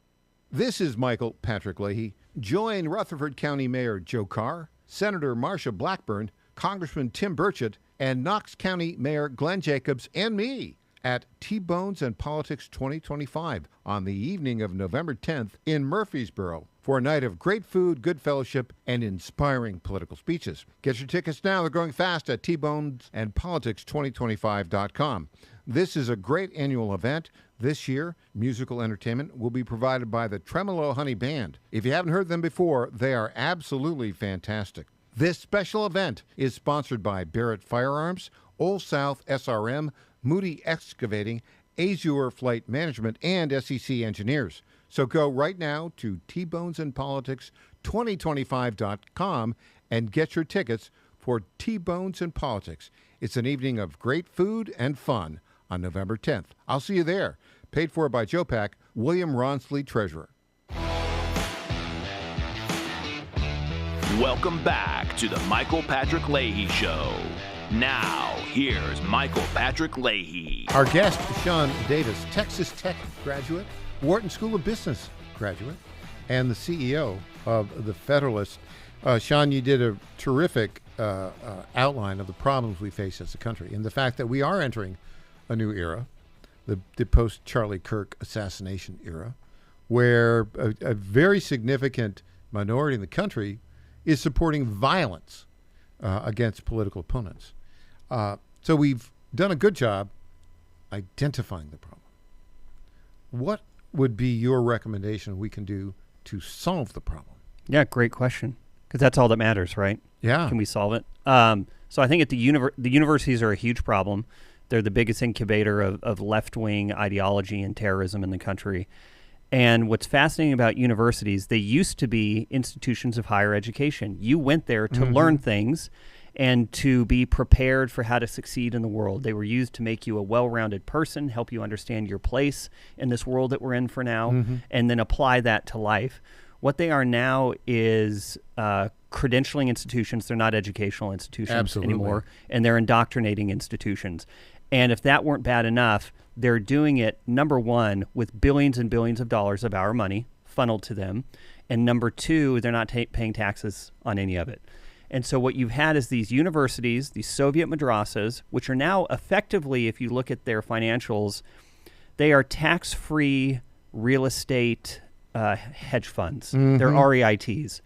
This is Michael Patrick Leahy. Join Rutherford County Mayor Joe Carr, Senator Marsha Blackburn, Congressman Tim Burchett, and Knox County Mayor Glenn Jacobs and me at T-Bones and Politics 2025 on the evening of November 10th in Murfreesboro for a night of great food, good fellowship, and inspiring political speeches. Get your tickets now. They're going fast at tbonesandpolitics2025.com. This is a great annual event. This year, musical entertainment will be provided by the Tremolo Honey Band. If you haven't heard them before, they are absolutely fantastic. This special event is sponsored by Barrett Firearms, Old South SRM, Moody Excavating, Azure Flight Management, and SEC Engineers. So go right now to tbonesandpolitics2025.com and get your tickets for T-Bones and Politics. It's an evening of great food and fun on November 10th. I'll see you there. Paid for by Joe Pack, William Ronsley, Treasurer. Welcome back to the Michael Patrick Leahy Show. Now, here's Michael Patrick Leahy. Our guest, Sean Davis, Texas Tech graduate, Wharton School of Business graduate, and the CEO of The Federalist. Sean, you did a terrific outline of the problems we face as a country and the fact that we are entering a new era, the post-Charlie Kirk assassination era, where a very significant minority in the country is supporting violence against political opponents. So we've done a good job identifying the problem. What would be your recommendation we can do to solve the problem? Yeah, great question. Because that's all that matters, right? Yeah. Can we solve it? So I think at the universities are a huge problem. They're the biggest incubator of left-wing ideology and terrorism in the country. And what's fascinating about universities, they used to be institutions of higher education. You went there to learn things and to be prepared for how to succeed in the world. They were used to make you a well-rounded person, help you understand your place in this world that we're in for now, and then apply that to life. What they are now is credentialing institutions. They're not educational institutions anymore, and they're indoctrinating institutions. And if that weren't bad enough, they're doing it, number one, with billions and billions of dollars of our money funneled to them. And number two, they're not paying taxes on any of it. And so what you've had is these universities, these Soviet madrasas, which are now effectively, if you look at their financials, they are tax-free real estate hedge funds. They're REITs.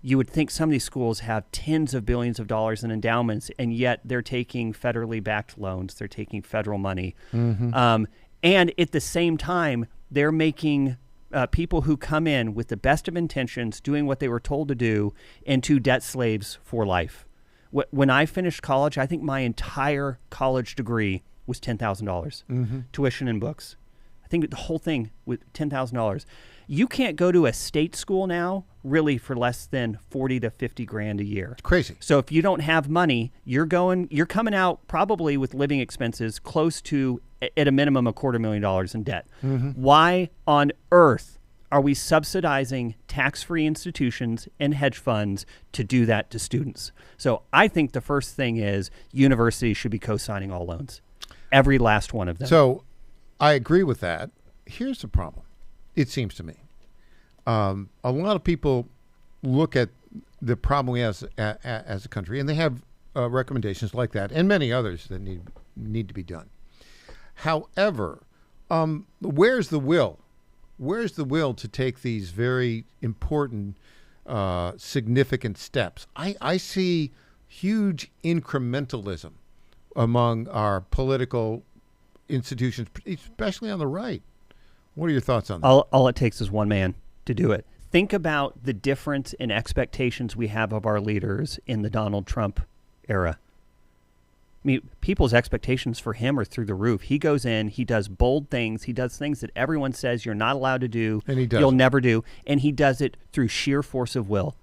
You would think some of these schools have tens of billions of dollars in endowments, and yet they're taking federally backed loans. They're taking federal money. And at the same time, they're making people who come in with the best of intentions, doing what they were told to do, into debt slaves for life. When I finished college, I think my entire college degree was $10,000, tuition and books. I think the whole thing with $10,000. You can't go to a state school now really for less than 40 to 50 grand a year. Crazy. So if you don't have money, you're coming out probably with living expenses close to, at a minimum, $250,000 in debt. Why on earth are we subsidizing tax-free institutions and hedge funds to do that to students? So I think the first thing is universities should be co-signing all loans, every last one of them. So I agree with that. Here's the problem. It seems to me, a lot of people look at the problem we have as a country, and they have recommendations like that, and many others that need to be done. However, where's the will? Where's the will to take these very important, significant steps? I see huge incrementalism among our political institutions, especially on the right. What are your thoughts on that? All it takes is one man to do it. Think about the difference in expectations we have of our leaders in the Donald Trump era. I mean, people's expectations for him are through the roof. He goes in, he does bold things, he does things that everyone says you're not allowed to do, and he does. You'll never do, and he does it through sheer force of will.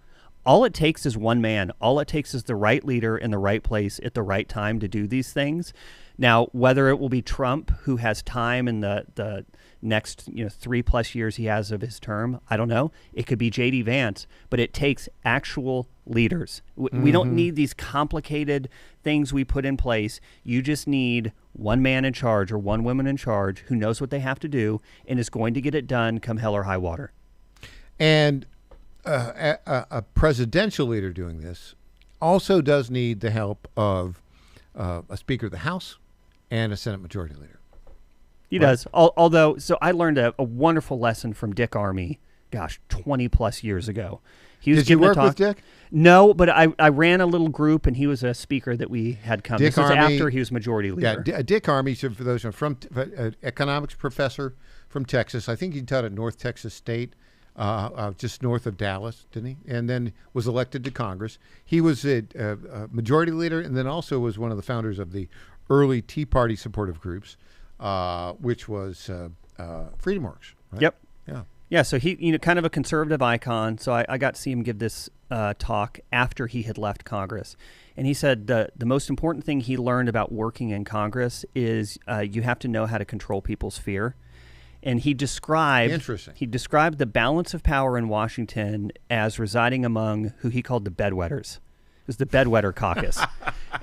All it takes is one man. All it takes is the right leader in the right place at the right time to do these things. Now, whether it will be Trump, who has time in the next 3+ years he has of his term, I don't know. It could be J.D. Vance, but it takes actual leaders. We don't need these complicated things we put in place. You just need one man in charge or one woman in charge who knows what they have to do and is going to get it done come hell or high water. And a presidential leader doing this also does need the help of a Speaker of the House and a Senate Majority Leader. He does. Although, so I learned a wonderful lesson from Dick Armey, 20+ years ago. He was Did you work with Dick? No, but I ran a little group, and he was a speaker that we had come. Dick this was Armey, after he was majority leader. Yeah, Dick Armey, so for those who are from economics professor from Texas. I think he taught at North Texas State, just north of Dallas, didn't he? And then was elected to Congress. He was a majority leader, and then also was one of the founders of the early Tea Party supportive groups, which was Freedom Works. Right? Yep. Yeah. Yeah, so he, kind of a conservative icon. So I got to see him give this talk after he had left Congress. And he said the most important thing he learned about working in Congress is you have to know how to control people's fear. And he described the balance of power in Washington as residing among who he called the bedwetters. It was the bedwetter caucus.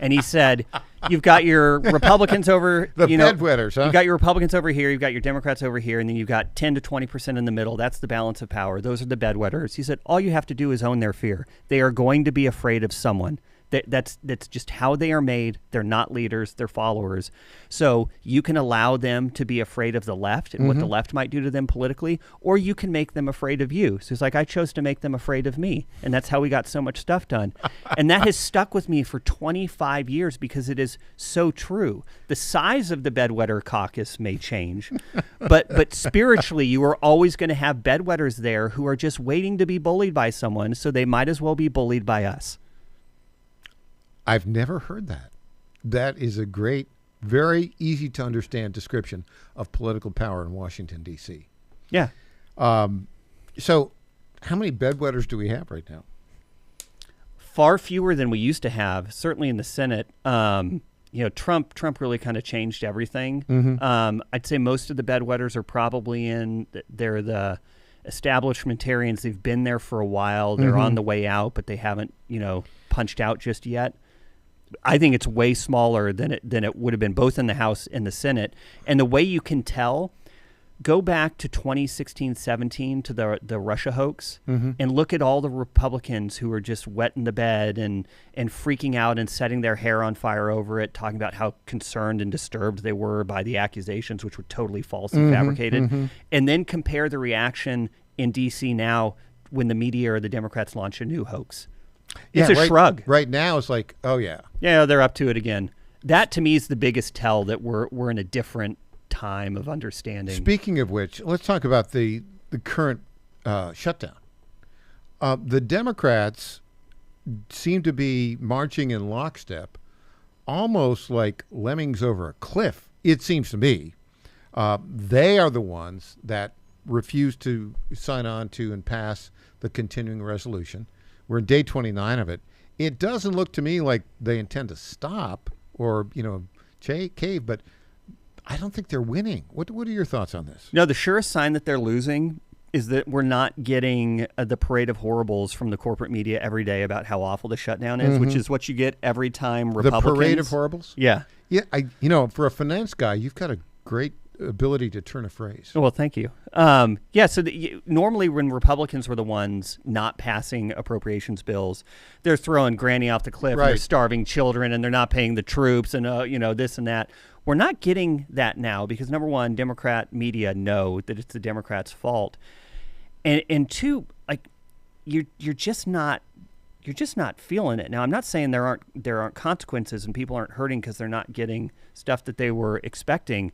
And he said, you've got your Republicans over bedwetters, huh? You've got your Republicans over here, you've got your Democrats over here, and then you've got 10 to 20% in the middle. That's the balance of power. Those are the bedwetters. He said, all you have to do is own their fear. They are going to be afraid of someone. That's just how they are made. They're not leaders, they're followers. So you can allow them to be afraid of the left and what the left might do to them politically, or you can make them afraid of you. So it's like, I chose to make them afraid of me, and that's how we got so much stuff done. And that has stuck with me for 25 years because it is so true. The size of the bedwetter caucus may change, but spiritually, you are always going to have bedwetters there who are just waiting to be bullied by someone, so they might as well be bullied by us. I've never heard that. That is a great, very easy to understand description of political power in Washington, D.C. Yeah. So how many bedwetters do we have right now? Far fewer than we used to have, certainly in the Senate. Trump really kind of changed everything. I'd say most of the bedwetters are probably they're the establishmentarians. They've been there for a while. They're on the way out, but they haven't, punched out just yet. I think it's way smaller than it would have been, both in the House and the Senate. And the way you can tell, go back to 2016-17 to the Russia hoax and look at all the Republicans who were just wetting the bed and freaking out and setting their hair on fire over it, talking about how concerned and disturbed they were by the accusations, which were totally false and fabricated. And then compare the reaction in D.C. now when the media or the Democrats launch a new hoax. It's a shrug. Right now, it's like, oh, yeah. Yeah, they're up to it again. That, to me, is the biggest tell that we're in a different time of understanding. Speaking of which, let's talk about the current shutdown. The Democrats seem to be marching in lockstep, almost like lemmings over a cliff, it seems to me. They are the ones that refuse to sign on to and pass the continuing resolution. We're in day 29 of it. It doesn't look to me like they intend to stop or, cave, but I don't think they're winning. What are your thoughts on this? No, the surest sign that they're losing is that we're not getting the parade of horribles from the corporate media every day about how awful the shutdown is, which is what you get every time Republicans... The parade of horribles? Yeah. Yeah, for a finance guy, you've got a great ability to turn a phrase. Well, thank you. So normally when Republicans were the ones not passing appropriations bills, they're throwing Granny off the cliff, and they're starving children, and they're not paying the troops, and this and that. We're not getting that now because, number one, Democrat media know that it's the Democrats' fault, and two, like you're just not feeling it. Now, I'm not saying there aren't consequences and people aren't hurting because they're not getting stuff that they were expecting.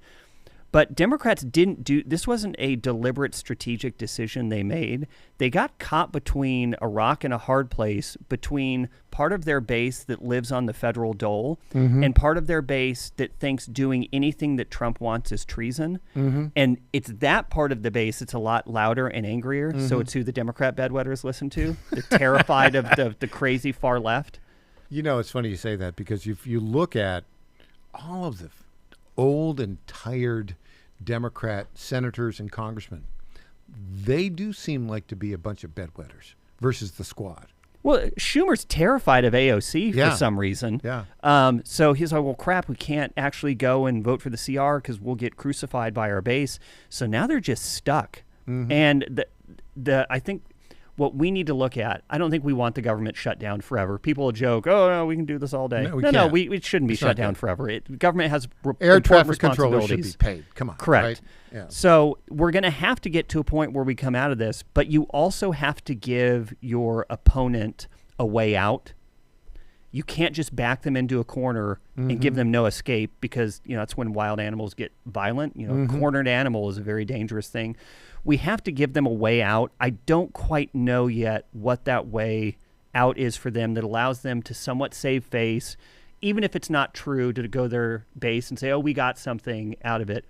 But Democrats didn't do – this wasn't a deliberate strategic decision they made. They got caught between a rock and a hard place, between part of their base that lives on the federal dole and part of their base that thinks doing anything that Trump wants is treason. And it's that part of the base that's a lot louder and angrier, so it's who the Democrat bedwetters listen to. They're terrified of the crazy far left. It's funny you say that because if you look at all of the old and tired Democrat senators and congressmen, they do seem like to be a bunch of bedwetters versus the squad. Well, Schumer's terrified of AOC for some reason. Yeah. So he's like, well, crap, we can't actually go and vote for the CR because we'll get crucified by our base. So now they're just stuck. And I think what we need to look at, I don't think we want the government shut down forever. People will joke, oh, no, we can do this all day. No, it shouldn't be shut down forever. Government has air traffic controllers should be paid. Come on. Correct. Right? Yeah. So we're going to have to get to a point where we come out of this, but you also have to give your opponent a way out. You can't just back them into a corner and give them no escape because, that's when wild animals get violent. A cornered animal is a very dangerous thing. We have to give them a way out. I don't quite know yet what that way out is for them that allows them to somewhat save face, even if it's not true, to go their base and say, oh, we got something out of it.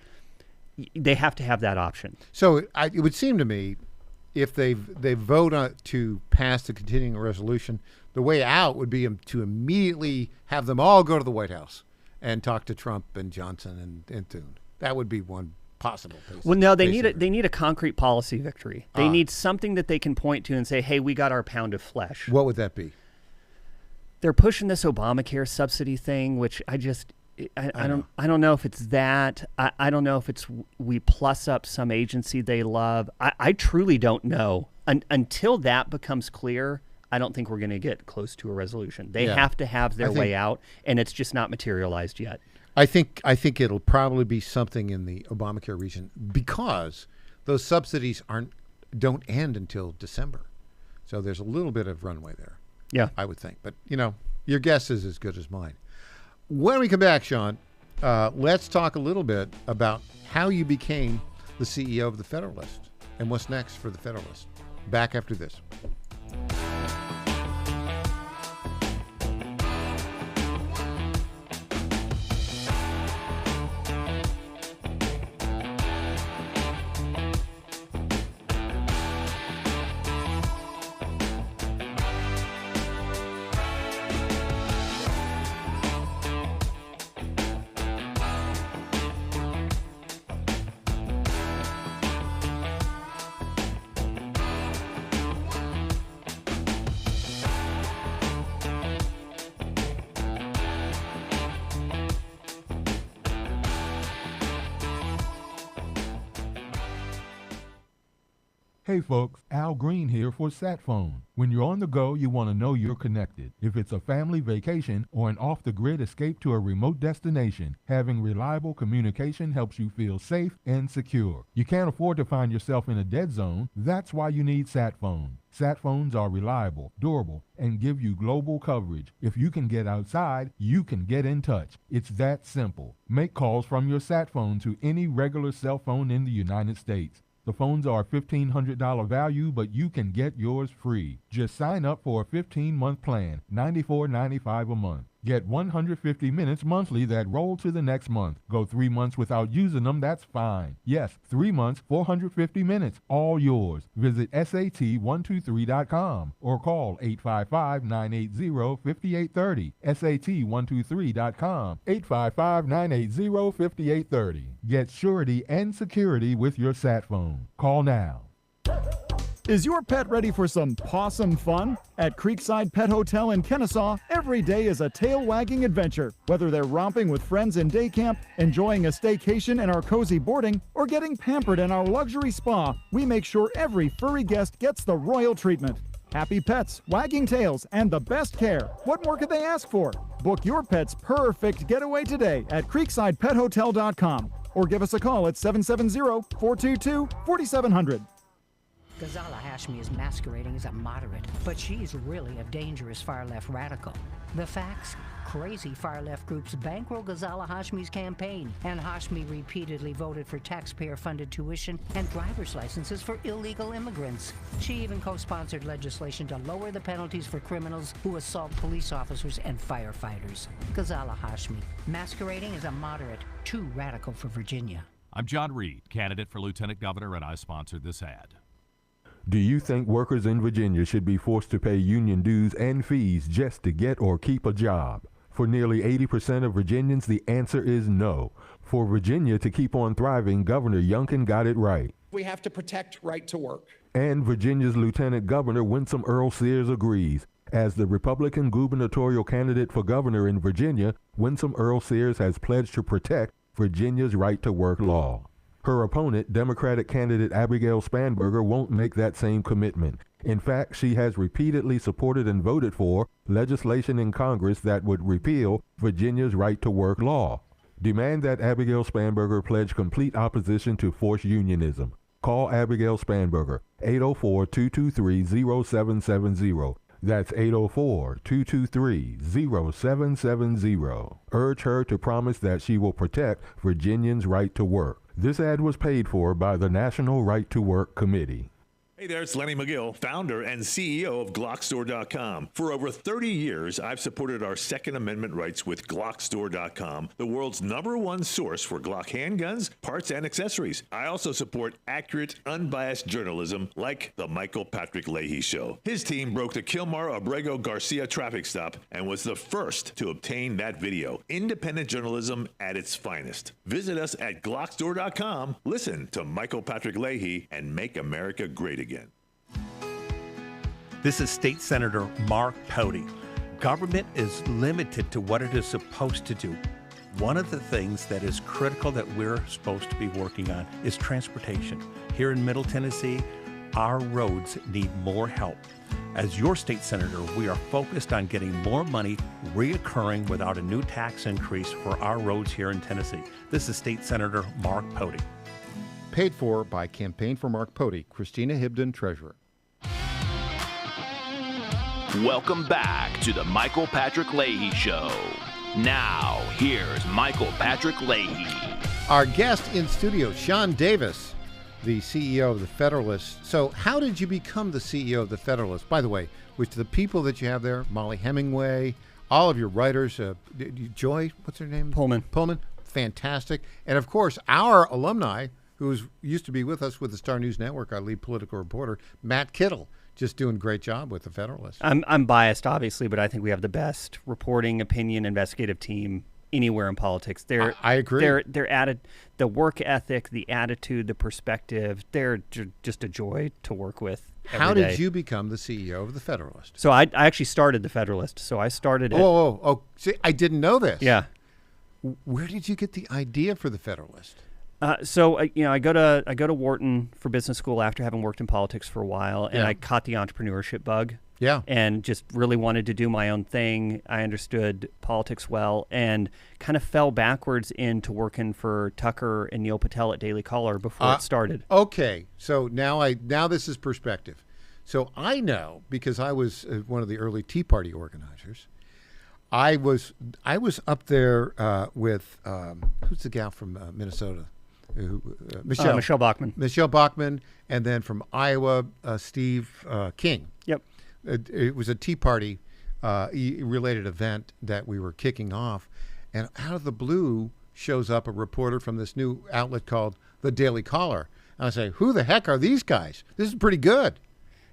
They have to have that option. So it would seem to me if they vote to pass the continuing resolution, the way out would be to immediately have them all go to the White House and talk to Trump and Johnson and Thune. That would be one possible. Well, no, they need a concrete policy victory. They need something that they can point to and say, hey, we got our pound of flesh. What would that be? They're pushing this Obamacare subsidy thing, which I don't know if it's that. I don't know if it's we plus up some agency they love. I truly don't know. Until that becomes clear, I don't think we're going to get close to a resolution. They Yeah. have to have their way out, and it's just not materialized yet. I think it'll probably be something in the Obamacare region because those subsidies don't end until December. So there's a little bit of runway there. Yeah. I would think. But, your guess is as good as mine. When we come back, Sean, let's talk a little bit about how you became the CEO of the Federalist and what's next for the Federalist. Back after this. Hey folks, Al Green here for SatPhone. When you're on the go, you want to know you're connected. If it's a family vacation or an off-the-grid escape to a remote destination, having reliable communication helps you feel safe and secure. You can't afford to find yourself in a dead zone. That's why you need SatPhone. SatPhones are reliable, durable, and give you global coverage. If you can get outside, you can get in touch. It's that simple. Make calls from your SatPhone to any regular cell phone in the United States. The phones are $1,500 value, but you can get yours free. Just sign up for a 15-month plan, $94.95 a month. Get 150 minutes monthly that roll to the next month. Go 3 months without using them, that's fine. Yes, 3 months, 450 minutes, all yours. Visit SAT123.com or call 855-980-5830. SAT123.com, 855-980-5830. Get surety and security with your SatPhone. Call now. Is your pet ready for some pawsome fun? At Creekside Pet Hotel in Kennesaw, every day is a tail-wagging adventure. Whether they're romping with friends in day camp, enjoying a staycation in our cozy boarding, or getting pampered in our luxury spa, we make sure every furry guest gets the royal treatment. Happy pets, wagging tails, and the best care. What more could they ask for? Book your pet's perfect getaway today at CreeksidePetHotel.com or give us a call at 770-422-4700. Ghazala Hashmi is masquerading as a moderate, but she's really a dangerous far-left radical. The facts? Crazy far-left groups bankroll Ghazala Hashmi's campaign, and Hashmi repeatedly voted for taxpayer-funded tuition and driver's licenses for illegal immigrants. She even co-sponsored legislation to lower the penalties for criminals who assault police officers and firefighters. Ghazala Hashmi, masquerading as a moderate, too radical for Virginia. I'm John Reed, candidate for Lieutenant Governor, and I sponsored this ad. Do you think workers in Virginia should be forced to pay union dues and fees just to get or keep a job? For nearly 80% of Virginians, the answer is no. For Virginia to keep on thriving, Governor Youngkin got it right. We have to protect right to work. And Virginia's Lieutenant Governor Winsome Earl Sears agrees. As the Republican gubernatorial candidate for governor in Virginia, Winsome Earl Sears has pledged to protect Virginia's right to work law. Her opponent, Democratic candidate Abigail Spanberger, won't make that same commitment. In fact, she has repeatedly supported and voted for legislation in Congress that would repeal Virginia's right to work law. Demand that Abigail Spanberger pledge complete opposition to forced unionism. Call Abigail Spanberger, 804-223-0770. That's 804-223-0770. Urge her to promise that she will protect Virginians' right to work. This ad was paid for by the National Right to Work Committee. Hey there, it's Lenny McGill, founder and CEO of GlockStore.com. For over 30 years, I've supported our Second Amendment rights with GlockStore.com, the world's #1 source for Glock handguns, parts, and accessories. I also support accurate, unbiased journalism like The Michael Patrick Leahy Show. His team broke the Kilmar Abrego Garcia traffic stop and was the first to obtain that video. Independent journalism at its finest. Visit us at GlockStore.com, listen to Michael Patrick Leahy, and make America great again. This is State Senator Mark Pody. Government is limited to what it is supposed to do. One of the things that is critical that we're supposed to be working on is transportation. Here in Middle Tennessee, our roads need more help. As your state senator, we are focused on getting more money reoccurring without a new tax increase for our roads here in Tennessee. This is State Senator Mark Pody. Paid for by Campaign for Mark Pody, Christina Hibden, Treasurer. Welcome back to the Michael Patrick Leahy Show. Now, here's Michael Patrick Leahy. Our guest in studio, Sean Davis, the CEO of the Federalist. So how did you become the CEO of the Federalist? By the way, with the people that you have there, Molly Hemingway, all of your writers, Joy, what's her name? Pullman, fantastic. And of course, our alumni, who used to be with us with the Star News Network, our lead political reporter, Matt Kittle, just doing a great job with the Federalist. I'm biased, obviously, but I think we have the best reporting, opinion, investigative team anywhere in politics. I agree. They're added the work ethic, the attitude, the perspective. They're just a joy to work with. How did you become the CEO of the Federalist? So I actually started the Federalist. So I started it. Oh! See, I didn't know this. Yeah. Where did you get the idea for the Federalist? I go to Wharton for business school after having worked in politics for a while, and I caught the entrepreneurship bug. Yeah. And just really wanted to do my own thing. I understood politics well and kind of fell backwards into working for Tucker and Neil Patel at Daily Caller before it started. Okay. So now this is perspective. So I know, because I was one of the early Tea Party organizers, I was up there with who's the gal from Minnesota? Michelle Bachmann. Michelle Bachmann, and then from Iowa, Steve King. Yep. It was a Tea Party related event that we were kicking off, and out of the blue shows up a reporter from this new outlet called the Daily Caller. And I say, who the heck are these guys? This is pretty good.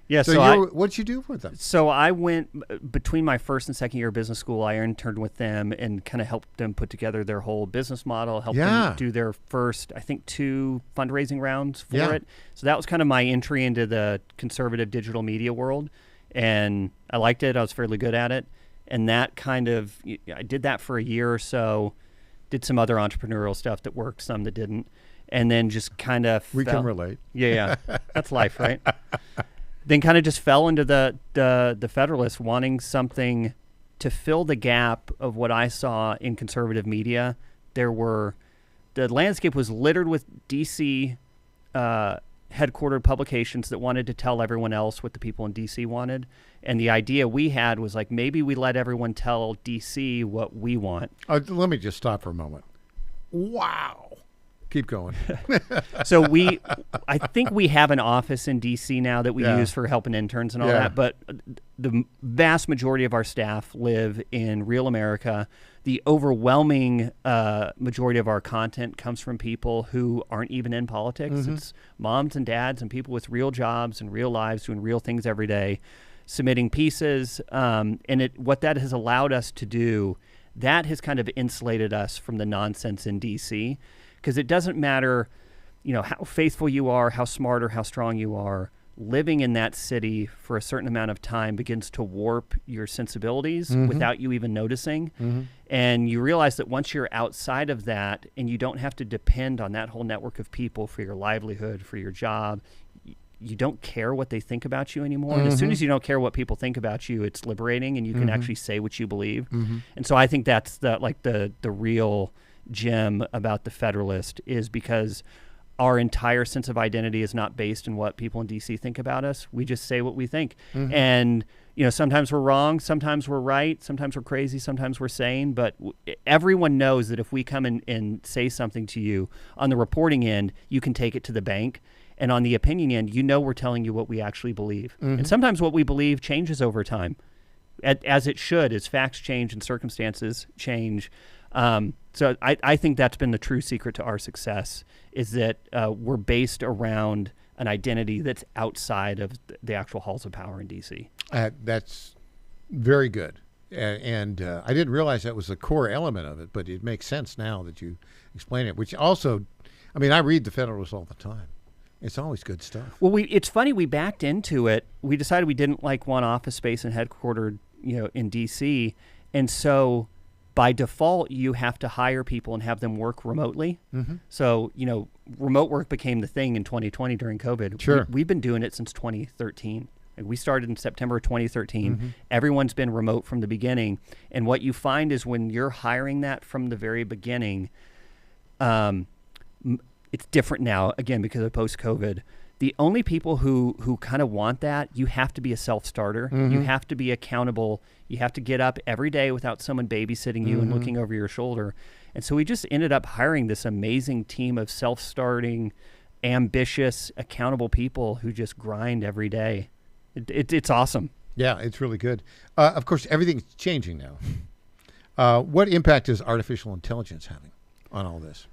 Yeah. So what'd you do with them? So I went between my first and second year of business school. I interned with them and kind of helped them put together their whole business model. Helped them do their first, I think, 2 fundraising rounds for it. So that was kind of my entry into the conservative digital media world, and I liked it. I was fairly good at it, and that I did that for a year or so. Did some other entrepreneurial stuff that worked, some that didn't, and then just kind of can relate. Yeah, that's life, right? Then kind of just fell into the Federalist, wanting something to fill the gap of what I saw in conservative media. The landscape was littered with D.C. headquartered publications that wanted to tell everyone else what the people in D.C. wanted. And the idea we had was like, maybe we let everyone tell D.C. what we want. Let me just stop for a moment. Wow. Keep going. So I think we have an office in D.C. now that we use for helping interns and all that, but the vast majority of our staff live in real America. The overwhelming majority of our content comes from people who aren't even in politics. Mm-hmm. It's moms and dads and people with real jobs and real lives doing real things every day, submitting pieces. And what that has allowed us to do, that has kind of insulated us from the nonsense in D.C., because it doesn't matter, how faithful you are, how smart or how strong you are. Living in that city for a certain amount of time begins to warp your sensibilities without you even noticing. Mm-hmm. And you realize that once you're outside of that and you don't have to depend on that whole network of people for your livelihood, for your job, you don't care what they think about you anymore. And as soon as you don't care what people think about you, it's liberating and you can actually say what you believe. Mm-hmm. And so I think that's the real gem about the Federalist, is because our entire sense of identity is not based in what people in D.C. think about us. We just say what we think. Mm-hmm. And, sometimes we're wrong, sometimes we're right, sometimes we're crazy, sometimes we're sane. But everyone knows that if we come and say something to you on the reporting end, you can take it to the bank. And on the opinion end, we're telling you what we actually believe. Mm-hmm. And sometimes what we believe changes over time, as it should, as facts change and circumstances change. So I think that's been the true secret to our success, is that we're based around an identity that's outside of the actual halls of power in D.C. That's very good. And I didn't realize that was the core element of it, but it makes sense now that you explain it, which also, I read the Federalist all the time. It's always good stuff. Well, it's funny, we backed into it. We decided we didn't want office space and headquartered, in D.C., and so by default, you have to hire people and have them work remotely. Mm-hmm. So, remote work became the thing in 2020 during COVID. Sure. We've been doing it since 2013. Like, we started in September 2013. Mm-hmm. Everyone's been remote from the beginning. And what you find is when you're hiring that from the very beginning, it's different now, again, because of post-COVID. The only people who kind of want that, you have to be a self-starter. Mm-hmm. You have to be accountable. You have to get up every day without someone babysitting you and looking over your shoulder. And so we just ended up hiring this amazing team of self-starting, ambitious, accountable people who just grind every day. It's awesome. Yeah, it's really good. Of course, everything's changing now. What impact is artificial intelligence having on all this?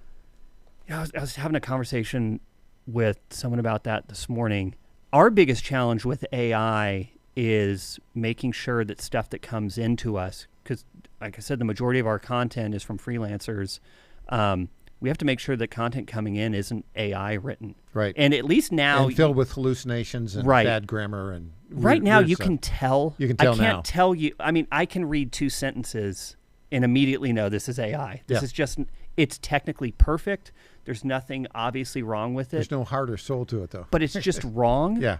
Yeah, I was having a conversation with someone about that this morning. Our biggest challenge with AI is making sure that stuff that comes into us, because like I said, the majority of our content is from freelancers. We have to make sure that content coming in isn't AI written. Right. And at least now... And filled with hallucinations and bad grammar and right now weird you stuff. can tell. You can tell I can't tell you... I mean, I can read 2 sentences and immediately know this is AI. This is just... It's technically perfect. There's nothing obviously wrong with it. There's no heart or soul to it, though. But it's just wrong. Yeah.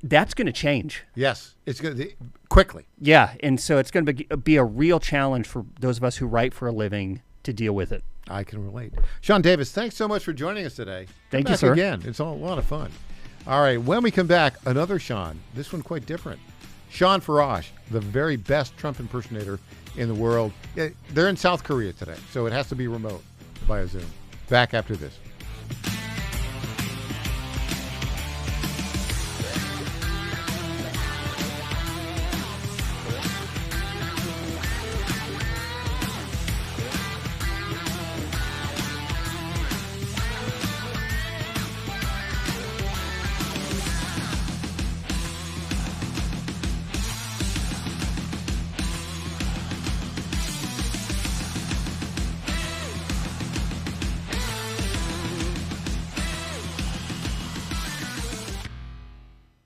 That's going to change. Yes. It's going to quickly. Yeah. And so it's going to be a real challenge for those of us who write for a living to deal with it. I can relate. Sean Davis, thanks so much for joining us today. Thank you, sir. Again. It's all a lot of fun. All right. When we come back, another Sean. This one quite different. Sean Farash, the very best Trump impersonator in the world. They're in South Korea today, so it has to be remote via Zoom. Back after this.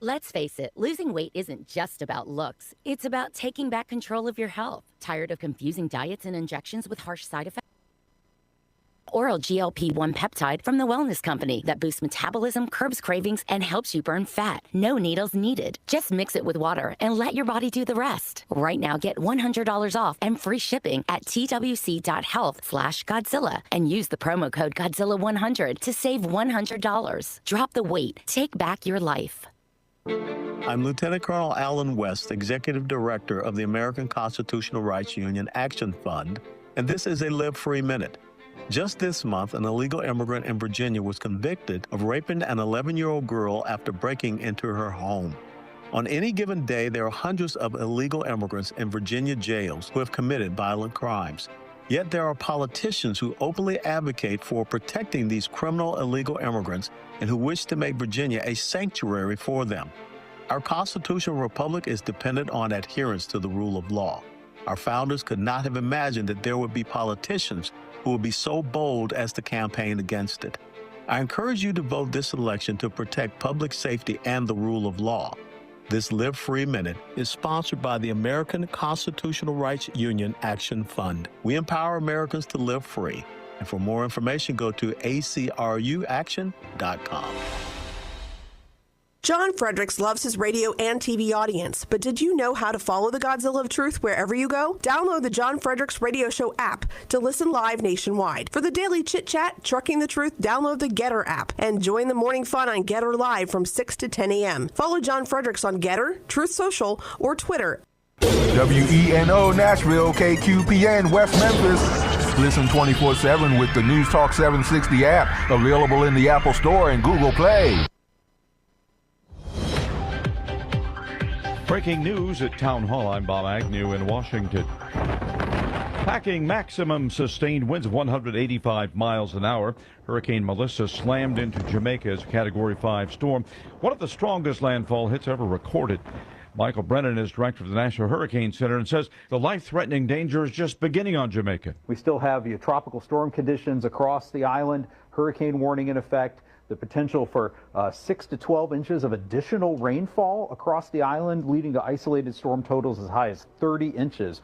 Let's face it, losing weight isn't just about looks. It's about taking back control of your health. Tired of confusing diets and injections with harsh side effects? Oral GLP-1 peptide from the Wellness Company that boosts metabolism, curbs cravings, and helps you burn fat. No needles needed. Just mix it with water and let your body do the rest. Right now, get $100 off and free shipping at twc.health/Godzilla and use the promo code Godzilla100 to save $100. Drop the weight. Take back your life. I'm Lieutenant Colonel Alan West, Executive Director of the American Constitutional Rights Union Action Fund, and this is a Live Free Minute. Just this month, an illegal immigrant in Virginia was convicted of raping an 11-year-old girl after breaking into her home. On any given day, there are hundreds of illegal immigrants in Virginia jails who have committed violent crimes. Yet there are politicians who openly advocate for protecting these criminal illegal immigrants and who wish to make Virginia a sanctuary for them. Our constitutional republic is dependent on adherence to the rule of law. Our founders could not have imagined that there would be politicians who would be so bold as to campaign against it. I encourage you to vote this election to protect public safety and the rule of law. This Live Free Minute is sponsored by the American Constitutional Rights Union Action Fund. We empower Americans to live free. And for more information, go to acruaction.com. John Fredericks loves his radio and TV audience, but did you know how to follow the Godzilla of Truth wherever you go? Download the John Fredericks Radio Show app to listen live nationwide. For the daily chit-chat, Trucking the Truth, download the Getter app and join the morning fun on Getter Live from 6 to 10 a.m. Follow John Fredericks on Getter, Truth Social, or Twitter. WENO Nashville, KQPN West Memphis. Listen 24/7 with the News Talk 760 app, available in the Apple Store and Google Play. Breaking news at Town Hall. I'm Bob Agnew in Washington. Packing maximum sustained winds of 185 miles an hour. Hurricane Melissa slammed into Jamaica as a Category 5 storm. One of the strongest landfall hits ever recorded. Michael Brennan is director of the National Hurricane Center and says the life-threatening danger is just beginning on Jamaica. We still have tropical storm conditions across the island, hurricane warning in effect. The potential for 6 to 12 inches of additional rainfall across the island, leading to isolated storm totals as high as 30 inches.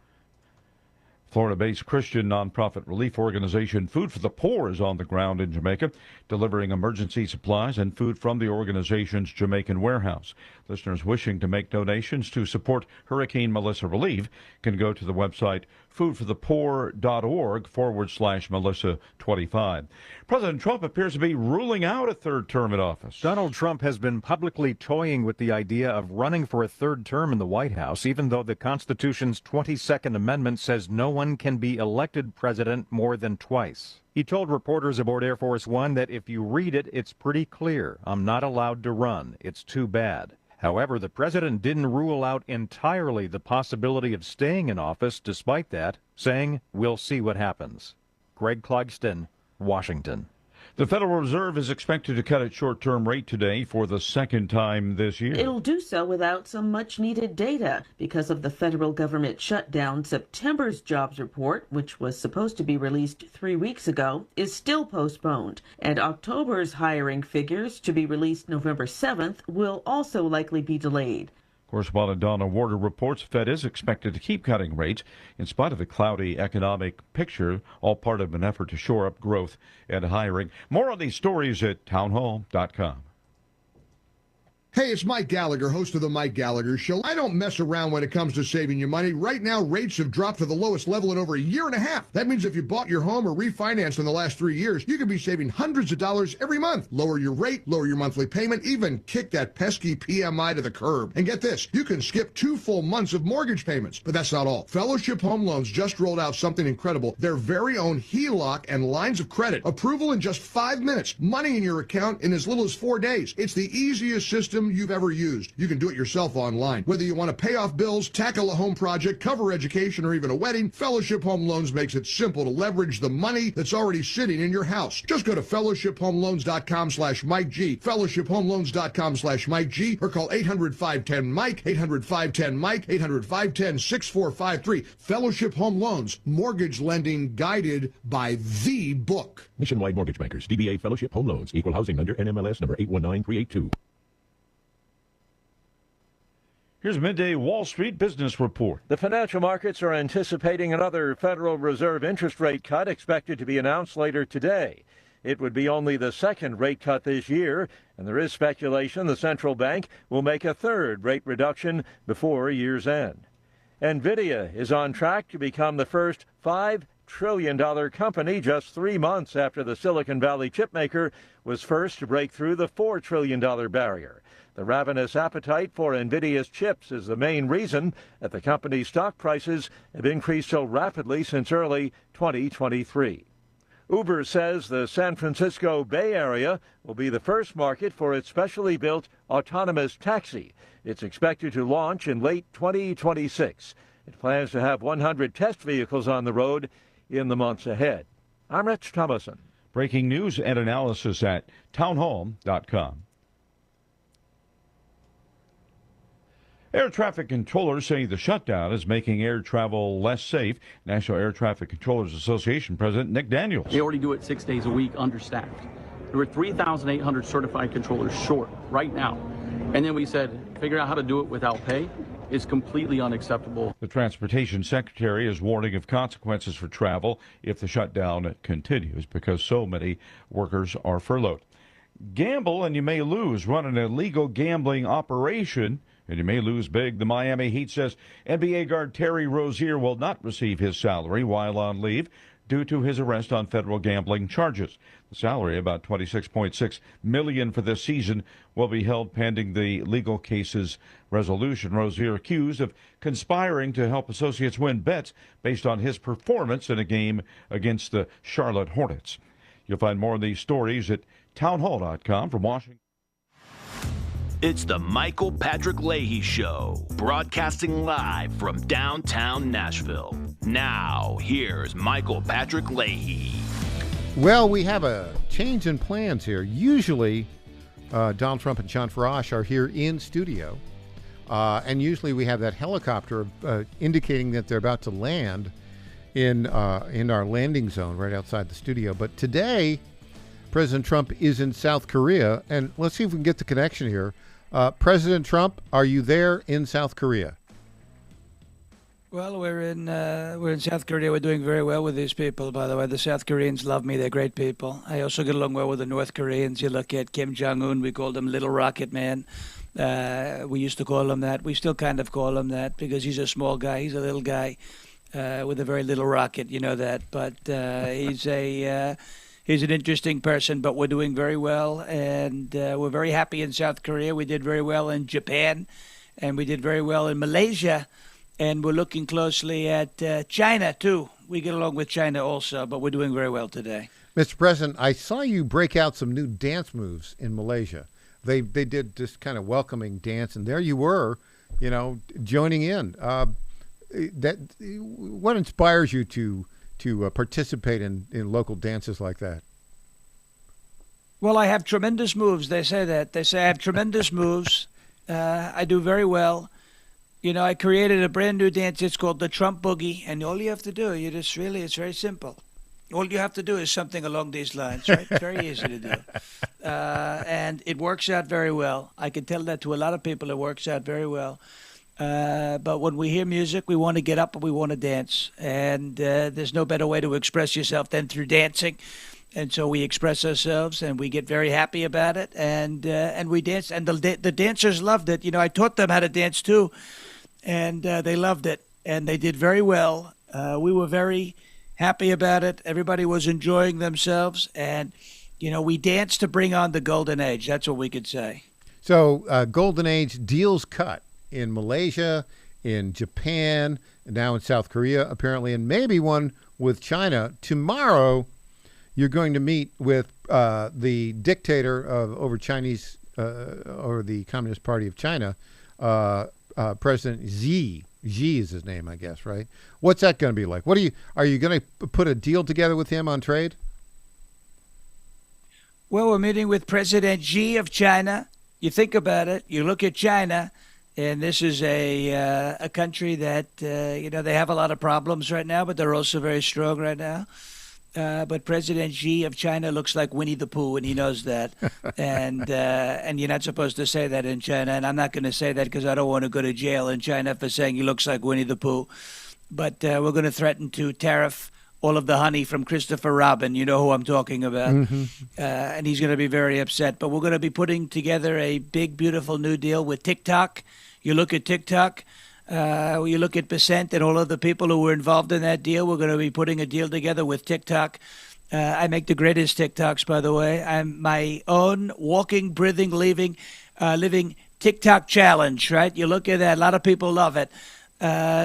Florida-based Christian nonprofit relief organization Food for the Poor is on the ground in Jamaica, delivering emergency supplies and food from the organization's Jamaican warehouse. Listeners wishing to make donations to support Hurricane Melissa relief can go to the website foodforthepoor.org/Melissa25. President Trump appears to be ruling out a third term in office. Donald Trump has been publicly toying with the idea of running for a third term in the White House, even though the Constitution's 22nd Amendment says no one can be elected president more than twice. He told reporters aboard Air Force One that if you read it, it's pretty clear. I'm not allowed to run. It's too bad. However, the president didn't rule out entirely the possibility of staying in office despite that, saying, "We'll see what happens." Greg Clugston, Washington. The Federal Reserve is expected to cut its short-term rate today for the second time this year. It'll do so without some much-needed data. Because of the federal government shutdown, September's jobs report, which was supposed to be released 3 weeks ago, is still postponed. And October's hiring figures, to be released November 7th, will also likely be delayed. Correspondent Donna Warder reports Fed is expected to keep cutting rates in spite of the cloudy economic picture, all part of an effort to shore up growth and hiring. More on these stories at townhall.com. Hey, it's Mike Gallagher, host of The Mike Gallagher Show. I don't mess around when it comes to saving your money. Right now, rates have dropped to the lowest level in over a year and a half. That means if you bought your home or refinanced in the last 3 years, you could be saving hundreds of dollars every month. Lower your rate, lower your monthly payment, even kick that pesky PMI to the curb. And get this, you can skip 2 full months of mortgage payments. But that's not all. Fellowship Home Loans just rolled out something incredible. Their very own HELOC and lines of credit. Approval in just 5 minutes. Money in your account in as little as 4 days. It's the easiest system you've ever used. You can do it yourself online. Whether you want to pay off bills, tackle a home project, cover education, or even a wedding, Fellowship Home Loans makes it simple to leverage the money that's already sitting in your house. Just go to fellowshiphomeloans.com/Mike G, fellowshiphomeloans.com/Mike G, or call 800-510-MIKE, 800-510-MIKE, 800-510-6453. Fellowship Home Loans, mortgage lending guided by the book. Nationwide Mortgage Bankers, DBA Fellowship Home Loans, Equal Housing Lender, NMLS number 819382. Here's a midday Wall Street business report. The financial markets are anticipating another Federal Reserve interest rate cut expected to be announced later today. It would be only the second rate cut this year, and there is speculation the central bank will make a third rate reduction before year's end. NVIDIA is on track to become the first $5 trillion company just 3 months after the Silicon Valley chipmaker was first to break through the $4 trillion barrier. The ravenous appetite for NVIDIA's chips is the main reason that the company's stock prices have increased so rapidly since early 2023. Uber says the San Francisco Bay Area will be the first market for its specially built autonomous taxi. It's expected to launch in late 2026. It plans to have 100 test vehicles on the road in the months ahead. I'm Rich Thomason. Breaking news and analysis at townhall.com. Air traffic controllers say the shutdown is making air travel less safe. National Air Traffic Controllers Association President Nick Daniels. They already do it 6 days a week, understaffed. There were 3,800 certified controllers short right now. And then we said, figure out how to do it without pay is completely unacceptable. The Transportation Secretary is warning of consequences for travel if the shutdown continues because so many workers are furloughed. Gamble and you may lose. Run an illegal gambling operation and you may lose big. The Miami Heat says NBA guard Terry Rozier will not receive his salary while on leave due to his arrest on federal gambling charges. The salary, about $26.6 million for this season, will be held pending the legal case's resolution. Rozier accused of conspiring to help associates win bets based on his performance in a game against the Charlotte Hornets. You'll find more of these stories at townhall.com. From Washington. It's the Michael Patrick Leahy Show, broadcasting live from downtown Nashville. Now, here's Michael Patrick Leahy. Well, we have a change in plans here. Usually, Donald Trump and John Farash are here in studio, and usually we have that helicopter indicating that they're about to land in our landing zone right outside the studio. But today, President Trump is in South Korea, and let's see if we can get the connection here. President Trump, are you there in South Korea? Well, we're in South Korea. We're doing very well with these people, by the way. The South Koreans love me. They're great people. I also get along well with the North Koreans. You look at Kim Jong-un, we called him Little Rocket Man. We used to call him that. We still kind of call him that because he's a small guy. He's a little guy with a very little rocket, you know that. But he's an interesting person, but we're doing very well. And we're very happy in South Korea. We did very well in Japan, and we did very well in Malaysia. And we're looking closely at China, too. We get along with China also, but we're doing very well today. Mr. President, I saw you break out some new dance moves in Malaysia. They did this kind of welcoming dance, and there you were, joining in. What inspires you to participate in local dances like that? Well, I have tremendous moves. They say that. They say I have tremendous moves. I do very well. I created a brand new dance. It's called the Trump Boogie. And all you have to do, it's very simple. All you have to do is something along these lines, right? Very easy to do. And it works out very well. I can tell that to a lot of people. It works out very well. But when we hear music, we want to get up and we want to dance. And there's no better way to express yourself than through dancing. And so we express ourselves, and we get very happy about it, and we dance. And the dancers loved it. I taught them how to dance too, and they loved it, and they did very well. We were very happy about it. Everybody was enjoying themselves, and we danced to bring on the golden age. That's what we could say. So, golden age deals cut in Malaysia, in Japan, and now in South Korea, apparently, and maybe one with China tomorrow. You're going to meet with the dictator over Chinese, or the Communist Party of China, President Xi. Xi is his name, I guess, right? What's that going to be like? Are you going to put a deal together with him on trade? Well, we're meeting with President Xi of China. You think about it. You look at China, and this is a country that they have a lot of problems right now, but they're also very strong right now. But President Xi of China looks like Winnie the Pooh, and he knows that. And you're not supposed to say that in China. And I'm not going to say that because I don't want to go to jail in China for saying he looks like Winnie the Pooh. But we're going to threaten to tariff all of the honey from Christopher Robin. You know who I'm talking about. Mm-hmm. And he's going to be very upset. But we're going to be putting together a big, beautiful new deal with TikTok. You look at TikTok. You look at Percent and all of the people who were involved in that deal. We're going to be putting a deal together with TikTok. I make the greatest TikToks, by the way. I'm my own walking, breathing, living TikTok challenge, right? You look at that. A lot of people love it.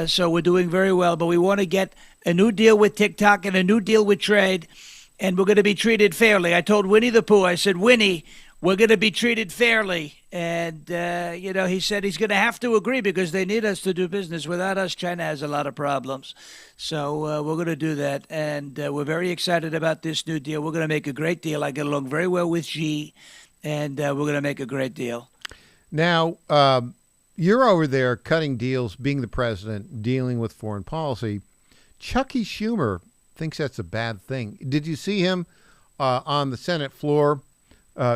So we're doing very well. But we want to get a new deal with TikTok and a new deal with trade. And we're going to be treated fairly. I told Winnie the Pooh, I said, Winnie, we're going to be treated fairly. And, he said he's going to have to agree because they need us to do business. Without us, China has a lot of problems. So we're going to do that. And we're very excited about this new deal. We're going to make a great deal. I get along very well with Xi, and we're going to make a great deal. Now, you're over there cutting deals, being the president, dealing with foreign policy. Chucky Schumer thinks that's a bad thing. Did you see him on the Senate floor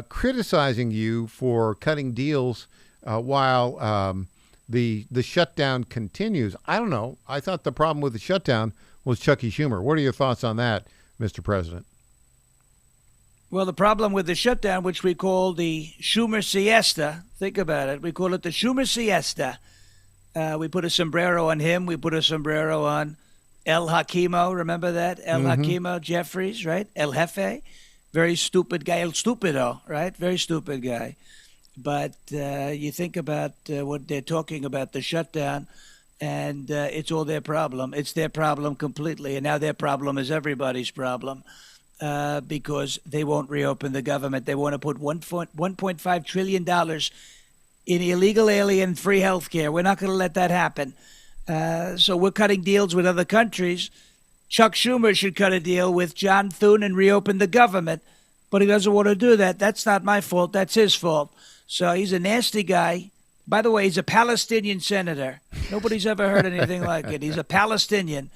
criticizing you for cutting deals while the shutdown continues? I don't know. I thought the problem with the shutdown was Chucky Schumer. What are your thoughts on that, Mr. President? Well, the problem with the shutdown, which we call the Schumer siesta, think about it. We call it the Schumer siesta. We put a sombrero on him. We put a sombrero on El Hakimo. Remember that? El Hakimo Jeffries, right? El Jefe. Very stupid guy. El Stupido, right? Very stupid guy. But you think about what they're talking about, the shutdown, and it's all their problem. It's their problem completely. And now their problem is everybody's problem. Because they won't reopen the government. They want to put $1.5 trillion in illegal alien free health care. We're not going to let that happen. So we're cutting deals with other countries. Chuck Schumer should cut a deal with John Thune and reopen the government, but he doesn't want to do that. That's not my fault. That's his fault. So he's a nasty guy. By the way, he's a Palestinian senator. Nobody's ever heard anything like it. He's a Palestinian.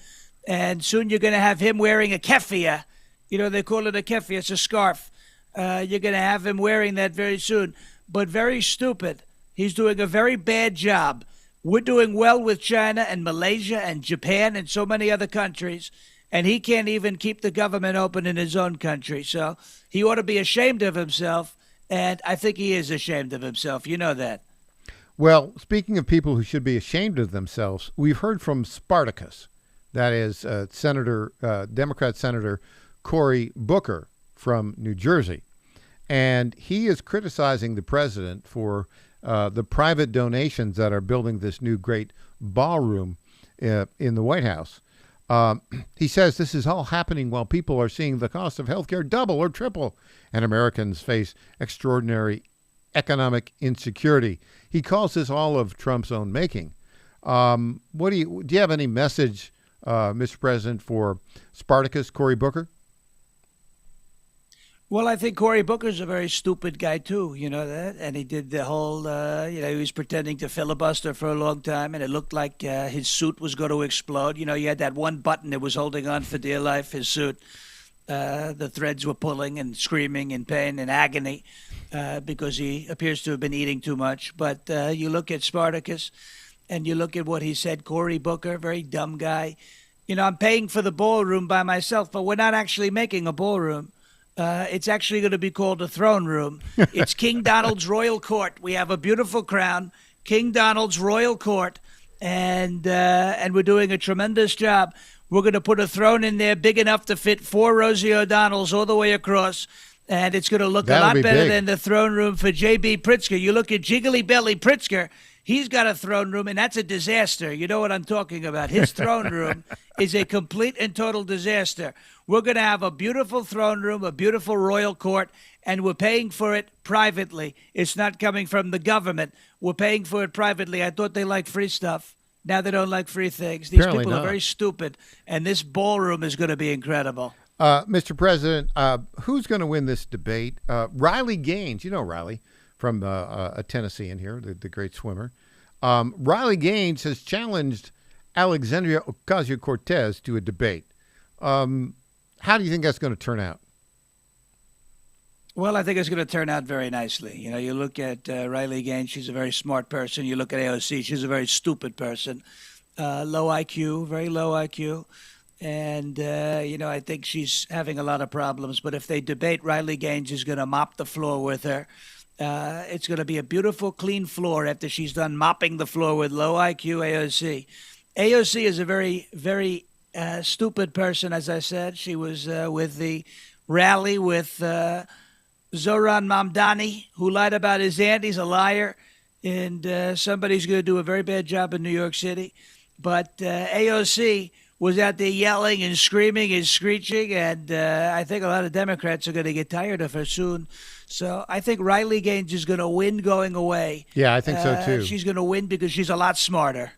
And soon you're going to have him wearing a keffiyeh. You know, they call it a keffiyeh. It's a scarf. You're going to have him wearing that very soon. But very stupid. He's doing a very bad job We're doing well with China and Malaysia and Japan and so many other countries, and he can't even keep the government open in his own country. So he ought to be ashamed of himself, and I think he is ashamed of himself. You know that. Well, speaking of people who should be ashamed of themselves, we've heard from Spartacus, that is Democrat Senator Cory Booker from New Jersey, and he is criticizing the president for the private donations that are building this new great ballroom in the White House. He says this is all happening while people are seeing the cost of health care double or triple, and Americans face extraordinary economic insecurity. He calls this all of Trump's own making. Do you have any message, Mr. President, for Spartacus Cory Booker? Well, I think Cory Booker's a very stupid guy, too. You know that? And he did the whole, he was pretending to filibuster for a long time, and it looked like his suit was going to explode. You know, you had that one button that was holding on for dear life, his suit. The threads were pulling and screaming in pain and agony because he appears to have been eating too much. But you look at Spartacus and you look at what he said, Cory Booker, very dumb guy. You know, I'm paying for the ballroom by myself, but we're not actually making a ballroom. It's actually going to be called a throne room. It's King Donald's Royal Court. We have a beautiful crown, King Donald's Royal Court, and we're doing a tremendous job. We're going to put a throne in there big enough to fit 4 Rosie O'Donnells all the way across, and it's going to look a lot better than the throne room for J.B. Pritzker. You look at Jiggly Belly Pritzker. He's got a throne room, and that's a disaster. You know what I'm talking about. His throne room is a complete and total disaster. We're going to have a beautiful throne room, a beautiful royal court, and we're paying for it privately. It's not coming from the government. We're paying for it privately. I thought they liked free stuff. Now they don't like free things. These Apparently people not. are very stupid, and this ballroom is going to be incredible. Mr. President, who's going to win this debate? Riley Gaines, you know Riley, from a Tennessean here, the great swimmer. Riley Gaines has challenged Alexandria Ocasio-Cortez to a debate. How do you think that's going to turn out? Well, I think it's going to turn out very nicely. You know, you look at Riley Gaines, she's a very smart person. You look at AOC, she's a very stupid person. Low IQ, very low IQ. And, I think she's having a lot of problems. But if they debate, Riley Gaines is going to mop the floor with her. It's going to be a beautiful, clean floor after she's done mopping the floor with low IQ AOC. AOC is a very, very stupid person, as I said. She was with the rally with Zohran Mamdani, who lied about his aunt. He's a liar, and somebody's going to do a very bad job in New York City. But AOC was out there yelling and screaming and screeching, and I think a lot of Democrats are going to get tired of her soon. So I think Riley Gaines is going to win going away. Yeah, I think so too. She's going to win because she's a lot smarter.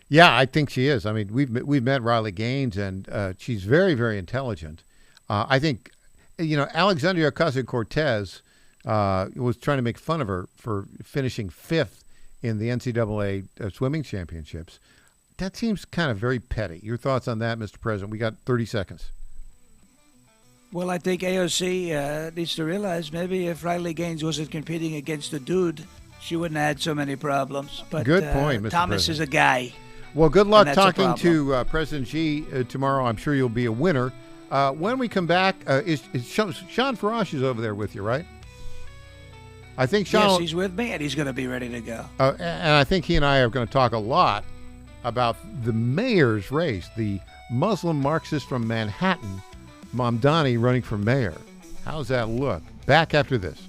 Yeah, I think she is. I mean, we've met Riley Gaines, and she's very, very intelligent. I think, Alexandria Ocasio-Cortez was trying to make fun of her for finishing 5th in the NCAA swimming championships. That seems kind of very petty. Your thoughts on that, Mr. President? We got 30 seconds. Well, I think AOC needs to realize maybe if Riley Gaines wasn't competing against a dude, she wouldn't have had so many problems. But good point, Mr. Thomas President. is a guy. Well, good luck and talking to President Xi tomorrow. I'm sure you'll be a winner. When we come back, is Sean Farash is over there with you, right? I think Sean. Yes, he's with me, and he's going to be ready to go. And I think he and I are going to talk a lot about the mayor's race, the Muslim Marxist from Manhattan, Mamdani, running for mayor. How's that look? Back after this.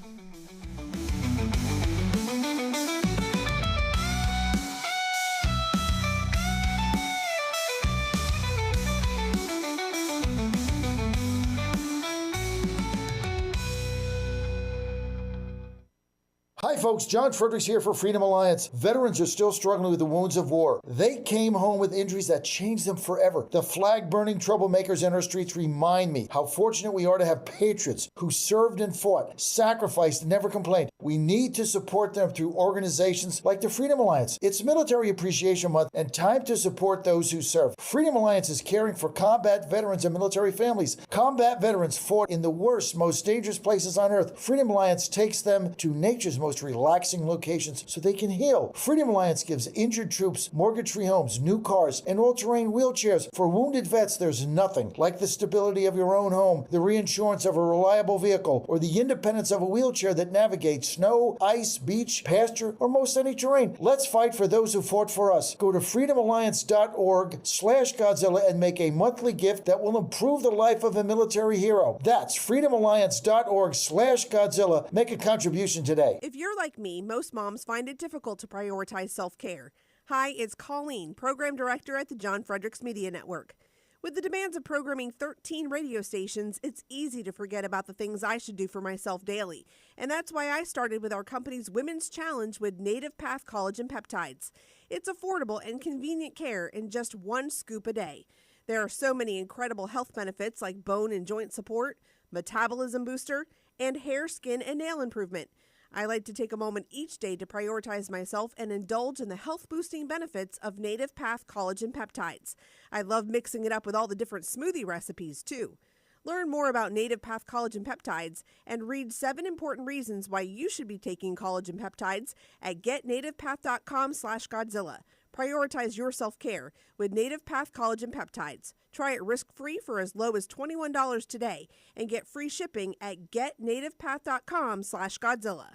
Hi folks, John Fredericks here for Freedom Alliance. Veterans are still struggling with the wounds of war. They came home with injuries that changed them forever. The flag-burning troublemakers in our streets remind me how fortunate we are to have patriots who served and fought, sacrificed, and never complained. We need to support them through organizations like the Freedom Alliance. It's Military Appreciation Month and time to support those who serve. Freedom Alliance is caring for combat veterans and military families. Combat veterans fought in the worst, most dangerous places on earth. Freedom Alliance takes them to nature's most relaxing locations so they can heal. Freedom Alliance gives injured troops mortgage-free homes, new cars, and all-terrain wheelchairs. For wounded vets, there's nothing like the stability of your own home, the reinsurance of a reliable vehicle, or the independence of a wheelchair that navigates snow, ice, beach, pasture, or most any terrain. Let's fight for those who fought for us. Go to freedomalliance.org/Godzilla and make a monthly gift that will improve the life of a military hero. That's freedomalliance.org/Godzilla. Make a contribution today. If you're like me, most moms find it difficult to prioritize self-care. Hi, it's Colleen, Program Director at the John Fredericks Media Network. With the demands of programming 13 radio stations, it's easy to forget about the things I should do for myself daily. And that's why I started with our company's Women's Challenge with Native Path Collagen Peptides. It's affordable and convenient care in just 1 scoop a day. There are so many incredible health benefits like bone and joint support, metabolism booster, and hair, skin, and nail improvement. I like to take a moment each day to prioritize myself and indulge in the health-boosting benefits of Native Path Collagen Peptides. I love mixing it up with all the different smoothie recipes, too. Learn more about Native Path Collagen Peptides and read 7 important reasons why you should be taking collagen peptides at getnativepath.com/Godzilla. Prioritize your self-care with Native Path Collagen Peptides. Try it risk-free for as low as $21 today and get free shipping at getnativepath.com/Godzilla.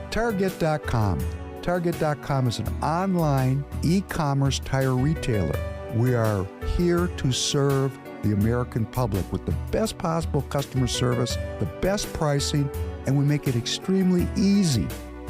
Target.com. Target.com is an online e-commerce tire retailer. We are here to serve the American public with the best possible customer service, the best pricing, and we make it extremely easy.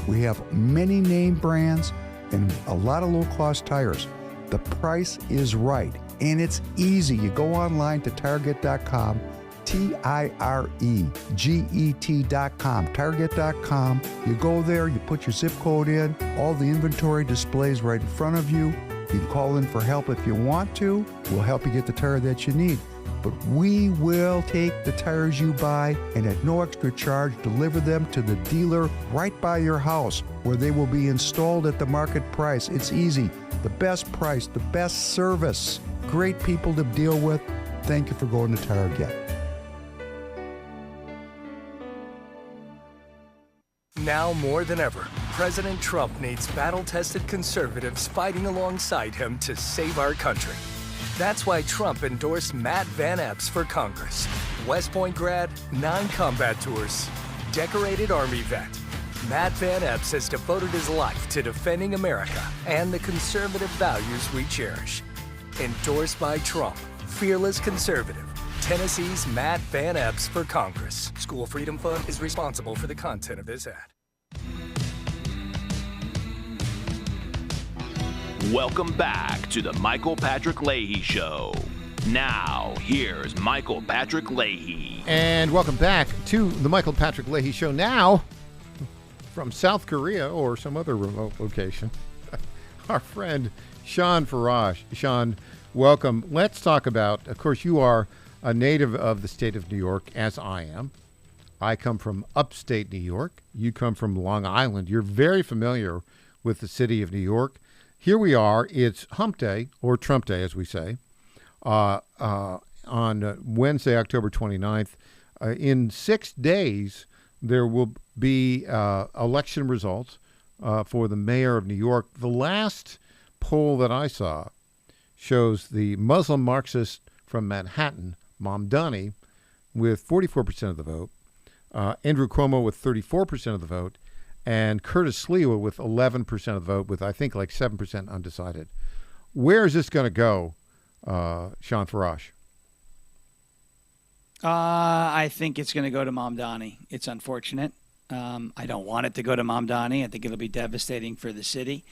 We have many name brands and a lot of low-cost tires. The price is right, and it's easy. You go online to Target.com, Tireget.com, Target.com. You go there, you put your zip code in, all the inventory displays right in front of you. You can call in for help if you want to. We'll help you get the tire that you need. But we will take the tires you buy and at no extra charge deliver them to the dealer right by your house where they will be installed at the market price. It's easy. The best price, the best service. Great people to deal with. Thank you for going to Target. Now more than ever, President Trump needs battle-tested conservatives fighting alongside him to save our country. That's why Trump endorsed Matt Van Epps for Congress. West Point grad, 9 combat tours, decorated Army vet. Matt Van Epps has devoted his life to defending America and the conservative values we cherish. Endorsed by Trump, fearless conservative. Tennessee's Matt Van Epps for Congress. School Freedom Fund is responsible for the content of this ad. Welcome back to the Michael Patrick Leahy Show. Now, here's Michael Patrick Leahy. And welcome back to the Michael Patrick Leahy Show. Now, from South Korea or some other remote location, our friend Sean Faraj. Sean, welcome. Let's talk about, of course, you are a native of the state of New York, as I am. I come from upstate New York. You come from Long Island. You're very familiar with the city of New York. Here we are. It's Hump Day, or Trump Day, as we say, on Wednesday, October 29th. In 6 days, there will be election results for the mayor of New York. The last poll that I saw shows the Muslim Marxist from Manhattan, Mamdani, with 44% of the vote, Andrew Cuomo with 34% of the vote, and Curtis Sliwa with 11% of the vote, with I think like 7% undecided. Where is this going to go, Sean Faraj? I think it's going to go to Mamdani. It's unfortunate. I don't want it to go to Mamdani. I think it'll be devastating for the city.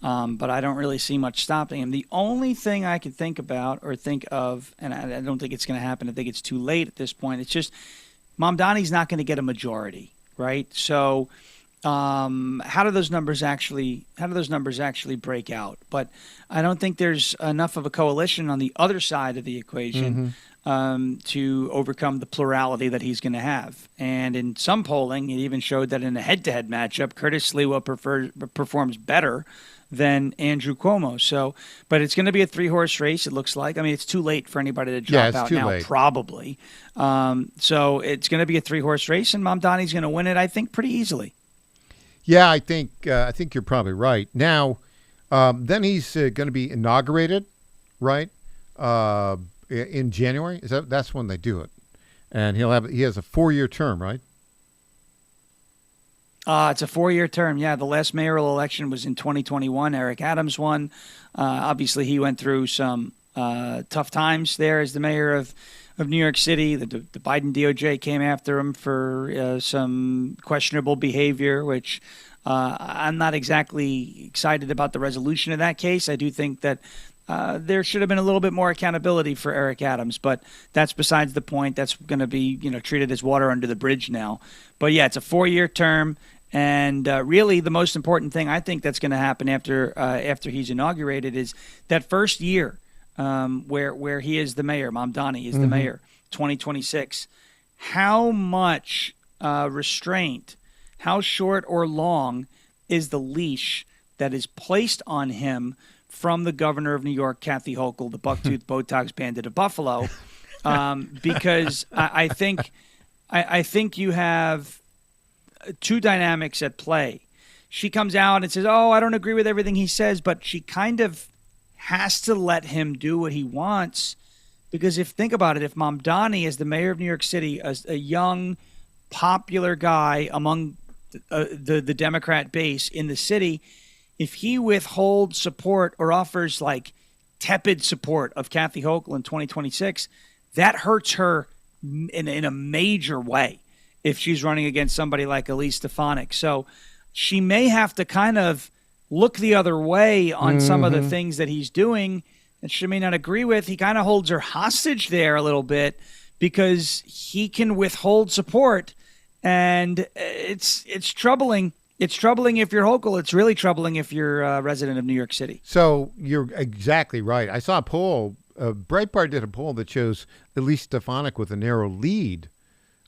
But I don't really see much stopping him. The only thing I can think about or think of, and I don't think it's going to happen, I think it's too late at this point, it's just Mamdani's not going to get a majority, right? So how do those numbers actually break out? But I don't think there's enough of a coalition on the other side of the equation to overcome the plurality that he's going to have. And in some polling, it even showed that in a head-to-head matchup, Curtis Sliwa performs better than Andrew Cuomo. So, but it's going to be a 3-horse race, it looks like. I mean, it's too late for anybody to drop out now, probably. So it's going to be a 3-horse race, and Mamdani's going to win it, I think, pretty easily. Yeah, I think you're probably right. Now, then he's going to be inaugurated, right? In January. That's when they do it, and he has a 4-year term, right? It's a 4-year term. Yeah, the last mayoral election was in 2021. Eric Adams won. Obviously, he went through some tough times there as the mayor of New York City. The Biden DOJ came after him for some questionable behavior, which I'm not exactly excited about the resolution of that case. I do think that there should have been a little bit more accountability for Eric Adams, but that's besides the point. That's going to be treated as water under the bridge now. But yeah, it's a 4-year term. And really, the most important thing I think that's going to happen after he's inaugurated is that first year where he is the mayor, Mamdani is the mayor, 2026. How much restraint, how short or long is the leash that is placed on him from the governor of New York, Kathy Hochul, the bucktooth Botox bandit of Buffalo? Because I think you have two dynamics at play. She comes out and says, "Oh, I don't agree with everything he says," but she kind of has to let him do what he wants, because think about it, if Mamdani is the mayor of New York City, a young, popular guy among the Democrat base in the city, if he withholds support or offers like tepid support of Kathy Hochul in 2026, that hurts her in a major way if she's running against somebody like Elise Stefanik. So she may have to kind of look the other way on some of the things that he's doing that she may not agree with. He kind of holds her hostage there a little bit because he can withhold support, and it's troubling. It's troubling if you're Hochul. It's really troubling if you're a resident of New York City. So you're exactly right. I saw a poll. Breitbart did a poll that shows Elise Stefanik with a narrow lead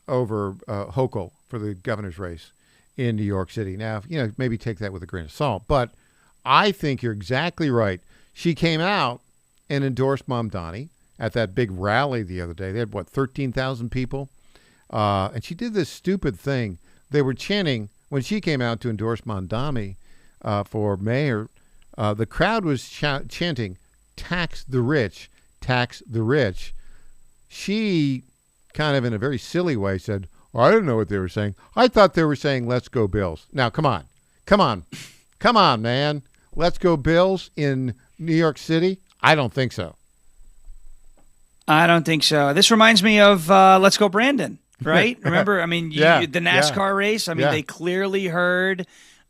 over Hochul for the governor's race in New York City. Now, maybe take that with a grain of salt, but I think you're exactly right. She came out and endorsed Mamdani at that big rally the other day. They had, 13,000 people? And she did this stupid thing. They were chanting, when she came out to endorse Mamdani for mayor, the crowd was chanting, "Tax the rich, tax the rich." She kind of in a very silly way said, "I didn't know what they were saying. I thought they were saying, 'Let's go Bills.'" Now, come on, man. Let's go Bills in New York City? I don't think so. I don't think so. This reminds me of Let's Go Brandon, right? Remember, the NASCAR race? They clearly heard,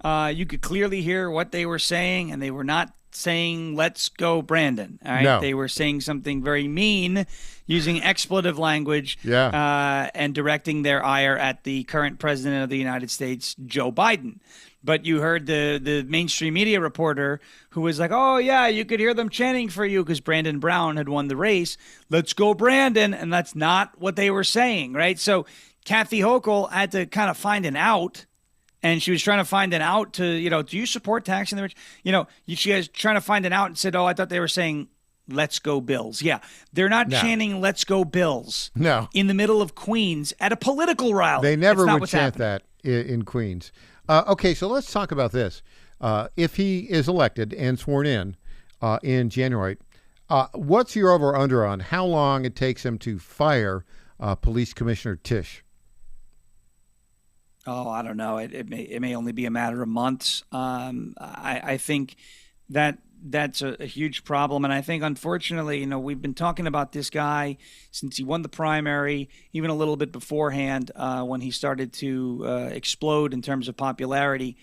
you could clearly hear what they were saying, and they were not saying, "Let's go Brandon." All right? No. They were saying something very mean, using expletive language, and directing their ire at the current president of the United States, Joe Biden. But you heard the mainstream media reporter who was like, "Oh, yeah, you could hear them chanting for you," because Brandon Brown had won the race. "Let's go Brandon." And that's not what they were saying, right? So Kathy Hochul had to kind of find an out. And she was trying to find an out to, do you support taxing the rich? She was trying to find an out and said, "Oh, I thought they were saying, 'Let's go Bills.'" Yeah, they're not chanting "Let's go Bills." No. In the middle of Queens at a political rally. They never would chant happening. that in Queens. Okay, so let's talk about this. If he is elected and sworn in January, what's your over under on how long it takes him to fire Police Commissioner Tisch? Oh, I don't know. It may only be a matter of months. I think that's a huge problem, and I think unfortunately, we've been talking about this guy since he won the primary, even a little bit beforehand when he started to explode in terms of popularity.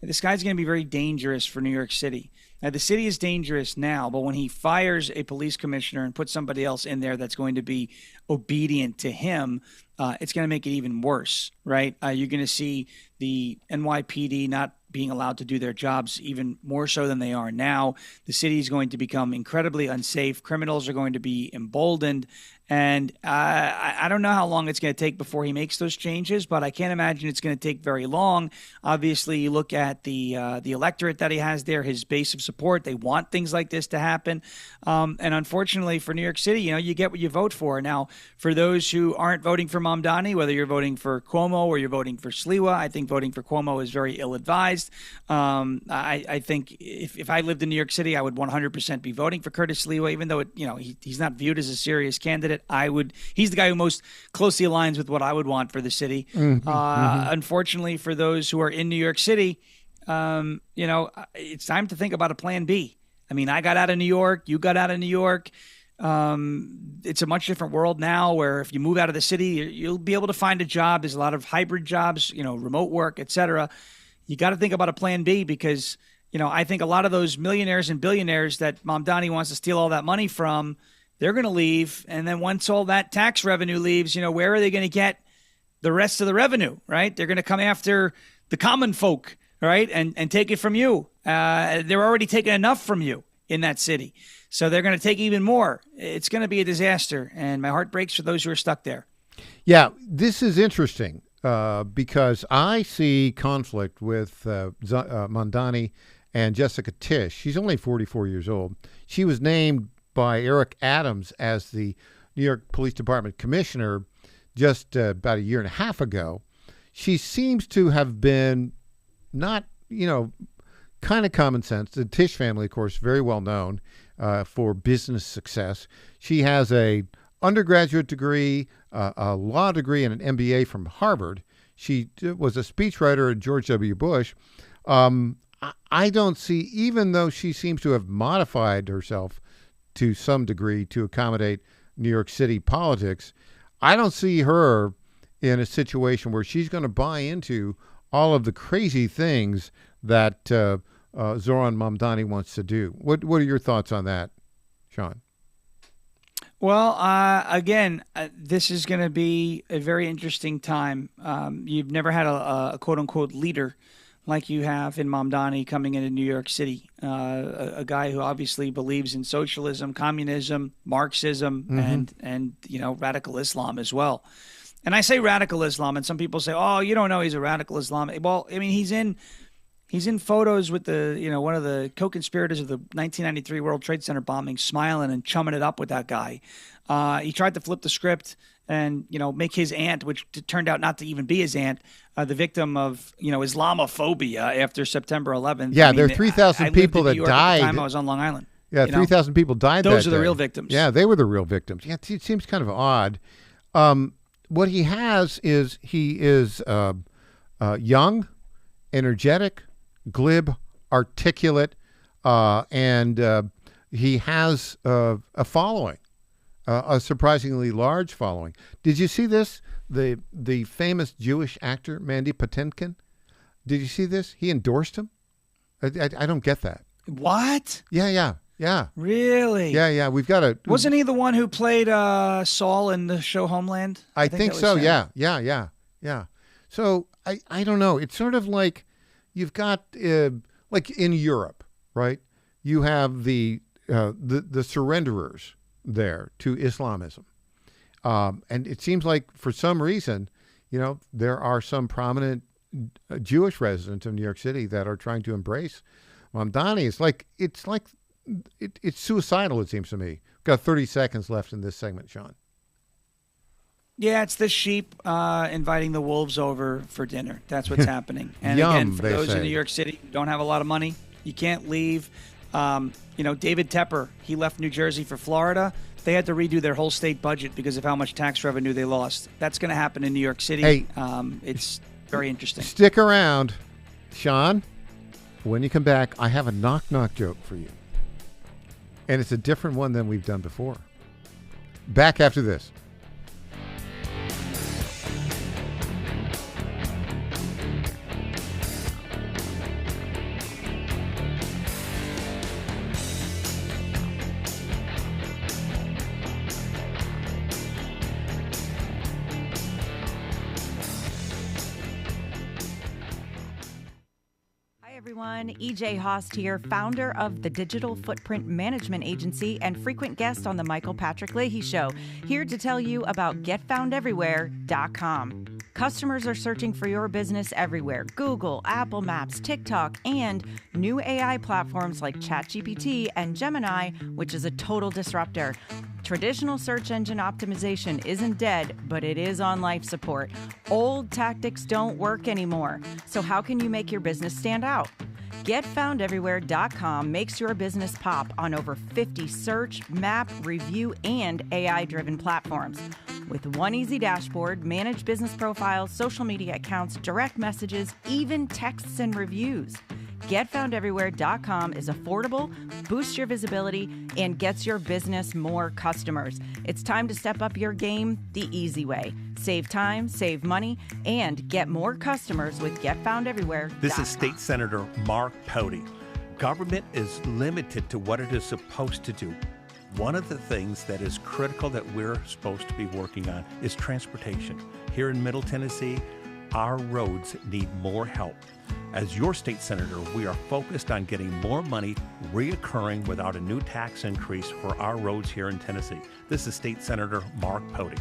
This guy's going to be very dangerous for New York City. Now, the city is dangerous now, but when he fires a police commissioner and puts somebody else in there that's going to be obedient to him, it's going to make it even worse, right? You're going to see the NYPD not being allowed to do their jobs even more so than they are now. The city is going to become incredibly unsafe. Criminals are going to be emboldened. And I don't know how long it's going to take before he makes those changes, but I can't imagine it's going to take very long. Obviously, you look at the electorate that he has there, his base of support. They want things like this to happen. And unfortunately for New York City, you get what you vote for. Now, for those who aren't voting for Mamdani, whether you're voting for Cuomo or you're voting for Sliwa, I think voting for Cuomo is very ill-advised. I think if I lived in New York City, I would 100% be voting for Curtis Sliwa, even though he's not viewed as a serious candidate. He's the guy who most closely aligns with what I would want for the city. Unfortunately, for those who are in New York City, it's time to think about a plan B. I mean, I got out of New York. You got out of New York. It's a much different world now where if you move out of the city, you'll be able to find a job. There's a lot of hybrid jobs, remote work, etc. You got to think about a plan B because, I think a lot of those millionaires and billionaires that Mamdani wants to steal all that money from, they're going to leave. And then once all that tax revenue leaves, where are they going to get the rest of the revenue, right? They're going to come after the common folk, right? And take it from you. They're already taking enough from you in that city. So they're going to take even more. It's going to be a disaster. And my heart breaks for those who are stuck there. Yeah, this is interesting because I see conflict with Mamdani and Jessica Tisch. She's only 44 years old. She was named by Eric Adams as the New York Police Department commissioner just about a year and a half ago. She seems to have been not, kind of common sense. The Tisch family, of course, very well known for business success. She has a undergraduate degree, a law degree, and an MBA from Harvard. She was a speechwriter at George W. Bush. I don't see, even though she seems to have modified herself to some degree to accommodate New York City politics, I don't see her in a situation where she's going to buy into all of the crazy things that Zoran Mamdani wants to do. What are your thoughts on that, Sean? Well, again, this is going to be a very interesting time. You've never had a quote-unquote leader like you have in Mamdani coming into New York City, a guy who obviously believes in socialism, communism, Marxism, and radical Islam as well. And I say radical Islam, and some people say, "Oh, you don't know he's a radical Islam." Well, I mean, he's in photos with one of the co-conspirators of the 1993 World Trade Center bombing, smiling and chumming it up with that guy. He tried to flip the script and make his aunt, which turned out not to even be his aunt, the victim of Islamophobia after September 11th. Yeah, there are 3,000 people that died. At the time I was on Long Island. Yeah, 3,000 people died. Those are the day. real victims. Yeah, they were the real victims. Yeah, it seems kind of odd. What he has is he is young, energetic, glib, articulate, and he has a following. A surprisingly large following. Did you see this? The famous Jewish actor Mandy Patinkin. Did you see this? He endorsed him. I don't get that. What? Yeah. Really? Yeah. We've got a. Wasn't he the one who played Saul in the show Homeland? I think so. Him. Yeah. So I don't know. It's sort of like you've got like in Europe, right? You have the surrenderers there to Islamism. And it seems like for some reason, there are some prominent Jewish residents of New York City that are trying to embrace Mamdani. It's suicidal, it seems to me. We've got 30 seconds left in this segment, Sean. Yeah, it's the sheep inviting the wolves over for dinner. That's what's happening. And Yum, again, for those say. in New York City who don't have a lot of money, you can't leave. David Tepper, he left New Jersey for Florida. They had to redo their whole state budget because of how much tax revenue they lost. That's going to happen in New York City. Hey, it's very interesting. Stick around, Sean. When you come back, I have a knock-knock joke for you. And it's a different one than we've done before. Back after this. everyone. EJ Haast here, founder of the Digital Footprint Management Agency and frequent guest on the Michael Patrick Leahy Show, here to tell you about GetFoundEverywhere.com. Customers are searching for your business everywhere: Google, Apple Maps, TikTok, and new AI platforms like ChatGPT and Gemini, which is a total disruptor. Traditional search engine optimization isn't dead, but it is on life support. Old tactics don't work anymore. So how can you make your business stand out? GetFoundEverywhere.com makes your business pop on over 50 search, map, review, and AI-driven platforms. With one easy dashboard, manage business profiles, social media accounts, direct messages, even texts and reviews. GetFoundEverywhere.com is affordable, boosts your visibility, and gets your business more customers. It's time to step up your game the easy way. Save time, save money, and get more customers with GetFoundEverywhere.com. This is State Senator Mark Pody. Government is limited to what it is supposed to do. One of the things that is critical that we're supposed to be working on is transportation. Here in Middle Tennessee, our roads need more help. As your state senator, we are focused on getting more money reoccurring without a new tax increase for our roads here in Tennessee. This is State Senator Mark Pody.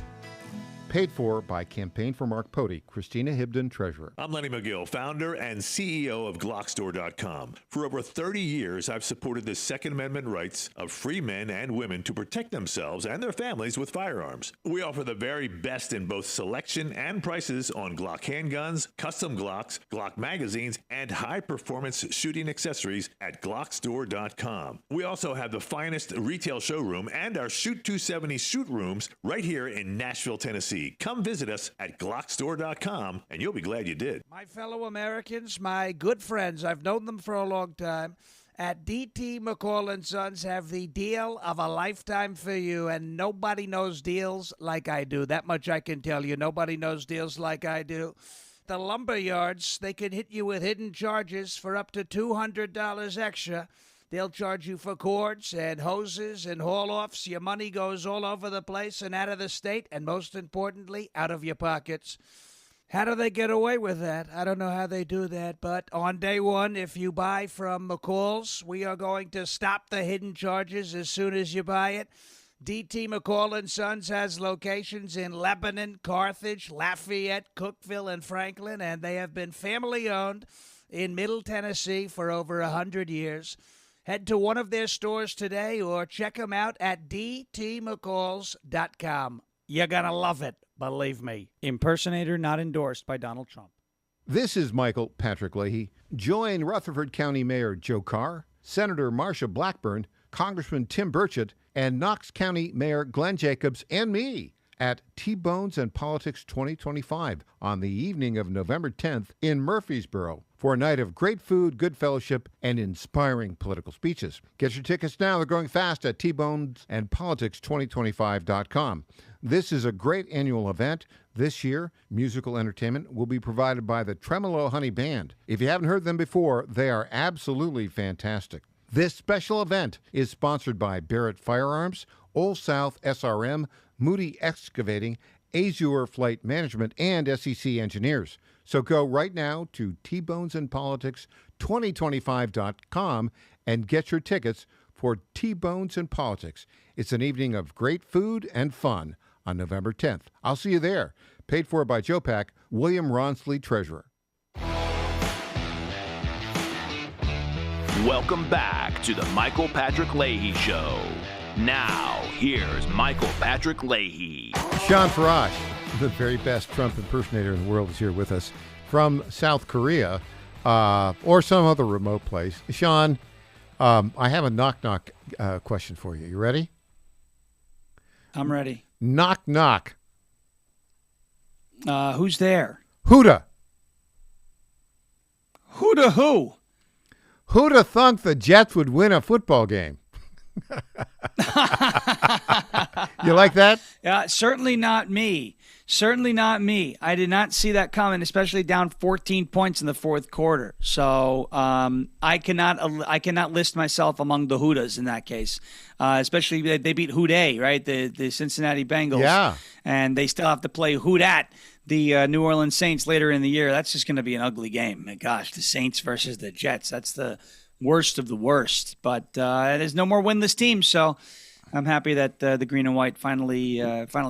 Paid for by Campaign for Mark Pody, Christina Hibden, Treasurer. I'm Lenny McGill, founder and CEO of Glockstore.com. For over 30 years, I've supported the Second Amendment rights of free men and women to protect themselves and their families with firearms. We offer the very best in both selection and prices on Glock handguns, custom Glocks, Glock magazines, and high-performance shooting accessories at Glockstore.com. We also have the finest retail showroom and our Shoot 270 shoot rooms right here in Nashville, Tennessee. Come visit us at Glockstore.com, and you'll be glad you did. My fellow Americans, my good friends, I've known them for a long time, at D.T. McCall & Sons have the deal of a lifetime for you, and nobody knows deals like I do. That much I can tell you. Nobody knows deals like I do. The lumber yards, they can hit you with hidden charges for up to $200 extra. They'll charge you for cords and hoses and haul-offs. Your money goes all over the place and out of the state, and most importantly, out of your pockets. How do they get away with that? I don't know how they do that, but on day one, if you buy from McCall's, we are going to stop the hidden charges as soon as you buy it. D.T. McCall & Sons has locations in Lebanon, Carthage, Lafayette, Cookeville, and Franklin, and they have been family-owned in Middle Tennessee for over 100 years. Head to one of their stores today or check them out at dtmccalls.com. You're going to love it, believe me. Impersonator not endorsed by Donald Trump. This is Michael Patrick Leahy. Join Rutherford County Mayor Joe Carr, Senator Marsha Blackburn, Congressman Tim Burchett, and Knox County Mayor Glenn Jacobs and me at T-Bones and Politics 2025 on the evening of November 10th in Murfreesboro for a night of great food, good fellowship, and inspiring political speeches. Get your tickets now. They're going fast at tbonesandpolitics2025.com. This is a great annual event. This year, musical entertainment will be provided by the Tremolo Honey Band. If you haven't heard them before, they are absolutely fantastic. This special event is sponsored by Barrett Firearms, Old South SRM, Moody Excavating, Azure Flight Management, and SEC Engineers. So go right now to tbonesandpolitics2025.com and get your tickets for T-Bones and Politics. It's an evening of great food and fun on November 10th. I'll see you there. Paid for by Joe Pack, William Ronsley, Treasurer. Welcome back to the Michael Patrick Leahy Show. Now, here's Michael Patrick Leahy. Sean Farash, the very best Trump impersonator in the world, is here with us from South Korea or some other remote place. Sean, I have a knock-knock question for you. You ready? I'm ready. Knock-knock. Who's there? Who'da? Who'da who? Who'da thunk the Jets would win a football game? You like that? Certainly not me. Certainly not me. I did not see that coming, especially down 14 points in the fourth quarter. So I cannot list myself among the Hoodas in that case. Especially they beat Houday, right? The Cincinnati Bengals. Yeah. And they still have to play Houdat, the New Orleans Saints, later in the year. That's just going to be an ugly game. My gosh, the Saints versus the Jets. That's the worst of the worst. But there's no more winless teams, so I'm happy that the green and white finally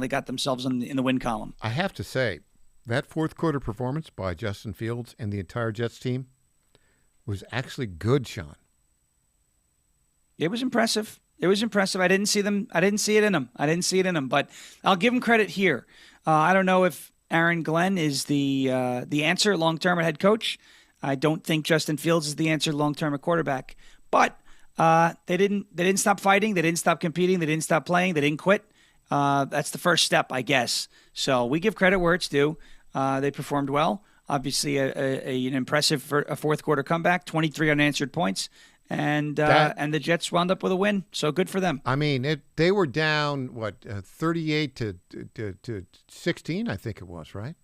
got themselves in the win column. I have to say, that fourth quarter performance by Justin Fields and the entire Jets team was actually good, Sean. It was impressive. It was impressive. I didn't see it in them. But I'll give them credit here. I don't know if Aaron Glenn is the answer long-term at head coach. I don't think Justin Fields is the answer long-term at quarterback. But they didn't stop fighting. They didn't stop competing. They didn't stop playing. They didn't quit. That's the first step, I guess. So we give credit where it's due. They performed well. Obviously, an impressive fourth quarter comeback, 23 unanswered points, and the Jets wound up with a win. So good for them. I mean, they were down 38 to 16, I think it was, right?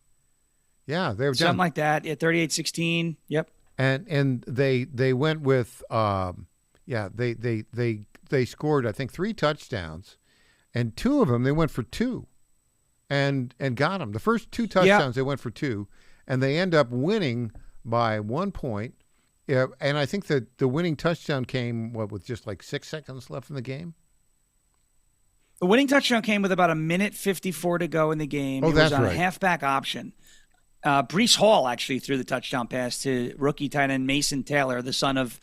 Yeah, they were something down like that. Yeah, 38-16. Yep. And they went with they scored, I think, 3 touchdowns, and 2 of them they went for 2, and got them. The first 2 touchdowns they went for 2, and they end up winning by 1 point. Yeah, and I think that the winning touchdown came with just like 6 seconds left in the game. The winning touchdown came with about 1:54 to go in the game. Oh, it that's was on right. a halfback option. Breece Hall actually threw the touchdown pass to rookie tight end Mason Taylor, the son of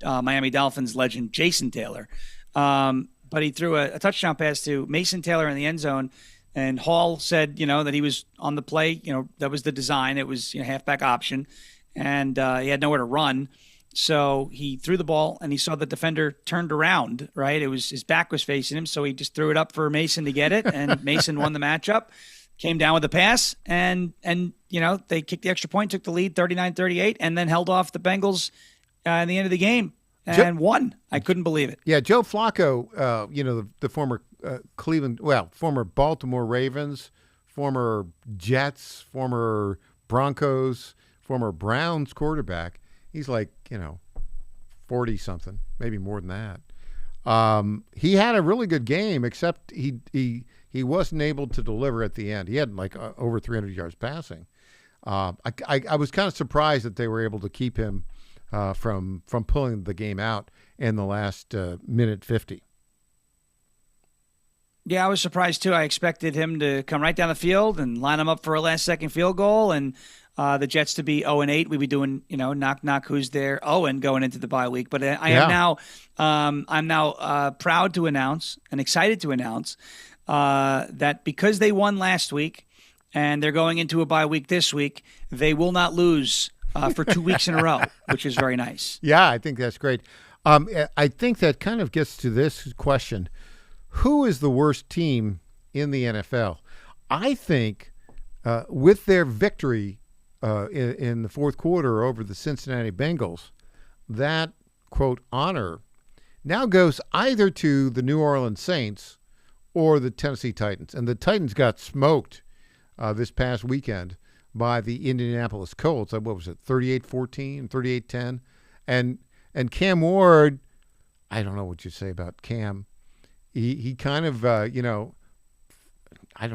Miami Dolphins legend Jason Taylor. But he threw a touchdown pass to Mason Taylor in the end zone, and Hall said, that he was on the play. That was the design. It was halfback option, and he had nowhere to run. So he threw the ball, and he saw the defender turned around, right? His back was facing him, so he just threw it up for Mason to get it, and Mason won the matchup. Came down with the pass, and they kicked the extra point, took the lead 39-38, and then held off the Bengals in the end of the game and won. I couldn't believe it. Yeah, Joe Flacco, the former former Baltimore Ravens, former Jets, former Broncos, former Browns quarterback. He's like, 40-something, maybe more than that. He had a really good game, except he wasn't able to deliver at the end. He had over 300 yards passing. I was kind of surprised that they were able to keep him from pulling the game out in the last minute 50. Yeah, I was surprised too. I expected him to come right down the field and line him up for a last-second field goal, and the Jets to be 0-8. We'd be doing, knock, who's there? Owen going into the bye week. But I'm now proud to announce and excited to announce that because they won last week and they're going into a bye week this week, they will not lose for 2 weeks in a row, which is very nice. Yeah, I think that's great. I think that kind of gets to this question. Who is the worst team in the NFL? I think with their victory in the fourth quarter over the Cincinnati Bengals, that, quote, honor now goes either to the New Orleans Saints or the Tennessee Titans. And the Titans got smoked this past weekend by the Indianapolis Colts. What was it, 38-14, 38-10? And Cam Ward, I don't know what you say about Cam. He kind of, I don't know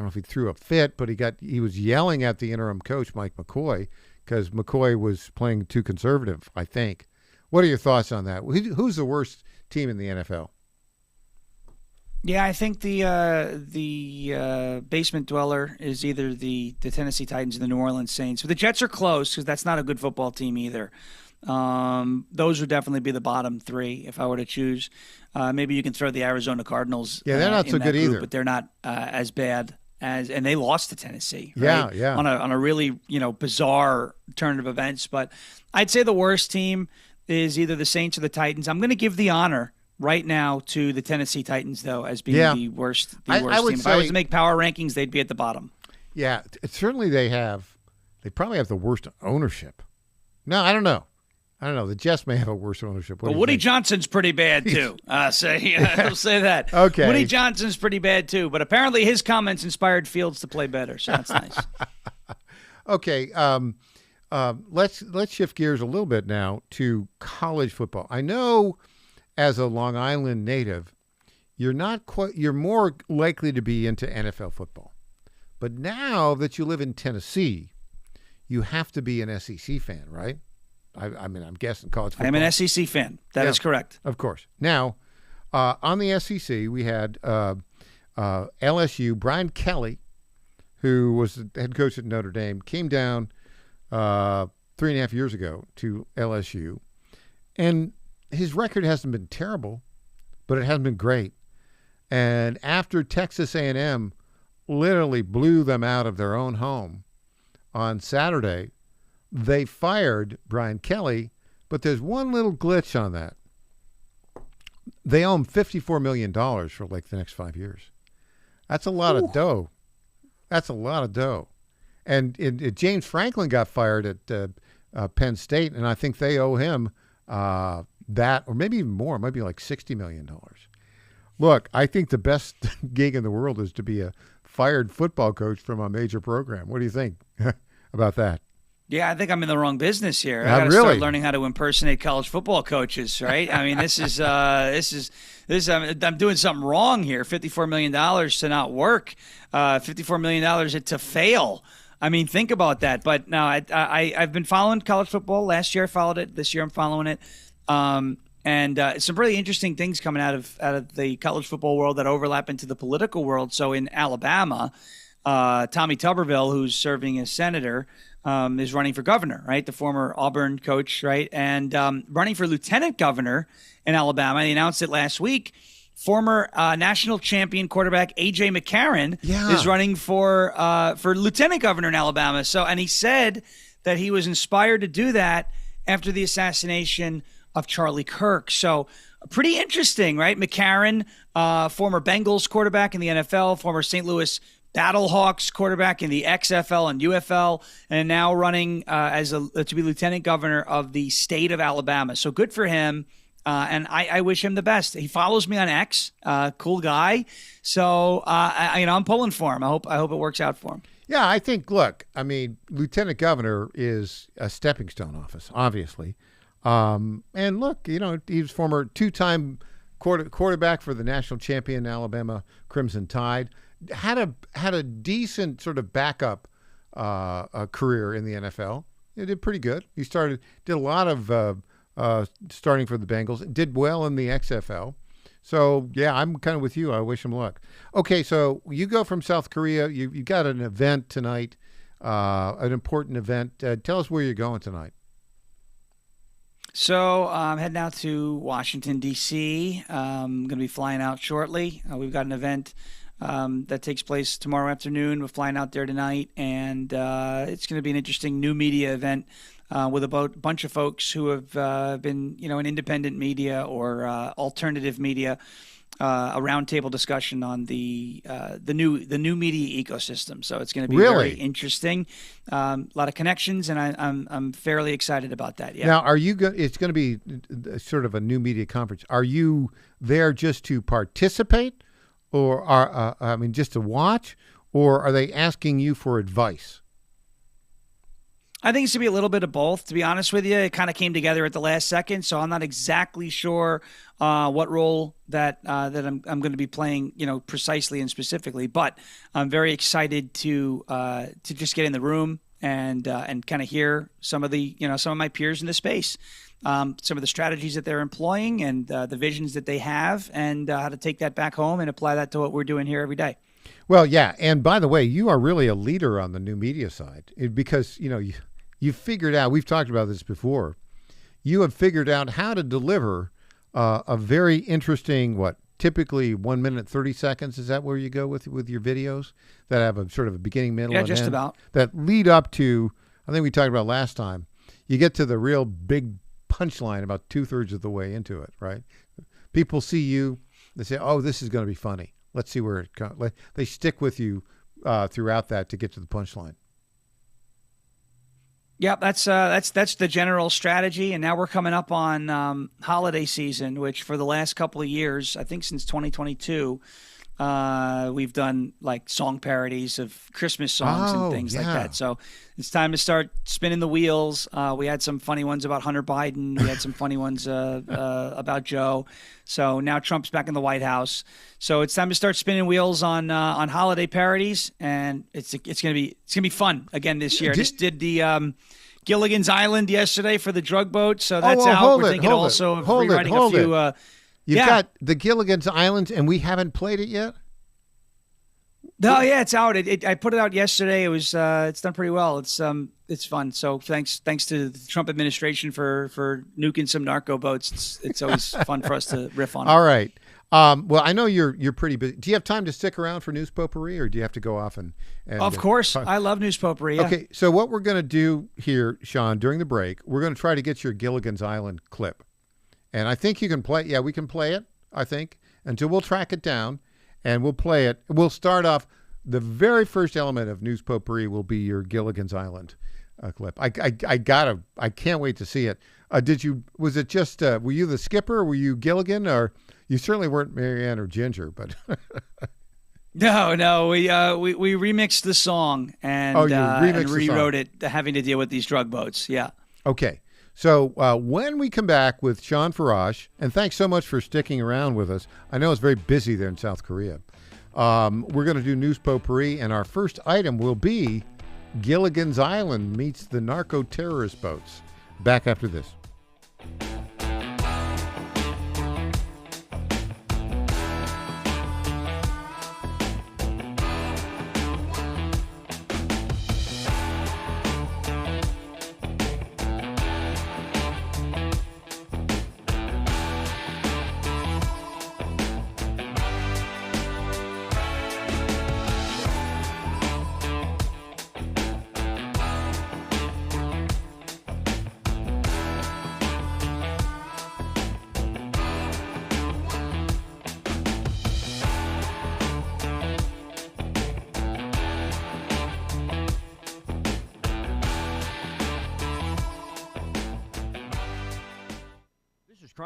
if he threw a fit, but he was yelling at the interim coach, Mike McCoy, because McCoy was playing too conservative, I think. What are your thoughts on that? Who's the worst team in the NFL? Yeah, I think the basement dweller is either the Tennessee Titans or the New Orleans Saints. But the Jets are close because that's not a good football team either. Those would definitely be the bottom 3 if I were to choose. Maybe you can throw the Arizona Cardinals. Yeah, they're not so good either, but they're not as bad and they lost to Tennessee. Right? Yeah. On a really bizarre turn of events. But I'd say the worst team is either the Saints or the Titans. I'm going to give the honor right now to the Tennessee Titans, though, as being the worst I would team. say, if I was to make power rankings, they'd be at the bottom. Yeah, certainly they probably have the worst ownership. No, I don't know. I don't know. The Jets may have a worse ownership. Well, Woody Johnson's pretty bad too. I'll say that. Okay. Woody Johnson's pretty bad too, but apparently his comments inspired Fields to play better, so that's nice. Okay. Let's shift gears a little bit now to college football. I know, as a Long Island native, you're more likely to be into NFL football, but now that you live in Tennessee, you have to be an SEC fan, right? I mean, I'm guessing college football. I'm an SEC fan. That is correct. Of course. Now, on the SEC, we had LSU. Brian Kelly, who was the head coach at Notre Dame, came down 3.5 years ago to LSU. And his record hasn't been terrible, but it hasn't been great. And after Texas A&M literally blew them out of their own home on Saturday, they fired Brian Kelly, but there's one little glitch on that. They owe him $54 million for like the next 5 years. That's a lot of dough. That's a lot of dough. And James Franklin got fired at Penn State, and I think they owe him that, or maybe even more. It might be like $60 million. Look, I think the best gig in the world is to be a fired football coach from a major program. What do you think about that? Yeah, I think I'm in the wrong business here. I Not got to really. start learning how to impersonate college football coaches, right? I mean, this is I'm doing something wrong here. $54 million to not work, $54 million to fail. I mean, think about that. But no, I've been following college football. Last year I followed it. This year I'm following it. And some really interesting things coming out of the college football world that overlap into the political world. So in Alabama, Tommy Tuberville, who's serving as senator, is running for governor, right? The former Auburn coach, right? And running for lieutenant governor in Alabama. They announced it last week. Former national champion quarterback A.J. McCarron is running for lieutenant governor in Alabama. So, and he said that he was inspired to do that after the assassination of Charlie Kirk. So pretty interesting, right? McCarron, former Bengals quarterback in the NFL, former St. Louis Battlehawks quarterback in the XFL and UFL, and now running to be lieutenant governor of the state of Alabama. So good for him. And I wish him the best. He follows me on X, cool guy. So, I'm pulling for him. I hope it works out for him. Yeah, I think, look, I mean, lieutenant governor is a stepping stone office, obviously. And look, he was former two-time quarterback for the national champion Alabama Crimson Tide. Had a decent sort of backup career in the NFL. He did pretty good. He did a lot of starting for the Bengals. Did well in the XFL. So yeah, I'm kind of with you. I wish him luck. Okay, so you go from South Korea. You got an event tonight, an important event. Tell us where you're going tonight. So I'm heading out to Washington, D.C. I'm going to be flying out shortly. We've got an event that takes place tomorrow afternoon. We're flying out there tonight, and it's going to be an interesting new media event with a bunch of folks who have been, in independent media or alternative media, a roundtable discussion on the new media ecosystem. So it's going to be very interesting. A lot of connections, and I'm fairly excited about that. Yeah. Now, are you? It's going to be sort of a new media conference. Are you there just to participate? Or just to watch, or are they asking you for advice? I think it's going to be a little bit of both, to be honest with you. It kind of came together at the last second, so I'm not exactly sure what role that I'm going to be playing, precisely and specifically. But I'm very excited to just get in the room and kind of hear some of my peers in the space. Some of the strategies that they're employing and the visions that they have, and how to take that back home and apply that to what we're doing here every day. Well, yeah. And by the way, you are really a leader on the new media side because, you figured out, we've talked about this before, you have figured out how to deliver a very interesting, typically 1 minute, 30 seconds. Is that where you go with your videos that have a sort of a beginning, middle, and just end? About. That lead up to, I think we talked about last time, you get to the real big punchline about 2/3 of the way into it, right? People see you, they say, oh, this is going to be funny. Let's see where it comes. They stick with you throughout that to get to the punchline. Yeah, that's the general strategy, and now we're coming up on holiday season, which for the last couple of years, I think since 2022, we've done like song parodies of Christmas songs and things like that. So it's time to start spinning the wheels. We had some funny ones about Hunter Biden. We had some funny ones about Joe. So now Trump's back in the White House. So it's time to start spinning wheels on holiday parodies, and it's gonna be fun again this year. Just did the Gilligan's Island yesterday for the drug boat, so that's out. We're thinking also of rewriting a few. You've got the Gilligan's Island, and we haven't played it yet? No, yeah, it's out. I put it out yesterday. It was it's done pretty well. It's fun. So thanks to the Trump administration for nuking some narco boats. It's always fun for us to riff on. All right. Well, I know you're pretty busy. Do you have time to stick around for News Potpourri, or do you have to go off and Of course. I love News Potpourri. Yeah. Okay, so what we're going to do here, Sean, during the break, we're going to try to get your Gilligan's Island clip. And I think you can play. Yeah, we can play it, I think, until we'll track it down, and we'll play it. We'll start off. The very first element of News Potpourri will be your Gilligan's Island clip. I can't wait to see it. Was it just, were you the skipper, or were you Gilligan, or you certainly weren't Marianne or Ginger, but. No, we remixed the song and rewrote it, having to deal with these drug boats. Yeah. Okay. So when we come back with Sean Farash, and thanks so much for sticking around with us. I know it's very busy there in South Korea. We're going to do News Potpourri, and our first item will be Gilligan's Island meets the narco-terrorist boats. Back after this.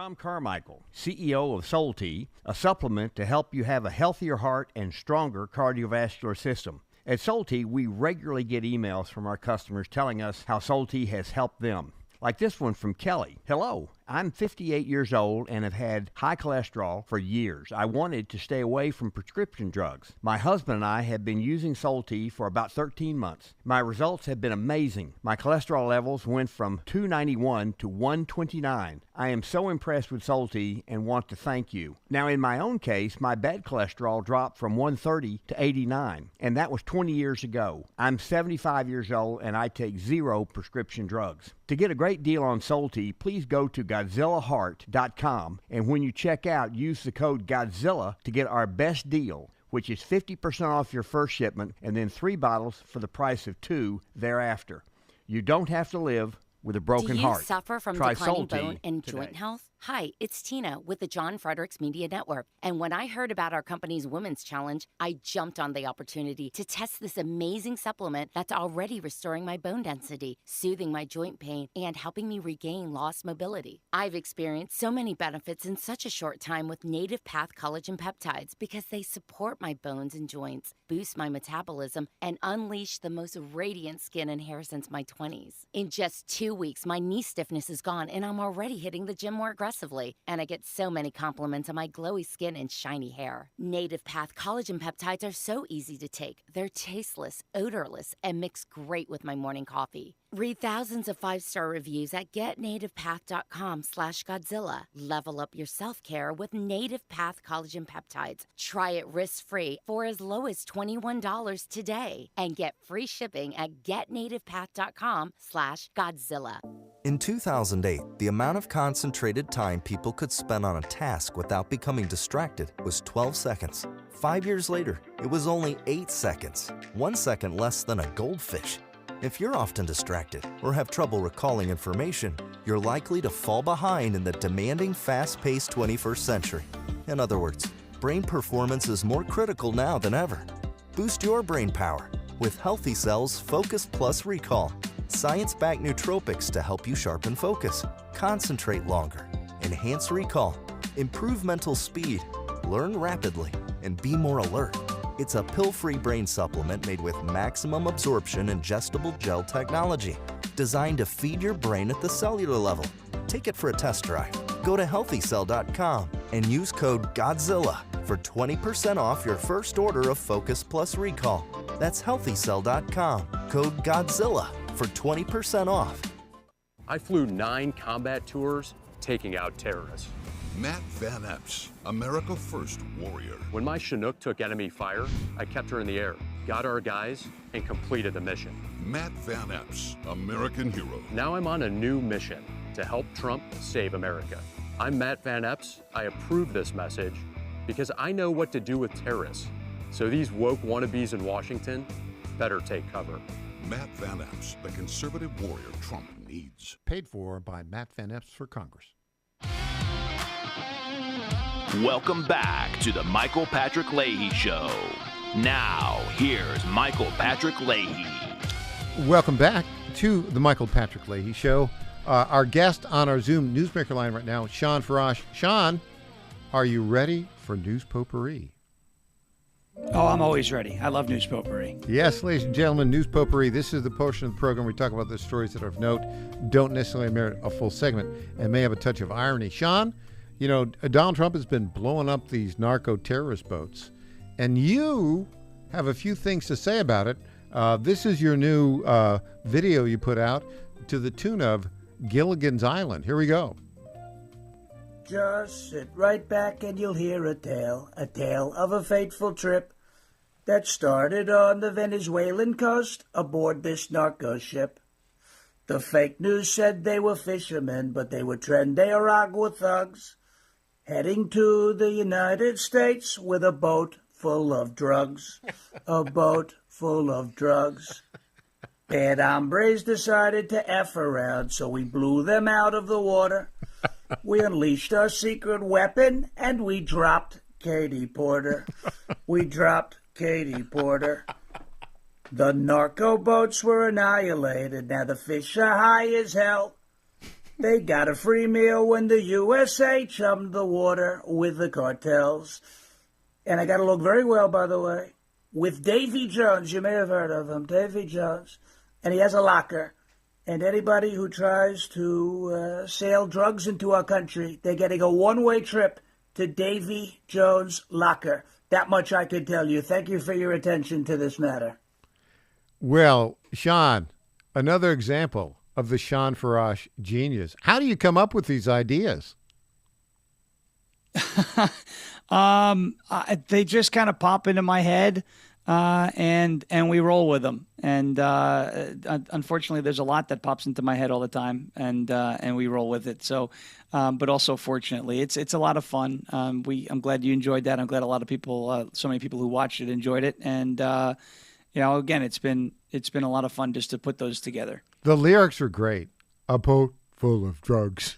Tom Carmichael, CEO of Soul Tea, a supplement to help you have a healthier heart and stronger cardiovascular system. At Soul Tea, we regularly get emails from our customers telling us how Soul Tea has helped them. Like this one from Kelly. Hello, I'm 58 years old and have had high cholesterol for years. I wanted to stay away from prescription drugs. My husband and I have been using Soul Tea for about 13 months. My results have been amazing. My cholesterol levels went from 291 to 129. I am so impressed with Soul Tea and want to thank you. Now, in my own case, my bad cholesterol dropped from 130 to 89, and that was 20 years ago. I'm 75 years old and I take 0 prescription drugs. To get a great deal on Soul Tea, please go to GodzillaHeart.com, and when you check out, use the code Godzilla to get our best deal, which is 50% off your first shipment and then 3 bottles for the price of 2 thereafter. You don't have to live with a broken heart. Do you suffer from Try declining Soul Tea bone and today. joint health? Hi, it's Tina with the John Fredericks Media Network. And when I heard about our company's Women's Challenge, I jumped on the opportunity to test this amazing supplement that's already restoring my bone density, soothing my joint pain, and helping me regain lost mobility. I've experienced so many benefits in such a short time with Native Path Collagen Peptides because they support my bones and joints, boost my metabolism, and unleash the most radiant skin and hair since my 20s. In just 2 weeks, my knee stiffness is gone, and I'm already hitting the gym more aggressively. And I get so many compliments on my glowy skin and shiny hair. Native Path Collagen Peptides are so easy to take. They're tasteless, odorless, and mix great with my morning coffee. Read thousands of 5-star reviews at getnativepath.com/Godzilla. Level up your self-care with Native Path Collagen Peptides. Try it risk-free for as low as $21 today. And get free shipping at getnativepath.com/Godzilla. In 2008, the amount of concentrated time people could spend on a task without becoming distracted was 12 seconds. 5 years later, it was only 8 seconds, 1 second less than a goldfish. If you're often distracted or have trouble recalling information, you're likely to fall behind in the demanding, fast-paced 21st century. In other words, brain performance is more critical now than ever. Boost your brain power with Healthy Cells Focus Plus Recall. Science-backed nootropics to help you sharpen focus, concentrate longer, enhance recall, improve mental speed, learn rapidly, and be more alert. It's a pill-free brain supplement made with maximum absorption ingestible gel technology, designed to feed your brain at the cellular level. Take it for a test drive. Go to healthycell.com and use code GODZILLA for 20% off your first order of Focus Plus Recall. That's healthycell.com, code GODZILLA for 20% off. I flew 9 combat tours taking out terrorists. Matt Van Epps, America First warrior. When my Chinook took enemy fire, I kept her in the air, got our guys, and completed the mission. Matt Van Epps, American hero. Now I'm on a new mission to help Trump save America. I'm Matt Van Epps. I approve this message because I know what to do with terrorists. So these woke wannabes in Washington better take cover. Matt Van Epps, the conservative warrior Trump needs. Paid for by Matt Van Epps for Congress. Welcome back to the Michael Patrick Leahy Show. Now, here's Michael Patrick Leahy. Welcome back to the Michael Patrick Leahy Show. Our guest on our Zoom Newsmaker line right now, Sean Farash. Sean, are you ready for News Potpourri? Oh, I'm always ready. I love News Potpourri. Yes, ladies and gentlemen, News Potpourri. This is the portion of the program where we talk about the stories that are of note, don't necessarily merit a full segment, and may have a touch of irony. Sean, you know, Donald Trump has been blowing up these narco-terrorist boats, and you have a few things to say about it. This is your new video you put out to the tune of Gilligan's Island. Here we go. Just sit right back and you'll hear a tale of a fateful trip that started on the Venezuelan coast aboard this narco ship. The fake news said they were fishermen, but they were Tren de Aragua thugs heading to the United States with a boat full of drugs. A boat full of drugs. Bad hombres decided to F around, so we blew them out of the water. We unleashed our secret weapon, and we dropped Katie Porter. We dropped Katie Porter. The narco boats were annihilated. Now the fish are high as hell. They got a free meal when the USA chummed the water with the cartels. And I got to look very well, by the way, with Davy Jones. You may have heard of him, Davy Jones. And he has a locker. And anybody who tries to sail drugs into our country, they're getting a one-way trip to Davy Jones' locker. That much I can tell you. Thank you for your attention to this matter. Well, Sean, another example of the Sean Farash genius. How do you come up with these ideas? They just kind of pop into my head. And we roll with them. And unfortunately, there's a lot that pops into my head all the time, and we roll with it. So, but also fortunately, it's a lot of fun. I'm glad you enjoyed that. I'm glad a lot of people, so many people who watched it enjoyed it. And you know, again, it's been a lot of fun just to put those together. The lyrics are great. A boat full of drugs.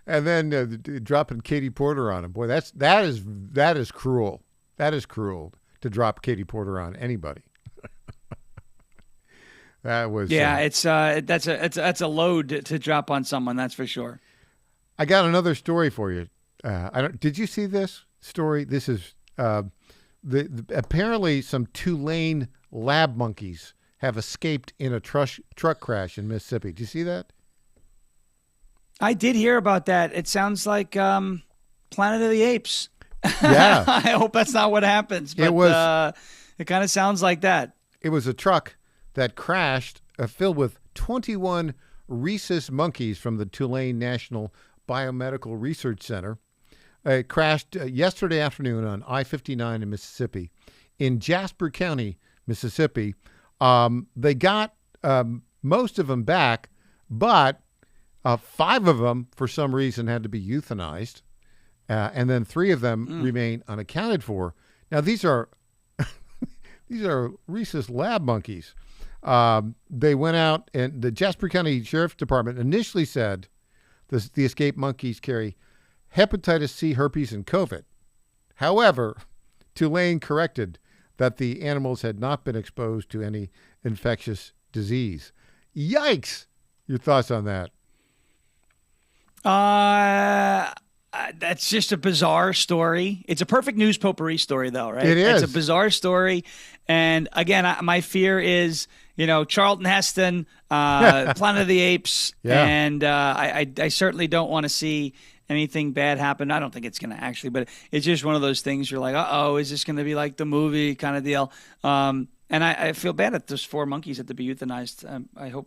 And then dropping Katie Porter on him. Boy, that is cruel. That is cruel to drop Katie Porter on anybody. That was that's a load to drop on someone. That's for sure. I got another story for you. Did you see this story? This is apparently some Tulane lab monkeys have escaped in a truck crash in Mississippi. Did you see that? I did hear about that. It sounds like Planet of the Apes. Yeah. I hope that's not what happens. But it kind of sounds like that. It was a truck that crashed filled with 21 rhesus monkeys from the Tulane National Biomedical Research Center. It crashed yesterday afternoon on I-59 in Mississippi. In Jasper County, Mississippi, they got most of them back, but 5 of them, for some reason, had to be euthanized, and then 3 of them remain unaccounted for. Now, these are rhesus lab monkeys. They went out, and the Jasper County Sheriff's Department initially said the escaped monkeys carry hepatitis C, herpes, and COVID. However, Tulane corrected that the animals had not been exposed to any infectious disease. Yikes! Your thoughts on that? That's just a bizarre story. It's a perfect news potpourri story, though, right? It is. It's a bizarre story. And again, my fear is, Charlton Heston, Planet of the Apes. Yeah. And I certainly don't want to see anything bad happen. I don't think it's going to actually, but it's just one of those things you're like, uh-oh, is this going to be like the movie kind of deal? And I feel bad that those 4 monkeys had to be euthanized.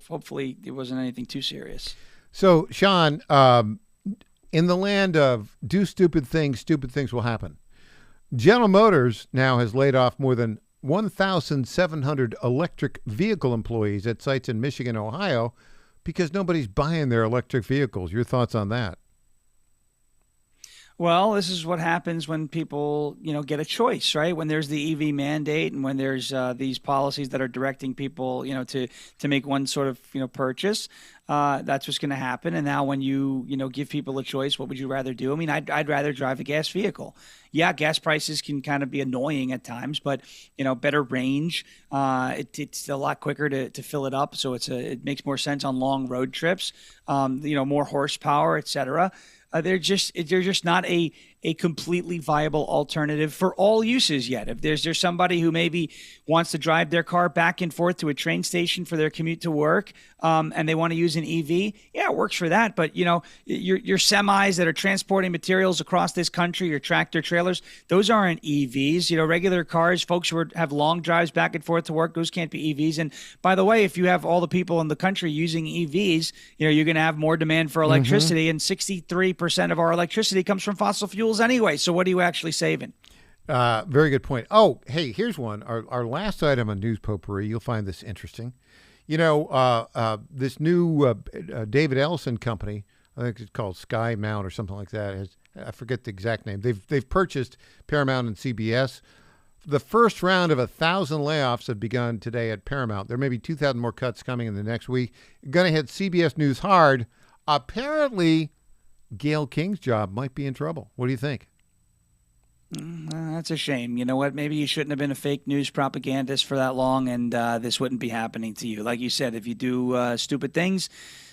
Hopefully it wasn't anything too serious. So, Sean, in the land of do stupid things will happen. General Motors now has laid off more than 1,700 electric vehicle employees at sites in Michigan and Ohio because nobody's buying their electric vehicles. Your thoughts on that? Well, this is what happens when people, get a choice, right? When there's the EV mandate and when there's these policies that are directing people, to make one sort of, purchase, that's what's going to happen. And now when you give people a choice, what would you rather do? I mean, I'd rather drive a gas vehicle. Yeah, gas prices can kind of be annoying at times, but, better range. It's a lot quicker to fill it up. So it makes more sense on long road trips, more horsepower, et cetera. They're just not a completely viable alternative for all uses yet. If there's somebody who maybe wants to drive their car back and forth to a train station for their commute to work, and they want to use an EV, yeah, it works for that. But your semis that are transporting materials across this country, your tractor trailers, those aren't EVs. Regular cars, folks who have long drives back and forth to work, those can't be EVs. And by the way, if you have all the people in the country using EVs, you're going to have more demand for electricity, and 63% of our electricity comes from fossil fuels anyway. So what are you actually saving? Very good point. Oh, hey, here's one. Our last item on News Potpourri, you'll find this interesting. This new David Ellison company, I think it's called Sky Mount or something like that. I forget the exact name. They've purchased Paramount and CBS. The first round of 1,000 layoffs have begun today at Paramount. There may be 2,000 more cuts coming in the next week. Going to hit CBS News hard. Apparently, Gayle King's job might be in trouble. What do you think? That's a shame. You know what? Maybe you shouldn't have been a fake news propagandist for that long, and this wouldn't be happening to you. Like you said, if you do stupid things,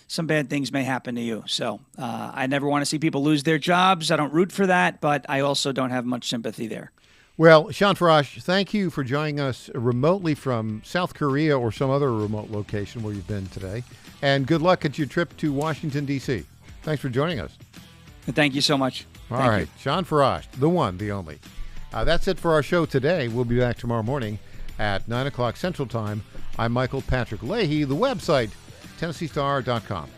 some bad things may happen to you. So I never want to see people lose their jobs. I don't root for that, but I also don't have much sympathy there. Well, Sean Farash, thank you for joining us remotely from South Korea or some other remote location where you've been today. And good luck at your trip to Washington, D.C. Thanks for joining us. Thank you so much. All right. Sean Farash, the one, the only. That's it for our show today. We'll be back tomorrow morning at 9 o'clock Central Time. I'm Michael Patrick Leahy. The website, TennesseeStar.com.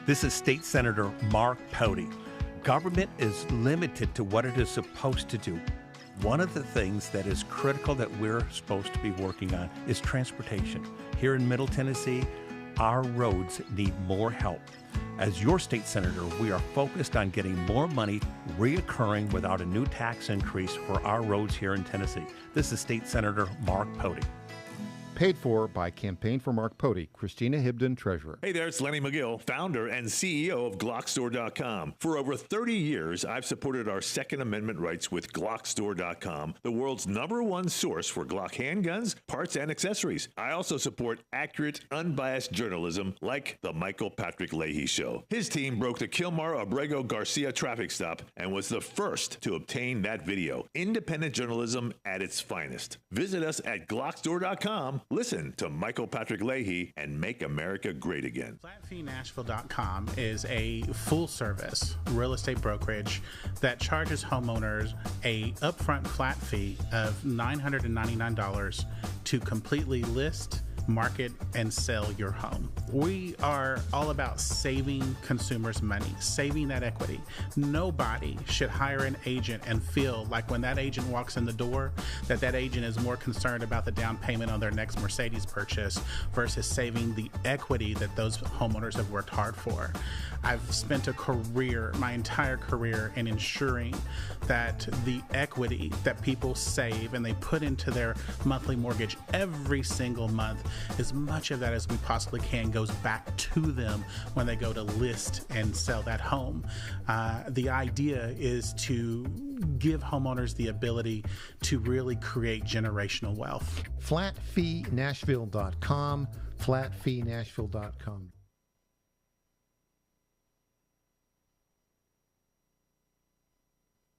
This is State Senator Mark Pody. Government is limited to what it is supposed to do. One of the things that is critical that we're supposed to be working on is transportation. Here in Middle Tennessee, our roads need more help. As your state senator, we are focused on getting more money reoccurring without a new tax increase for our roads here in Tennessee. This is State Senator Mark Pody. Paid for by Campaign for Mark Pody, Christina Hibden, Treasurer. Hey there, it's Lenny McGill, founder and CEO of GlockStore.com. For over 30 years, I've supported our Second Amendment rights with GlockStore.com, the world's #1 source for Glock handguns, parts, and accessories. I also support accurate, unbiased journalism like The Michael Patrick Leahy Show. His team broke the Kilmar Abrego Garcia traffic stop and was the first to obtain that video. Independent journalism at its finest. Visit us at GlockStore.com. Listen to Michael Patrick Leahy and make America great again. FlatFeeNashville.com is a full-service real estate brokerage that charges homeowners a upfront flat fee of $999 to completely list market and sell your home. We are all about saving consumers money, saving that equity. Nobody should hire an agent and feel like when that agent walks in the door, that agent is more concerned about the down payment on their next Mercedes purchase versus saving the equity that those homeowners have worked hard for. I've spent my entire career in ensuring that the equity that people save and they put into their monthly mortgage every single month, as much of that as we possibly can goes back to them when they go to list and sell that home. The idea is to give homeowners the ability to really create generational wealth. Flatfeenashville.com, flatfeenashville.com.